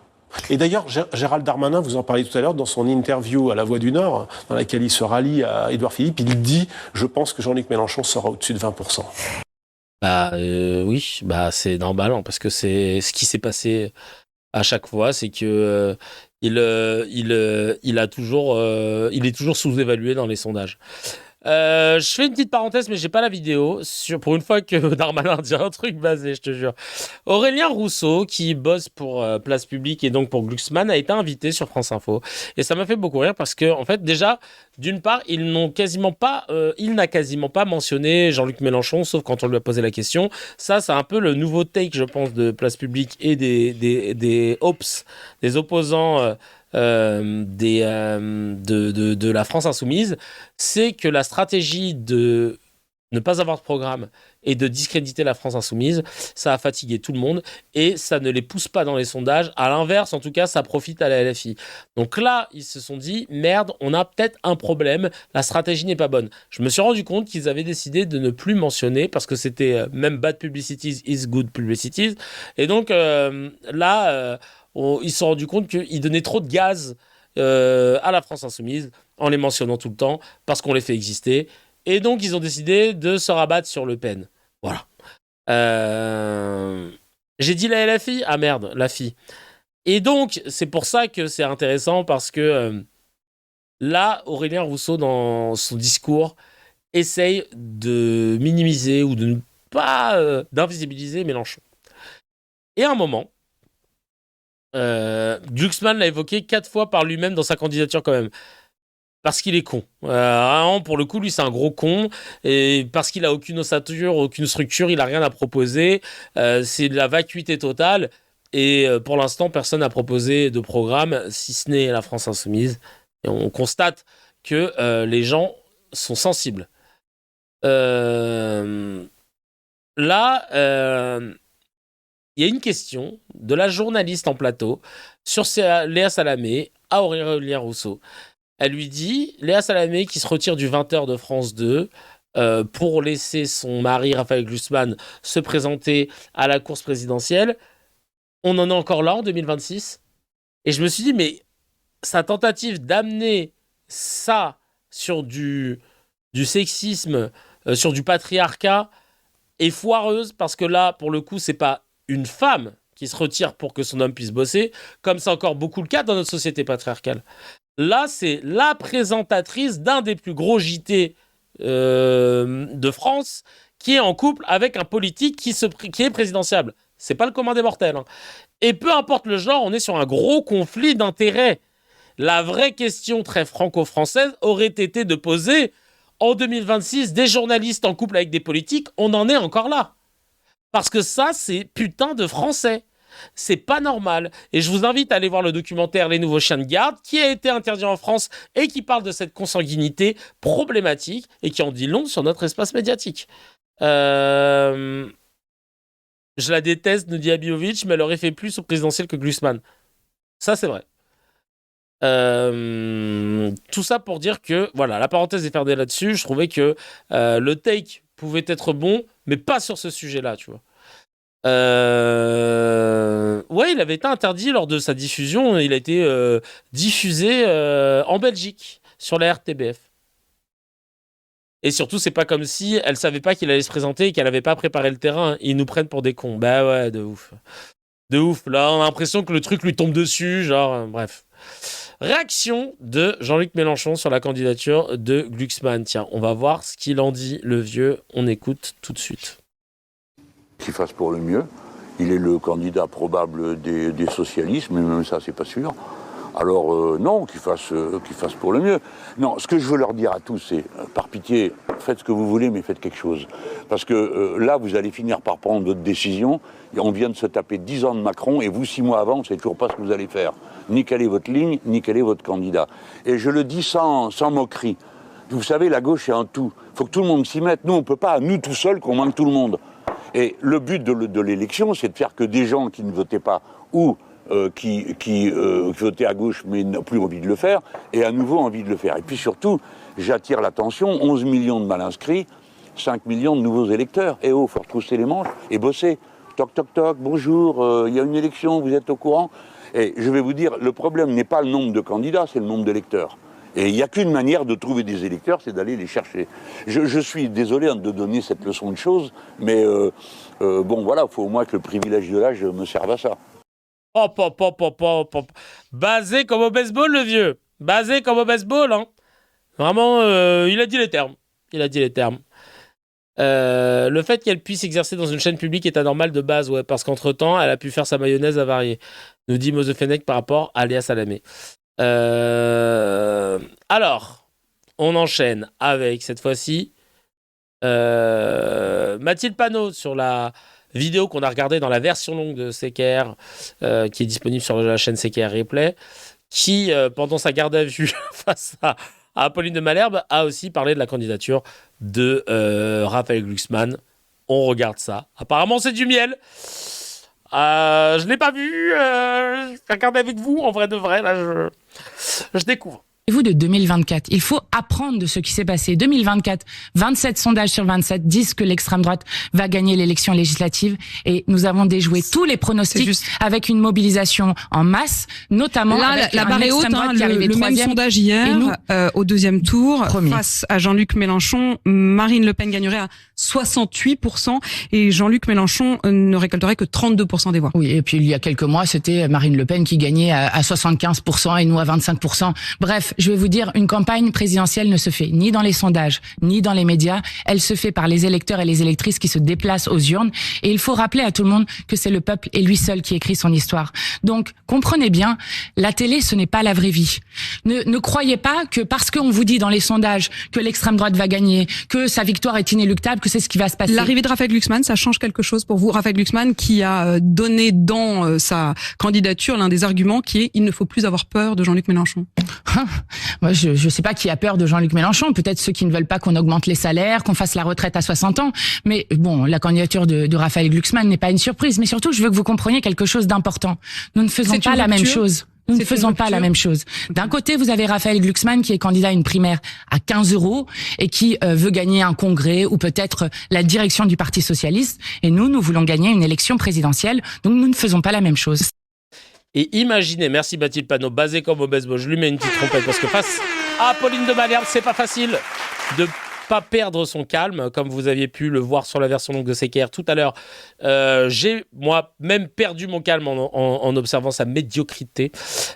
Et d'ailleurs, Gérald Darmanin, vous en parliez tout à l'heure, dans son interview à La Voix du Nord, dans laquelle il se rallie à Édouard Philippe, il dit « Je pense que Jean-Luc Mélenchon sera au-dessus de 20%. » Oui, c'est normal, parce que c'est ce qui s'est passé à chaque fois, c'est que il est toujours sous-évalué dans les sondages. Je fais une petite parenthèse, mais j'ai pas la vidéo. Pour une fois que Darmanin dit un truc basé, je te jure. Aurélien Rousseau, qui bosse pour Place Publique et donc pour Glucksmann, a été invité sur France Info. Et ça m'a fait beaucoup rire parce que, en fait, déjà, d'une part, il n'a quasiment pas mentionné Jean-Luc Mélenchon, sauf quand on lui a posé la question. Ça, c'est un peu le nouveau take, je pense, de Place Publique et des opposants de la France Insoumise, c'est que la stratégie de ne pas avoir de programme et de discréditer la France Insoumise, ça a fatigué tout le monde et ça ne les pousse pas dans les sondages. À l'inverse, en tout cas, ça profite à la LFI. Donc là, ils se sont dit, merde, on a peut-être un problème, la stratégie n'est pas bonne. Je me suis rendu compte qu'ils avaient décidé de ne plus mentionner parce que c'était même bad publicities is good publicities. Et donc là... ils se sont rendus compte qu'ils donnaient trop de gaz à la France Insoumise en les mentionnant tout le temps parce qu'on les fait exister. Et donc, ils ont décidé de se rabattre sur Le Pen. Voilà. J'ai dit la LFI ? Ah merde, la FI. Et donc, c'est pour ça que c'est intéressant parce que là, Aurélien Rousseau, dans son discours, essaye de minimiser ou de ne pas d'invisibiliser Mélenchon. Et à un moment, Glucksmann l'a évoqué 4 fois par lui-même dans sa candidature quand même. Parce qu'il est con. Pour le coup, lui, c'est un gros con. Et parce qu'il a aucune ossature, aucune structure, il a rien à proposer. C'est de la vacuité totale. Et pour l'instant, personne n'a proposé de programme, si ce n'est la France Insoumise. Et on constate que les gens sont sensibles. Là, il y a une question de la journaliste en plateau sur Léa Salamé à Aurélien Rousseau. Elle lui dit, Léa Salamé qui se retire du 20h de France 2 pour laisser son mari Raphaël Glucksmann se présenter à la course présidentielle. On en est encore là en 2026. Et je me suis dit, mais sa tentative d'amener ça sur du sexisme, sur du patriarcat est foireuse parce que là, pour le coup, c'est pas une femme qui se retire pour que son homme puisse bosser, comme c'est encore beaucoup le cas dans notre société patriarcale. Là, c'est la présentatrice d'un des plus gros JT de France qui est en couple avec un politique qui est présidentiable. C'est pas le commun des mortels. Hein. Et peu importe le genre, on est sur un gros conflit d'intérêts. La vraie question très franco-française aurait été de poser en 2026 des journalistes en couple avec des politiques. On en est encore là. Parce que ça, c'est putain de français. C'est pas normal. Et je vous invite à aller voir le documentaire Les Nouveaux Chiens de Garde, qui a été interdit en France et qui parle de cette consanguinité problématique et qui en dit long sur notre espace médiatique. Je la déteste, nous dit Abiovitch, mais elle aurait fait plus au présidentiel que Glucksmann. Ça, c'est vrai. Tout ça pour dire que, voilà, la parenthèse est fermée là-dessus. Je trouvais que le take pouvait être bon, mais pas sur ce sujet-là, tu vois. Ouais, il avait été interdit lors de sa diffusion. Il a été diffusé en Belgique, sur la RTBF. Et surtout, c'est pas comme si elle savait pas qu'il allait se présenter et qu'elle avait pas préparé le terrain. Ils nous prennent pour des cons. Bah ouais, de ouf. De ouf. Là, on a l'impression que le truc lui tombe dessus, genre, bref. Réaction de Jean-Luc Mélenchon sur la candidature de Glucksmann. Tiens, on va voir ce qu'il en dit, le vieux. On écoute tout de suite. Qu'il fasse pour le mieux. Il est le candidat probable des socialistes, mais même ça, c'est pas sûr. Alors, non, qu'il fasse pour le mieux. Non, ce que je veux leur dire à tous, c'est, par pitié, faites ce que vous voulez, mais faites quelque chose. Parce que là, vous allez finir par prendre votre décision. Et on vient de se taper 10 ans de Macron, et vous, 6 mois avant, on ne savez toujours pas ce que vous allez faire. Ni quelle est votre ligne, ni quel est votre candidat. Et je le dis sans moquerie. Vous savez, la gauche est un tout. Il faut que tout le monde s'y mette. Nous, on ne peut pas, nous tout seuls, convaincre tout le monde. Et le but de l'élection, c'est de faire que des gens qui ne votaient pas ou qui votaient à gauche mais n'ont plus envie de le faire, aient à nouveau envie de le faire. Et puis surtout, j'attire l'attention, 11 millions de mal inscrits, 5 millions de nouveaux électeurs. Et oh, il faut retrousser les manches et bosser. Toc, toc, toc, bonjour, il y a une élection, vous êtes au courant? Et je vais vous dire, le problème n'est pas le nombre de candidats, c'est le nombre d'électeurs. Et il n'y a qu'une manière de trouver des électeurs, c'est d'aller les chercher. Je suis désolé de donner cette leçon de choses, mais bon, voilà, il faut au moins que le privilège de l'âge me serve à ça. Hop, hop, hop, hop, hop, hop. Basé comme au baseball, le vieux. Basé comme au baseball, hein. Vraiment, il a dit les termes. Il a dit les termes. Le fait qu'elle puisse exercer dans une chaîne publique est anormal de base, ouais, parce qu'entre-temps, elle a pu faire sa mayonnaise avariée, nous dit Mose Fenech par rapport à Léa Salamé. Alors, on enchaîne avec, cette fois-ci, Mathilde Panot sur la vidéo qu'on a regardée dans la version longue de CKR, qui est disponible sur la chaîne CKR Replay, qui, pendant sa garde à vue face à Apolline de Malherbe, a aussi parlé de la candidature de Raphaël Glucksmann. On regarde ça. Apparemment, c'est du miel. Je ne l'ai pas vu. Je vais regarder avec vous, en vrai de vrai. Là, je découvre. Et vous de 2024, il faut apprendre de ce qui s'est passé. 2024, 27 sondages sur 27 disent que l'extrême droite va gagner l'élection législative et nous avons déjoué tous les pronostics avec une mobilisation en masse, notamment là, avec la barre est haute, hein, le même sondage hier, au deuxième tour, face à Jean-Luc Mélenchon, Marine Le Pen gagnerait à 68% et Jean-Luc Mélenchon ne récolterait que 32% des voix. Oui, et puis il y a quelques mois, c'était Marine Le Pen qui gagnait à 75% et nous à 25%. Bref, je vais vous dire, une campagne présidentielle ne se fait ni dans les sondages, ni dans les médias. Elle se fait par les électeurs et les électrices qui se déplacent aux urnes. Et il faut rappeler à tout le monde que c'est le peuple et lui seul qui écrit son histoire. Donc, comprenez bien, la télé, ce n'est pas la vraie vie. Ne croyez pas que parce qu'on vous dit dans les sondages que l'extrême droite va gagner, que sa victoire est inéluctable, que c'est ce qui va se passer. L'arrivée de Raphaël Glucksmann, ça change quelque chose pour vous? Raphaël Glucksmann qui a donné dans sa candidature l'un des arguments qui est « il ne faut plus avoir peur de Jean-Luc Mélenchon ». Moi, je sais pas qui a peur de Jean-Luc Mélenchon. Peut-être ceux qui ne veulent pas qu'on augmente les salaires, qu'on fasse la retraite à 60 ans. Mais bon, la candidature de Raphaël Glucksmann n'est pas une surprise. Mais surtout, je veux que vous compreniez quelque chose d'important. Nous ne faisons pas la même chose. Nous ne faisons pas la même chose. D'un côté, vous avez Raphaël Glucksmann qui est candidat à une primaire à 15 € et qui veut gagner un congrès ou peut-être la direction du Parti socialiste. Et nous voulons gagner une élection présidentielle. Donc nous ne faisons pas la même chose. Et imaginez, merci Mathilde Panot, basé comme au baseball, je lui mets une petite trompette parce que face à Apolline de Malherbe, c'est pas facile de pas perdre son calme, comme vous aviez pu le voir sur la version longue de CKR tout à l'heure. J'ai moi-même perdu mon calme en observant sa médiocrité.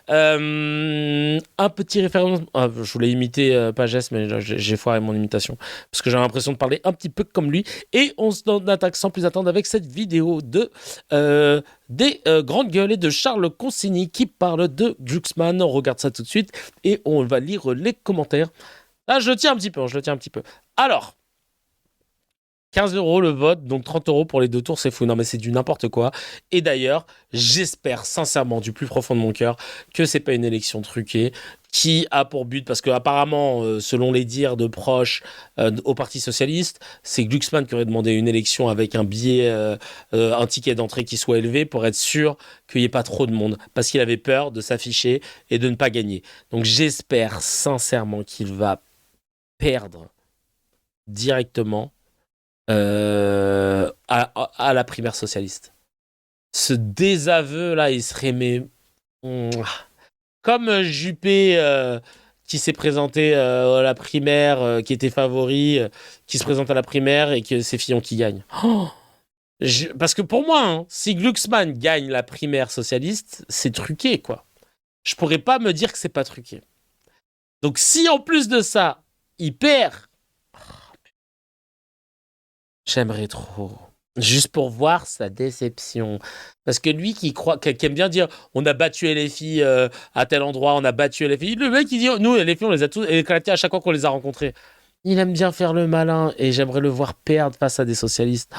Un petit référendum. Je voulais imiter Pagès, mais j'ai foiré mon imitation parce que j'ai l'impression de parler un petit peu comme lui. Et on s'en attaque sans plus attendre avec cette vidéo de des grandes gueules et de Charles Consigny qui parle de Glucksmann. On regarde ça tout de suite et on va lire les commentaires. Là, je le tiens un petit peu. Alors, 15 € le vote, donc 30 € pour les deux tours, c'est fou. Non, mais c'est du n'importe quoi. Et d'ailleurs, j'espère sincèrement, du plus profond de mon cœur, que c'est pas une élection truquée qui a pour but, parce que apparemment, selon les dires de proches au Parti socialiste, c'est Glucksmann qui aurait demandé une élection avec un billet, un ticket d'entrée qui soit élevé pour être sûr qu'il n'y ait pas trop de monde, parce qu'il avait peur de s'afficher et de ne pas gagner. Donc j'espère sincèrement qu'il va perdre directement à la primaire socialiste. Ce désaveu-là, il serait comme Juppé qui s'est présenté à la primaire, qui était favori, qui se présente à la primaire et que c'est Fillon qui gagne. Parce que pour moi, si Glucksmann gagne la primaire socialiste, c'est truqué, quoi. Je pourrais pas me dire que c'est pas truqué. Donc si en plus de ça, il perd, j'aimerais trop. Juste pour voir sa déception. Parce que lui qui aime bien dire on a battu LFI à tel endroit, on a battu LFI. Le mec il dit nous LFI on les a tous éclatés à chaque fois qu'on les a rencontrés. Il aime bien faire le malin et j'aimerais le voir perdre face à des socialistes.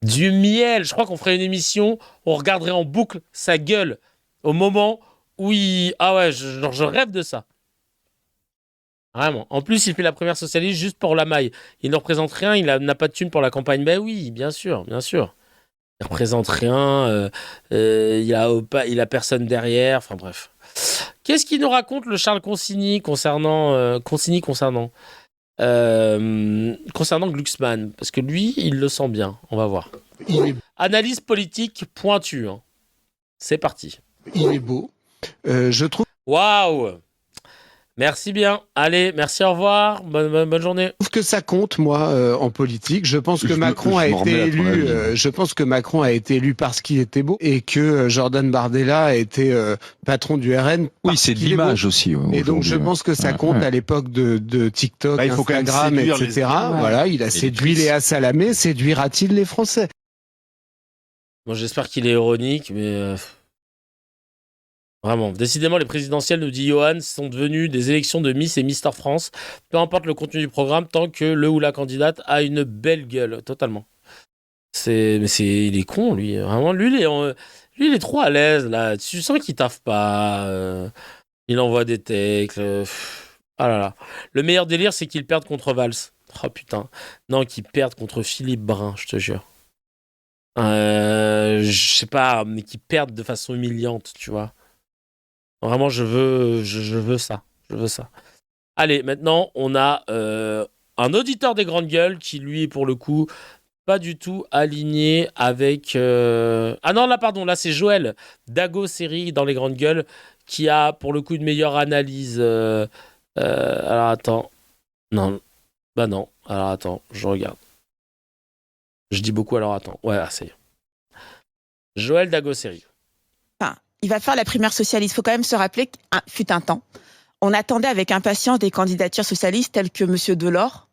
Du miel. Je crois qu'on ferait une émission, on regarderait en boucle sa gueule au moment où il... Ah ouais, je rêve de ça. Vraiment. En plus, il fait la première socialiste juste pour la maille. Il ne représente rien, il n'a pas de thune pour la campagne. Ben oui, bien sûr. Il ne représente rien, il a personne derrière, enfin bref. Qu'est-ce qu'il nous raconte le Charles Consigny concernant Glucksmann? Parce que lui, il le sent bien, on va voir. Analyse politique pointue. C'est parti. Il est beau. Je trouve... Waouh! Merci bien. Allez, merci, au revoir. Bonne journée. Je trouve que ça compte, moi, en politique. Je pense que Macron a été élu. Je pense que Macron a été élu parce qu'il était beau et que Jordan Bardella a été patron du RN. Oui, c'est de l'image aussi. Et donc, je pense que ça compte à l'époque de TikTok, il faut quand même Instagram, séduire etc. les... Voilà, il a séduit Léa Salamé. Séduira-t-il les Français? Bon, j'espère qu'il est ironique, mais... Vraiment. Décidément, les présidentielles, nous dit Johan, sont devenues des élections de Miss et Mister France. Peu importe le contenu du programme, tant que le ou la candidate a une belle gueule. Totalement. Il est con, lui. Vraiment, lui, il est trop à l'aise, là. Tu sens qu'il taffe pas. Il envoie des textes. Ah là là. Le meilleur délire, c'est qu'il perde contre Valls. Oh putain. Non, qu'il perde contre Philippe Brun, je te jure. Je sais pas, mais qu'il perde de façon humiliante, tu vois. Vraiment, je veux ça. Je veux ça. Allez, maintenant, on a un auditeur des grandes gueules qui, lui, pour le coup, pas du tout aligné avec... Ah non, là, pardon, là, c'est Joël Dago Série dans les grandes gueules qui a, pour le coup, une meilleure analyse. Alors, attends. Non. Bah non. Alors, attends, je regarde. Je dis beaucoup, alors attends. Ouais, ça y est. Joël Dago Série. Il va faire la primaire socialiste. Il faut quand même se rappeler qu'il fut un temps. On attendait avec impatience des candidatures socialistes telles que M. Delors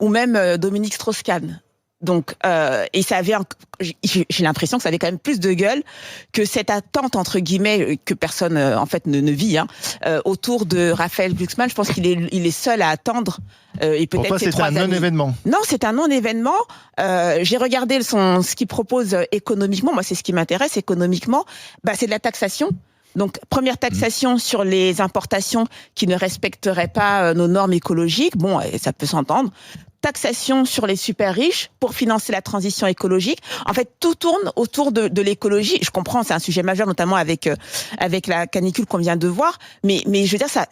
ou même Dominique Strauss-Kahn. Donc, et ça avait, j'ai l'impression que ça avait quand même plus de gueule que cette attente entre guillemets que personne en fait ne vit autour de Raphaël Glucksmann. Je pense qu'il est seul à attendre. Et peut-être pour toi, c'est un non-événement. Non, c'est un non-événement. J'ai regardé ce qu'il propose économiquement. Moi, c'est ce qui m'intéresse économiquement. Bah, c'est de la taxation. Donc, première taxation sur les importations qui ne respecteraient pas nos normes écologiques. Bon, ça peut s'entendre. Taxation sur les super riches pour financer la transition écologique. En fait, tout tourne autour de l'écologie. Je comprends, c'est un sujet majeur, notamment avec la canicule qu'on vient de voir. Mais je veux dire, ça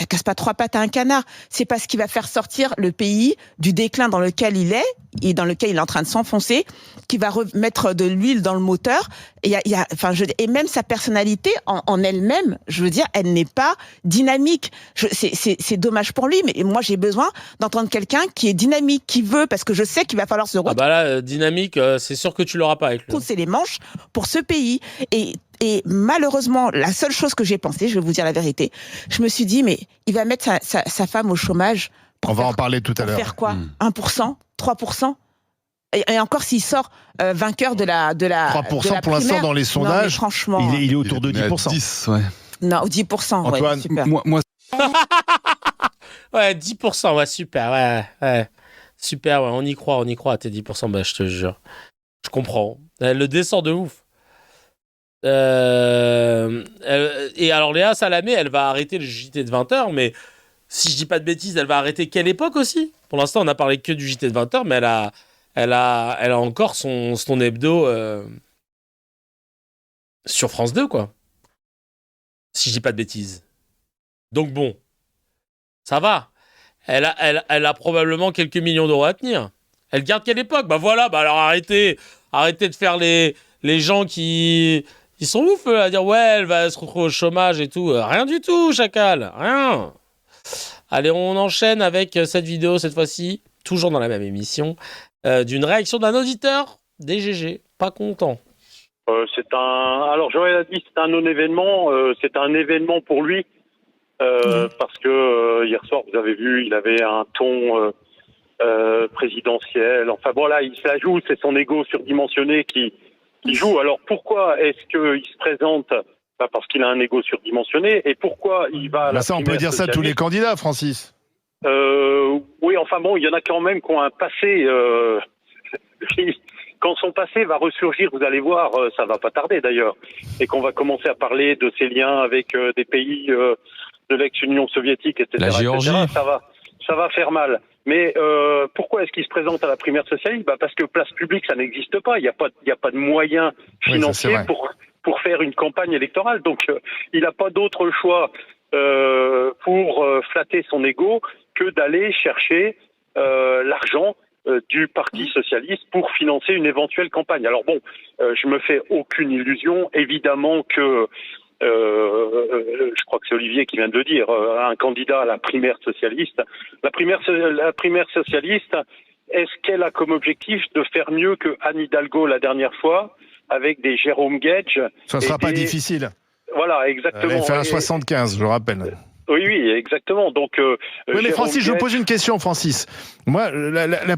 casse pas trois pattes à un canard. C'est pas ce qui va faire sortir le pays du déclin dans lequel il est et dans lequel il est en train de s'enfoncer, qui va remettre de l'huile dans le moteur. Et et même sa personnalité en elle-même, je veux dire, elle n'est pas dynamique. C'est dommage pour lui, mais moi j'ai besoin d'entendre quelqu'un qui est dynamique, qui veut, parce que je sais qu'il va falloir se Ah bah là, dynamique, c'est sûr que tu l'auras pas avec lui. retrousser les manches pour ce pays. Et malheureusement, la seule chose que j'ai pensé, je vais vous dire la vérité, je me suis dit, mais il va mettre sa femme au chômage. On va en parler tout à l'heure. Faire quoi 1%, 3%. Et encore s'il sort vainqueur de la 3% pour l'instant dans les sondages, franchement, il est autour de 10%. 10, ouais. Non, 10%. Antoine, ouais, super. Moi... Ouais, 10%, ouais, super, ouais. Super, ouais, on y croit à tes 10%, bah je te jure. Je comprends. Elle le descend de ouf. Et alors Léa Salamé, elle va arrêter le JT de 20h, mais si je dis pas de bêtises, elle va arrêter quelle époque aussi? Pour l'instant, on a parlé que du JT de 20h, mais elle a encore son hebdo sur France 2, quoi. Si je dis pas de bêtises. Donc bon, ça va. Elle a probablement quelques millions d'euros à tenir. Elle garde quelle époque? Bah voilà, bah alors arrêtez de faire les gens qui sont ouf à dire ouais, elle va se retrouver au chômage et tout. Rien du tout, chacal, rien. Allez, on enchaîne avec cette vidéo cette fois-ci, toujours dans la même émission, d'une réaction d'un auditeur des GG, pas content. Alors Joël a dit c'est un non-événement, c'est un événement pour lui. Parce que hier soir, vous avez vu, il avait un ton présidentiel. Enfin voilà, il se la joue, c'est son ego surdimensionné qui joue. Alors pourquoi est-ce qu'il se présente? Parce qu'il a un ego surdimensionné. Et pourquoi il va à la ça, on peut dire ça à tous les candidats, Francis. Oui, enfin bon, il y en a quand même qui ont un passé. Quand son passé va ressurgir, vous allez voir, ça va pas tarder d'ailleurs, et qu'on va commencer à parler de ses liens avec des pays de l'ex-Union soviétique, etc. La Géorgie. Etc. Ça va faire mal. Mais pourquoi est-ce qu'il se présente à la primaire socialiste? Parce que place publique, ça n'existe pas. Il n'y a pas de moyens financiers pour faire une campagne électorale. Donc, il n'a pas d'autre choix pour flatter son ego que d'aller chercher l'argent du Parti socialiste pour financer une éventuelle campagne. Alors bon, je me fais aucune illusion. Évidemment que je crois que c'est Olivier qui vient de le dire, un candidat à la primaire socialiste. La primaire socialiste, est-ce qu'elle a comme objectif de faire mieux que Anne Hidalgo la dernière fois, avec des Jérôme Guedj? Ça ne sera pas difficile. Voilà, exactement. Elle a fait un 75, je rappelle. Oui, exactement. Donc, oui, mais Francis, je vous pose une question, Francis. Moi,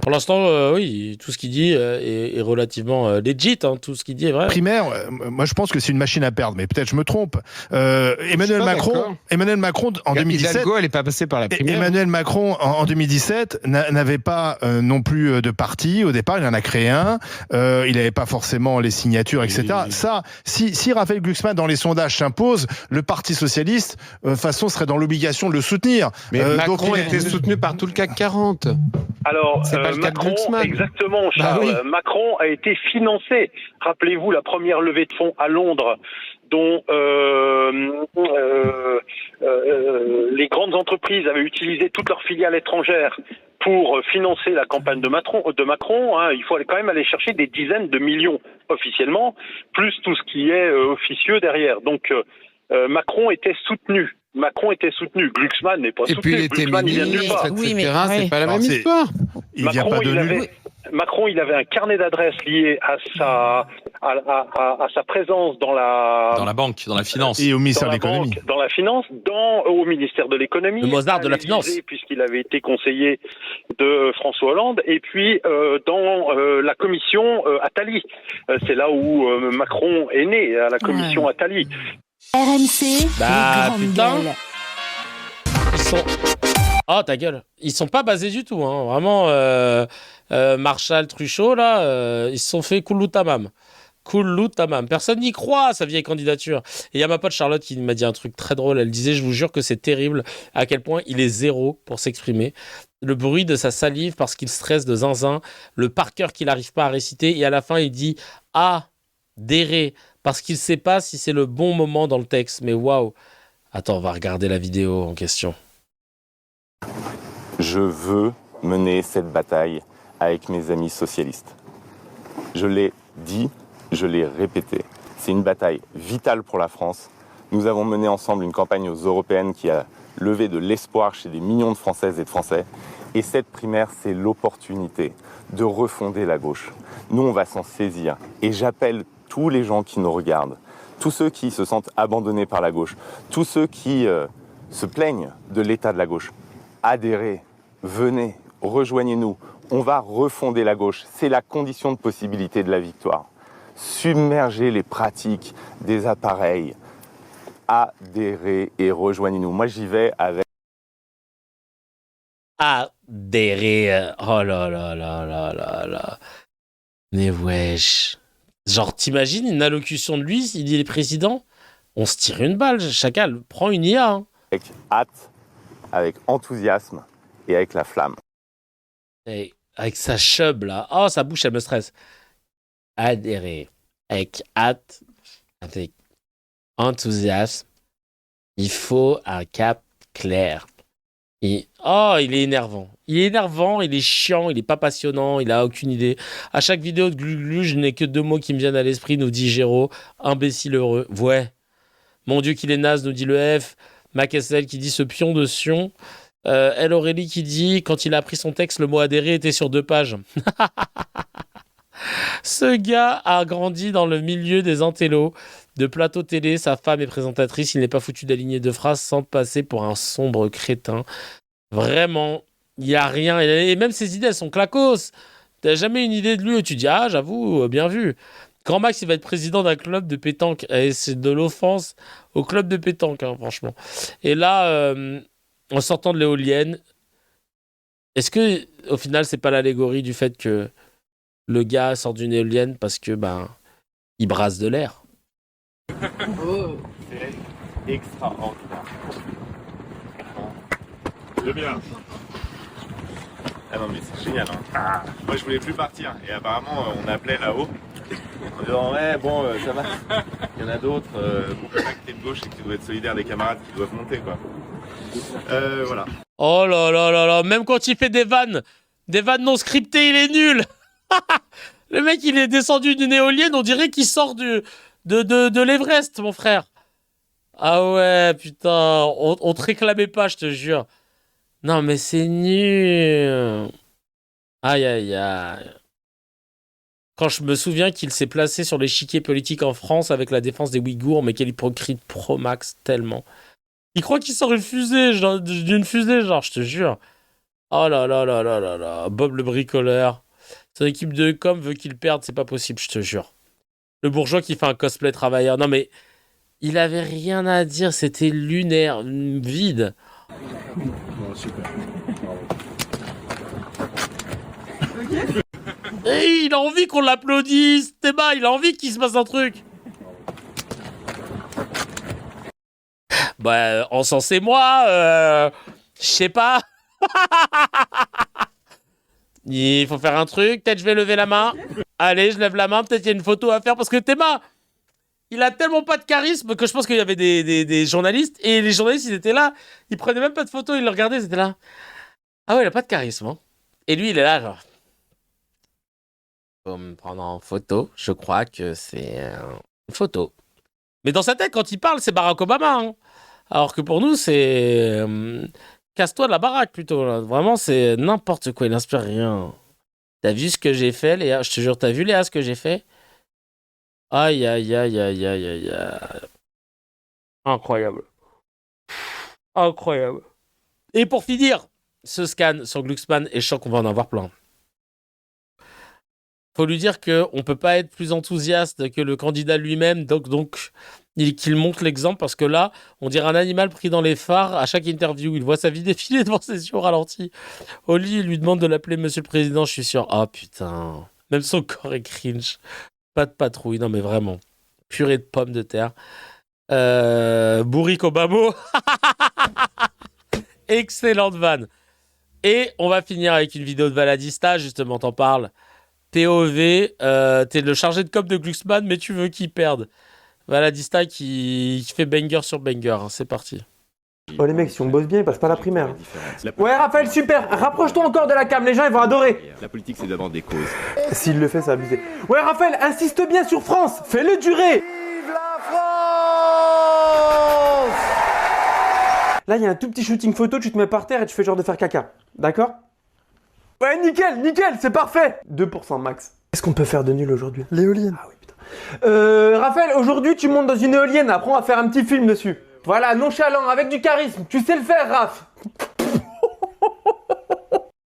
pour l'instant, oui, tout ce qu'il dit est relativement legit. Hein, tout ce qu'il dit est vrai. Primaire, moi, je pense que c'est une machine à perdre, mais peut-être je me trompe. Emmanuel Macron, en 2017, Hidalgo, elle n'est pas passée par la primaire. Emmanuel Macron, en 2017, n'avait pas non plus de parti. Au départ, il en a créé un. Il n'avait pas forcément les signatures, etc. Ça, si Raphaël Glucksmann, dans les sondages, s'impose, le Parti socialiste, de toute façon, serait dans l'obligation de le soutenir. Mais Macron était soutenu par tout le CAC 40. Alors, c'est pas le cas de Macron, Glucksmann. exactement, Charles. Oui. Macron a été financé. Rappelez-vous la première levée de fonds à Londres, dont les grandes entreprises avaient utilisé toutes leurs filiales étrangères pour financer la campagne de Macron. Hein. Il faut quand même aller chercher des dizaines de millions officiellement, plus tout ce qui est officieux derrière. Donc, Macron était soutenu. Glucksmann n'est pas soutenu. Et puis il était ministre, etc. C'est pas la même histoire. Macron, il avait un carnet d'adresses lié à sa présence dans la banque, dans la finance. Et au ministère de l'économie. Dans la finance, au ministère de l'économie. Le Mozart de la finance. Puisqu'il avait été conseiller de François Hollande. Et puis, dans la commission Attali. C'est là où Macron est né, à la commission Attali. RMC, putain. Ils sont... Oh, ta gueule. Ils sont pas basés du tout, hein. Vraiment, Marshall, Truchot, là, ils se sont fait kouloutamam. Personne n'y croit à sa vieille candidature. Et il y a ma pote Charlotte qui m'a dit un truc très drôle. Elle disait, je vous jure que c'est terrible à quel point il est zéro pour s'exprimer. Le bruit de sa salive parce qu'il stresse de zinzin, le par cœur qu'il n'arrive pas à réciter. Et à la fin, il dit « adhérer » parce qu'il ne sait pas si c'est le bon moment dans le texte. Mais waouh. Attends, on va regarder la vidéo en question. Je veux mener cette bataille avec mes amis socialistes. Je l'ai dit, je l'ai répété. C'est une bataille vitale pour la France. Nous avons mené ensemble une campagne aux européennes qui a levé de l'espoir chez des millions de Françaises et de Français. Et cette primaire, c'est l'opportunité de refonder la gauche. Nous, on va s'en saisir. Et j'appelle tous les gens qui nous regardent, tous ceux qui se sentent abandonnés par la gauche, tous ceux qui se plaignent de l'état de la gauche. Adhérez, venez, rejoignez-nous. On va refonder la gauche. C'est la condition de possibilité de la victoire. Submergez les pratiques des appareils. Adhérez et rejoignez-nous. Moi, j'y vais avec... Adhérer. Oh là là là là là là. Mais wesh. Genre, t'imagines une allocution de lui, il dit les présidents, on se tire une balle, chacal, prends une IA. Hein. Avec hâte, avec enthousiasme et avec la flamme. Et avec sa chub là, oh sa bouche elle me stresse. Adhérer, avec hâte, avec enthousiasme, il faut un cap clair. Il est énervant. Il est chiant, il est pas passionnant, il a aucune idée. À chaque vidéo de Glu, je n'ai que 2 mots qui me viennent à l'esprit, nous dit Géraud. Imbécile heureux. Ouais. Mon Dieu qu'il est naze, nous dit le F. Macassel qui dit ce pion de Sion. Elle Aurélie qui dit quand il a appris son texte, le mot adhérer était sur 2 pages. Ce gars a grandi dans le milieu des intellos, de plateau télé, sa femme est présentatrice, il n'est pas foutu d'aligner 2 phrases sans passer pour un sombre crétin. Vraiment, il n'y a rien. Et même ses idées, elles sont clacos. T'as jamais une idée de lui où tu dis, ah, j'avoue, bien vu. Grand Max, il va être président d'un club de pétanque. Et c'est de l'offense au club de pétanque, hein, franchement. Et là, en sortant de l'éolienne, est-ce que, au final, c'est pas l'allégorie du fait que le gars sort d'une éolienne parce que, il brasse de l'air? C'est extraordinaire. C'est bien. Ah non mais c'est génial hein. Moi je voulais plus partir et apparemment on appelait là-haut en disant ouais bon ça va. Il y en a d'autres, pour pas que t'es de gauche et que tu dois être solidaire des camarades qui doivent monter quoi. Voilà. Oh là là là là, même quand il fait des vannes non scriptées, il est nul. Le mec il est descendu d'une éolienne, on dirait qu'il sort de l'Everest mon frère. Ah ouais, putain, on te réclamait pas, je te jure. Non, mais c'est nul. Aïe, aïe, aïe. Quand je me souviens qu'il s'est placé sur l'échiquier politique en France avec la défense des Ouïghours, mais quel hypocrite pro max, tellement. Il croit qu'il sort d'une fusée, genre, je te jure. Oh là là là là là là. Bob le bricoleur. Son équipe de com veut qu'il perde, c'est pas possible, je te jure. Le bourgeois qui fait un cosplay travailleur. Non mais, il avait rien à dire, c'était lunaire, vide. Bon, super. Et il a envie qu'on l'applaudisse, Théma, il a envie qu'il se passe un truc. Bah, encensez-moi, je sais pas. Il faut faire un truc, peut-être je vais lever la main. Allez, je lève la main, peut-être il y a une photo à faire, parce que Théma, il a tellement pas de charisme que je pense qu'il y avait des journalistes, et les journalistes, ils étaient là, ils prenaient même pas de photos, ils le regardaient, ils étaient là. Ah ouais, il a pas de charisme, hein. Et lui, il est là, genre... Faut me prendre en photo, je crois que c'est une photo. Mais dans sa tête, quand il parle, c'est Barack Obama, hein. Alors que pour nous, c'est... casse-toi de la baraque, plutôt, là. Vraiment, c'est n'importe quoi, il n'inspire rien. T'as vu ce que j'ai fait, Léa? Je te jure, t'as vu, Léa, ce que j'ai fait? Aïe, aïe, aïe, aïe, aïe, aïe, aïe. Incroyable. Incroyable. Et pour finir, ce scan sur Glucksmann, et je sens qu'on va en avoir plein. Faut lui dire qu'on peut pas être plus enthousiaste que le candidat lui-même, donc qu'il montre l'exemple, parce que là, on dirait un animal pris dans les phares à chaque interview. Il voit sa vie défiler devant ses yeux au ralenti. Oli, il lui demande de l'appeler Monsieur le Président, je suis sûr. Ah putain, même son corps est cringe. Pas de patrouille, non mais vraiment. Purée de pommes de terre. Bourrique Obama. Excellente vanne. Et on va finir avec une vidéo de Valadista, justement, t'en parles. POV, t'es le chargé de com de Glucksmann, mais tu veux qu'il perde. Valadista qui fait banger sur banger, hein. C'est parti. Oh les mecs, si on bosse bien, ils passent pas la primaire. Ouais Raphaël, super. Rapproche-toi encore de la cam, les gens ils vont adorer. La politique, c'est d'abord des causes. S'il le fait, c'est abusé. Ouais Raphaël, insiste bien sur France. Fais-le durer. Vive la France. Là, il y a un tout petit shooting photo, tu te mets par terre et tu fais genre de faire caca. D'accord? Ouais, nickel, c'est parfait. 2% max. Qu'est-ce qu'on peut faire de nul aujourd'hui? L'éolienne. Ah oui, putain. Raphaël, aujourd'hui, tu montes dans une éolienne. Après, on va faire un petit film dessus. Voilà, nonchalant, avec du charisme. Tu sais le faire, Raph.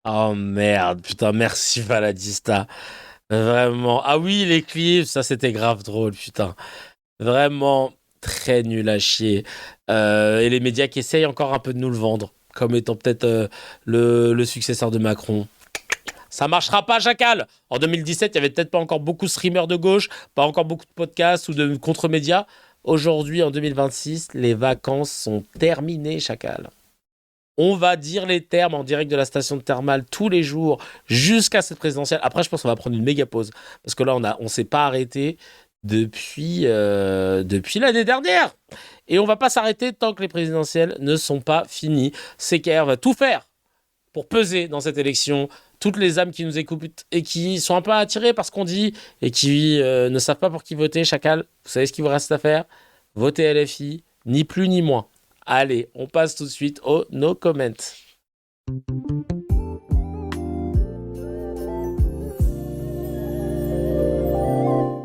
Oh merde, putain, merci Valadista. Vraiment. Ah oui, les clips, ça c'était grave drôle, putain. Vraiment très nul à chier. Et les médias qui essayent encore un peu de nous le vendre, comme étant peut-être le successeur de Macron. Ça marchera pas, Jacal. En 2017, il y avait peut-être pas encore beaucoup de streamers de gauche, pas encore beaucoup de podcasts ou de contre-médias. Aujourd'hui, en 2026, les vacances sont terminées, Chacal. On va dire les termes en direct de la station de thermale tous les jours jusqu'à cette présidentielle. Après, je pense qu'on va prendre une méga pause parce que là, on s'est pas arrêté depuis l'année dernière. Et on va pas s'arrêter tant que les présidentielles ne sont pas finies. CKR va tout faire pour peser dans cette élection. Toutes les âmes qui nous écoutent et qui sont un peu attirées par ce qu'on dit et qui ne savent pas pour qui voter, Chacal, vous savez ce qu'il vous reste à faire? Votez LFI, ni plus ni moins. Allez, on passe tout de suite au no comment.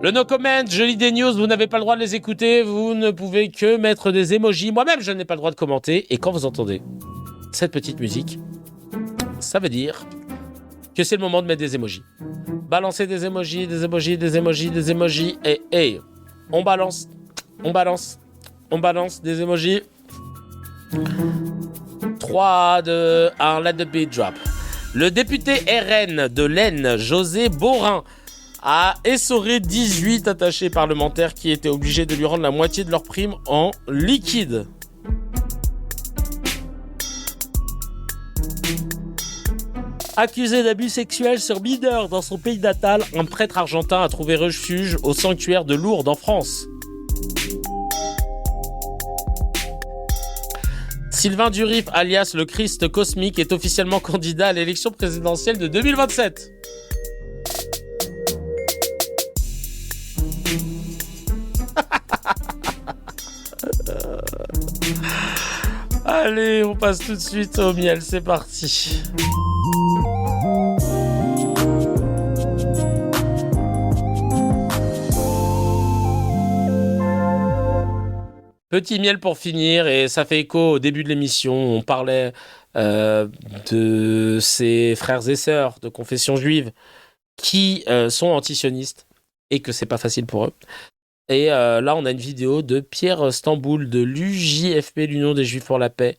Le no comment, je lis des news, vous n'avez pas le droit de les écouter, vous ne pouvez que mettre des emojis. Moi-même, je n'ai pas le droit de commenter. Et quand vous entendez cette petite musique, ça veut dire que c'est le moment de mettre des emojis. Balancez des emojis, des emojis, des emojis, des emojis. Et hey, on balance des emojis. 3, 2, 1, let the beat drop. Le député RN de l'Aisne, José Borin, a essoré 18 attachés parlementaires qui étaient obligés de lui rendre la moitié de leur prime en liquide. Accusé d'abus sexuels sur mineurs dans son pays natal, un prêtre argentin a trouvé refuge au sanctuaire de Lourdes en France. Sylvain Durif, alias le Christ cosmique, est officiellement candidat à l'élection présidentielle de 2027. Allez, on passe tout de suite au miel, c'est parti. Petit miel pour finir, et ça fait écho au début de l'émission. On parlait de ces frères et sœurs de confession juive qui sont antisionistes et que c'est pas facile pour eux. Et là, on a une vidéo de Pierre Stamboul de l'UJFP, l'Union des Juifs pour la Paix,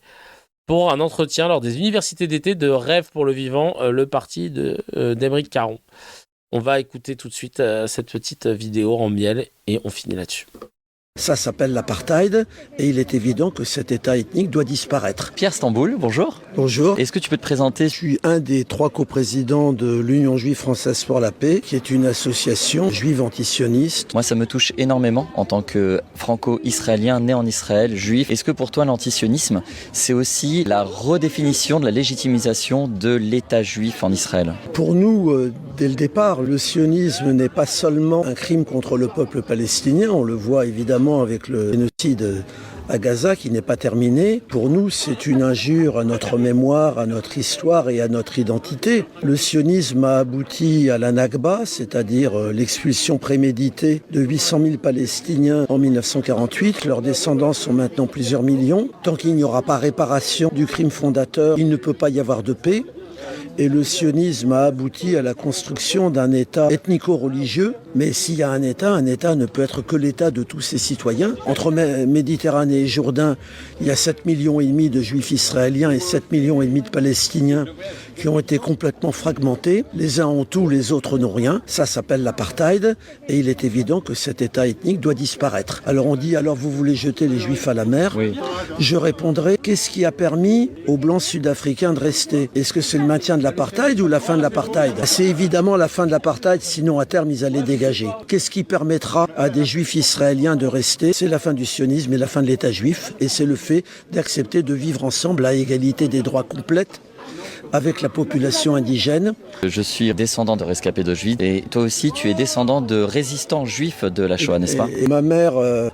pour un entretien lors des universités d'été de Rêve pour le Vivant, le parti d'Émeric Caron. On va écouter tout de suite cette petite vidéo en miel et on finit là-dessus. Ça s'appelle l'apartheid et il est évident que cet État ethnique doit disparaître. Pierre Stamboul, bonjour. Bonjour. Est-ce que tu peux te présenter ? Je suis un des 3 coprésidents de l'Union juive française pour la paix, qui est une association juive antisioniste. Moi, ça me touche énormément en tant que franco-israélien né en Israël, juif. Est-ce que pour toi, l'antisionisme, c'est aussi la redéfinition de la légitimisation de l'État juif en Israël ? Pour nous, dès le départ, le sionisme n'est pas seulement un crime contre le peuple palestinien, on le voit évidemment avec le génocide à Gaza qui n'est pas terminé. Pour nous, c'est une injure à notre mémoire, à notre histoire et à notre identité. Le sionisme a abouti à la Nakba, c'est-à-dire l'expulsion préméditée de 800 000 Palestiniens en 1948. Leurs descendants sont maintenant plusieurs millions. Tant qu'il n'y aura pas réparation du crime fondateur, il ne peut pas y avoir de paix. Et le sionisme a abouti à la construction d'un État ethnico-religieux. Mais s'il y a un État ne peut être que l'État de tous ses citoyens. Entre Méditerranée et Jourdain, il y a 7,5 millions de juifs israéliens et 7,5 millions de Palestiniens qui ont été complètement fragmentés. Les uns ont tout, les autres n'ont rien. Ça s'appelle l'apartheid. Et il est évident que cet État ethnique doit disparaître. Alors on dit, alors vous voulez jeter les juifs à la mer ? Oui. Je répondrai, qu'est-ce qui a permis aux blancs sud-africains de rester ? Est-ce que c'est le maintien de l'apartheid ou la fin de l'apartheid ? C'est évidemment la fin de l'apartheid, sinon à terme ils allaient dégager. Qu'est-ce qui permettra à des juifs israéliens de rester ? C'est la fin du sionisme et la fin de l'État juif, et c'est le fait d'accepter de vivre ensemble à égalité des droits complètes avec la population indigène. Je suis descendant de rescapés d'Auschwitz et toi aussi tu es descendant de résistants juifs de la Shoah, n'est-ce pas ? Et ma mère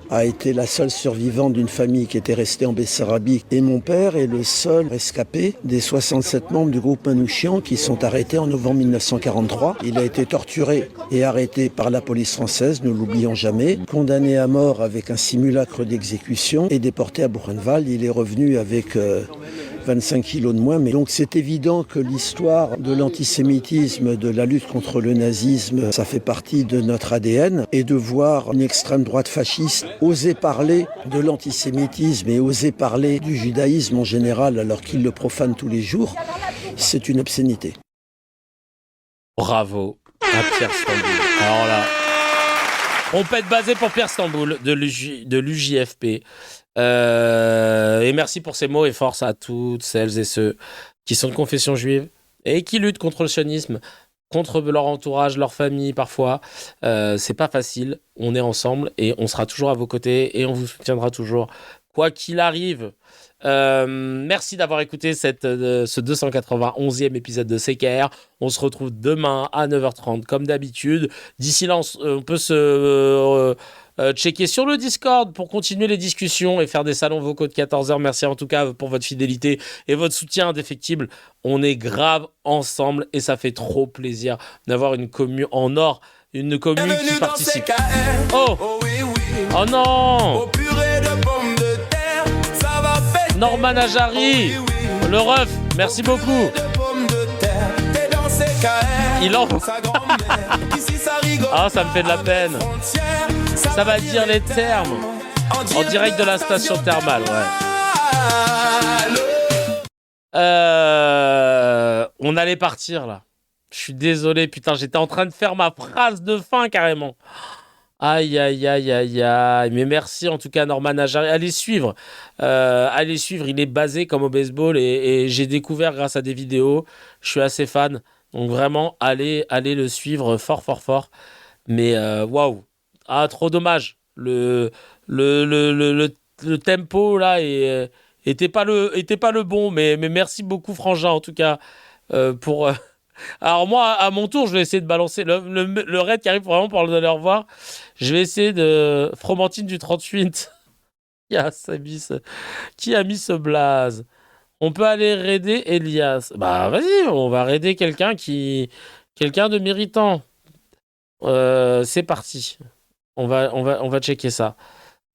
a été la seule survivante d'une famille qui était restée en Bessarabie et mon père est le seul rescapé des 67 membres du groupe Manouchian qui sont arrêtés en novembre 1943. Il a été torturé et arrêté par la police française, ne l'oublions jamais, condamné à mort avec un simulacre d'exécution et déporté à Buchenwald. Il est revenu avec 25 kilos de moins. Mais donc c'est évident que l'histoire de l'antisémitisme, de la lutte contre le nazisme, ça fait partie de notre ADN. Et de voir une extrême droite fasciste oser parler de l'antisémitisme et oser parler du judaïsme en général alors qu'il le profane tous les jours, c'est une obscénité. Bravo à Pierre Stamboul. Alors là, on peut être basé pour Pierre Stamboul de l'UJFP. Et merci pour ces mots et force à toutes celles et ceux qui sont de confession juive et qui luttent contre le sionisme, contre leur entourage, leur famille parfois. C'est pas facile, on est ensemble et on sera toujours à vos côtés et on vous soutiendra toujours, quoi qu'il arrive. Merci d'avoir écouté ce 291e épisode de CKR. On se retrouve demain à 9h30 comme d'habitude. D'ici là, on peut se checker sur le Discord pour continuer les discussions et faire des salons vocaux de 14h. Merci en tout cas pour votre fidélité et votre soutien indéfectible. On est grave ensemble et ça fait trop plaisir d'avoir une commu en or, une commu qui participe. Oh, oh non, Norman Ajari, le ref, merci beaucoup. Il en... Ah, ça me fait de la peine. Ça va dire les termes. En direct de la station thermale, ouais. On allait partir, là. Je suis désolé, putain, j'étais en train de faire ma phrase de fin, carrément. Aïe, aïe, aïe, aïe, aïe. Mais merci, en tout cas, Norman Ajari. Allez suivre. Il est basé comme au baseball et j'ai découvert grâce à des vidéos. Je suis assez fan. Donc vraiment, allez le suivre fort, fort, fort. Mais waouh. Ah, trop dommage. Le tempo, là, était pas le bon. Mais merci beaucoup, Frangin, en tout cas, pour... Alors moi, à mon tour, je vais essayer de balancer le raid qui arrive vraiment pour le donner au revoir. Je vais essayer de Fromantine du 38. Qui a mis ce blaze? On peut aller raider Elias. Bah vas-y, on va raider quelqu'un de méritant. C'est parti. On va checker ça.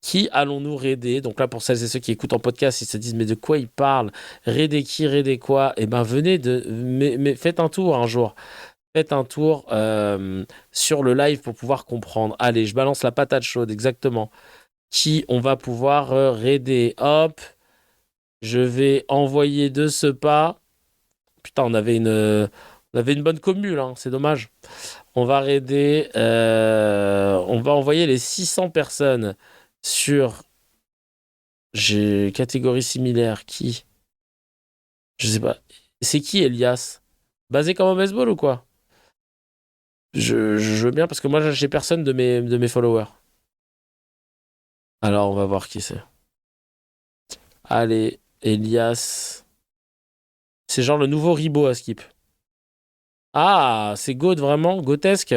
Qui allons-nous raider? Donc là, pour celles et ceux qui écoutent en podcast, ils se disent mais de quoi ils parlent? Raider qui? Raider quoi? Eh ben venez mais faites un tour un jour. Faites un tour sur le live pour pouvoir comprendre. Allez, je balance la patate chaude, exactement. Qui on va pouvoir raider. Hop, je vais envoyer de ce pas. Putain, on avait une bonne commu, là, c'est dommage. On va raider, on va envoyer les 600 personnes sur catégorie similaire. Qui? Je sais pas. C'est qui, Elias? Basé comme au baseball ou quoi? Je veux bien, parce que moi, j'ai personne de mes followers. Alors, on va voir qui c'est. Allez, Elias. C'est genre le nouveau Ribot à Skip. Ah, c'est Gaud vraiment, Gautesque.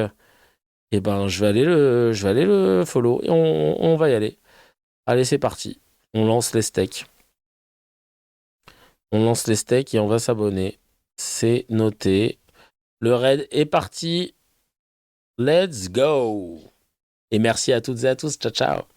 Eh ben, je vais aller le follow et on va y aller. Allez, c'est parti. On lance les steaks. On lance les steaks et on va s'abonner. C'est noté. Le raid est parti. Let's go. Et merci à toutes et à tous. Ciao, ciao.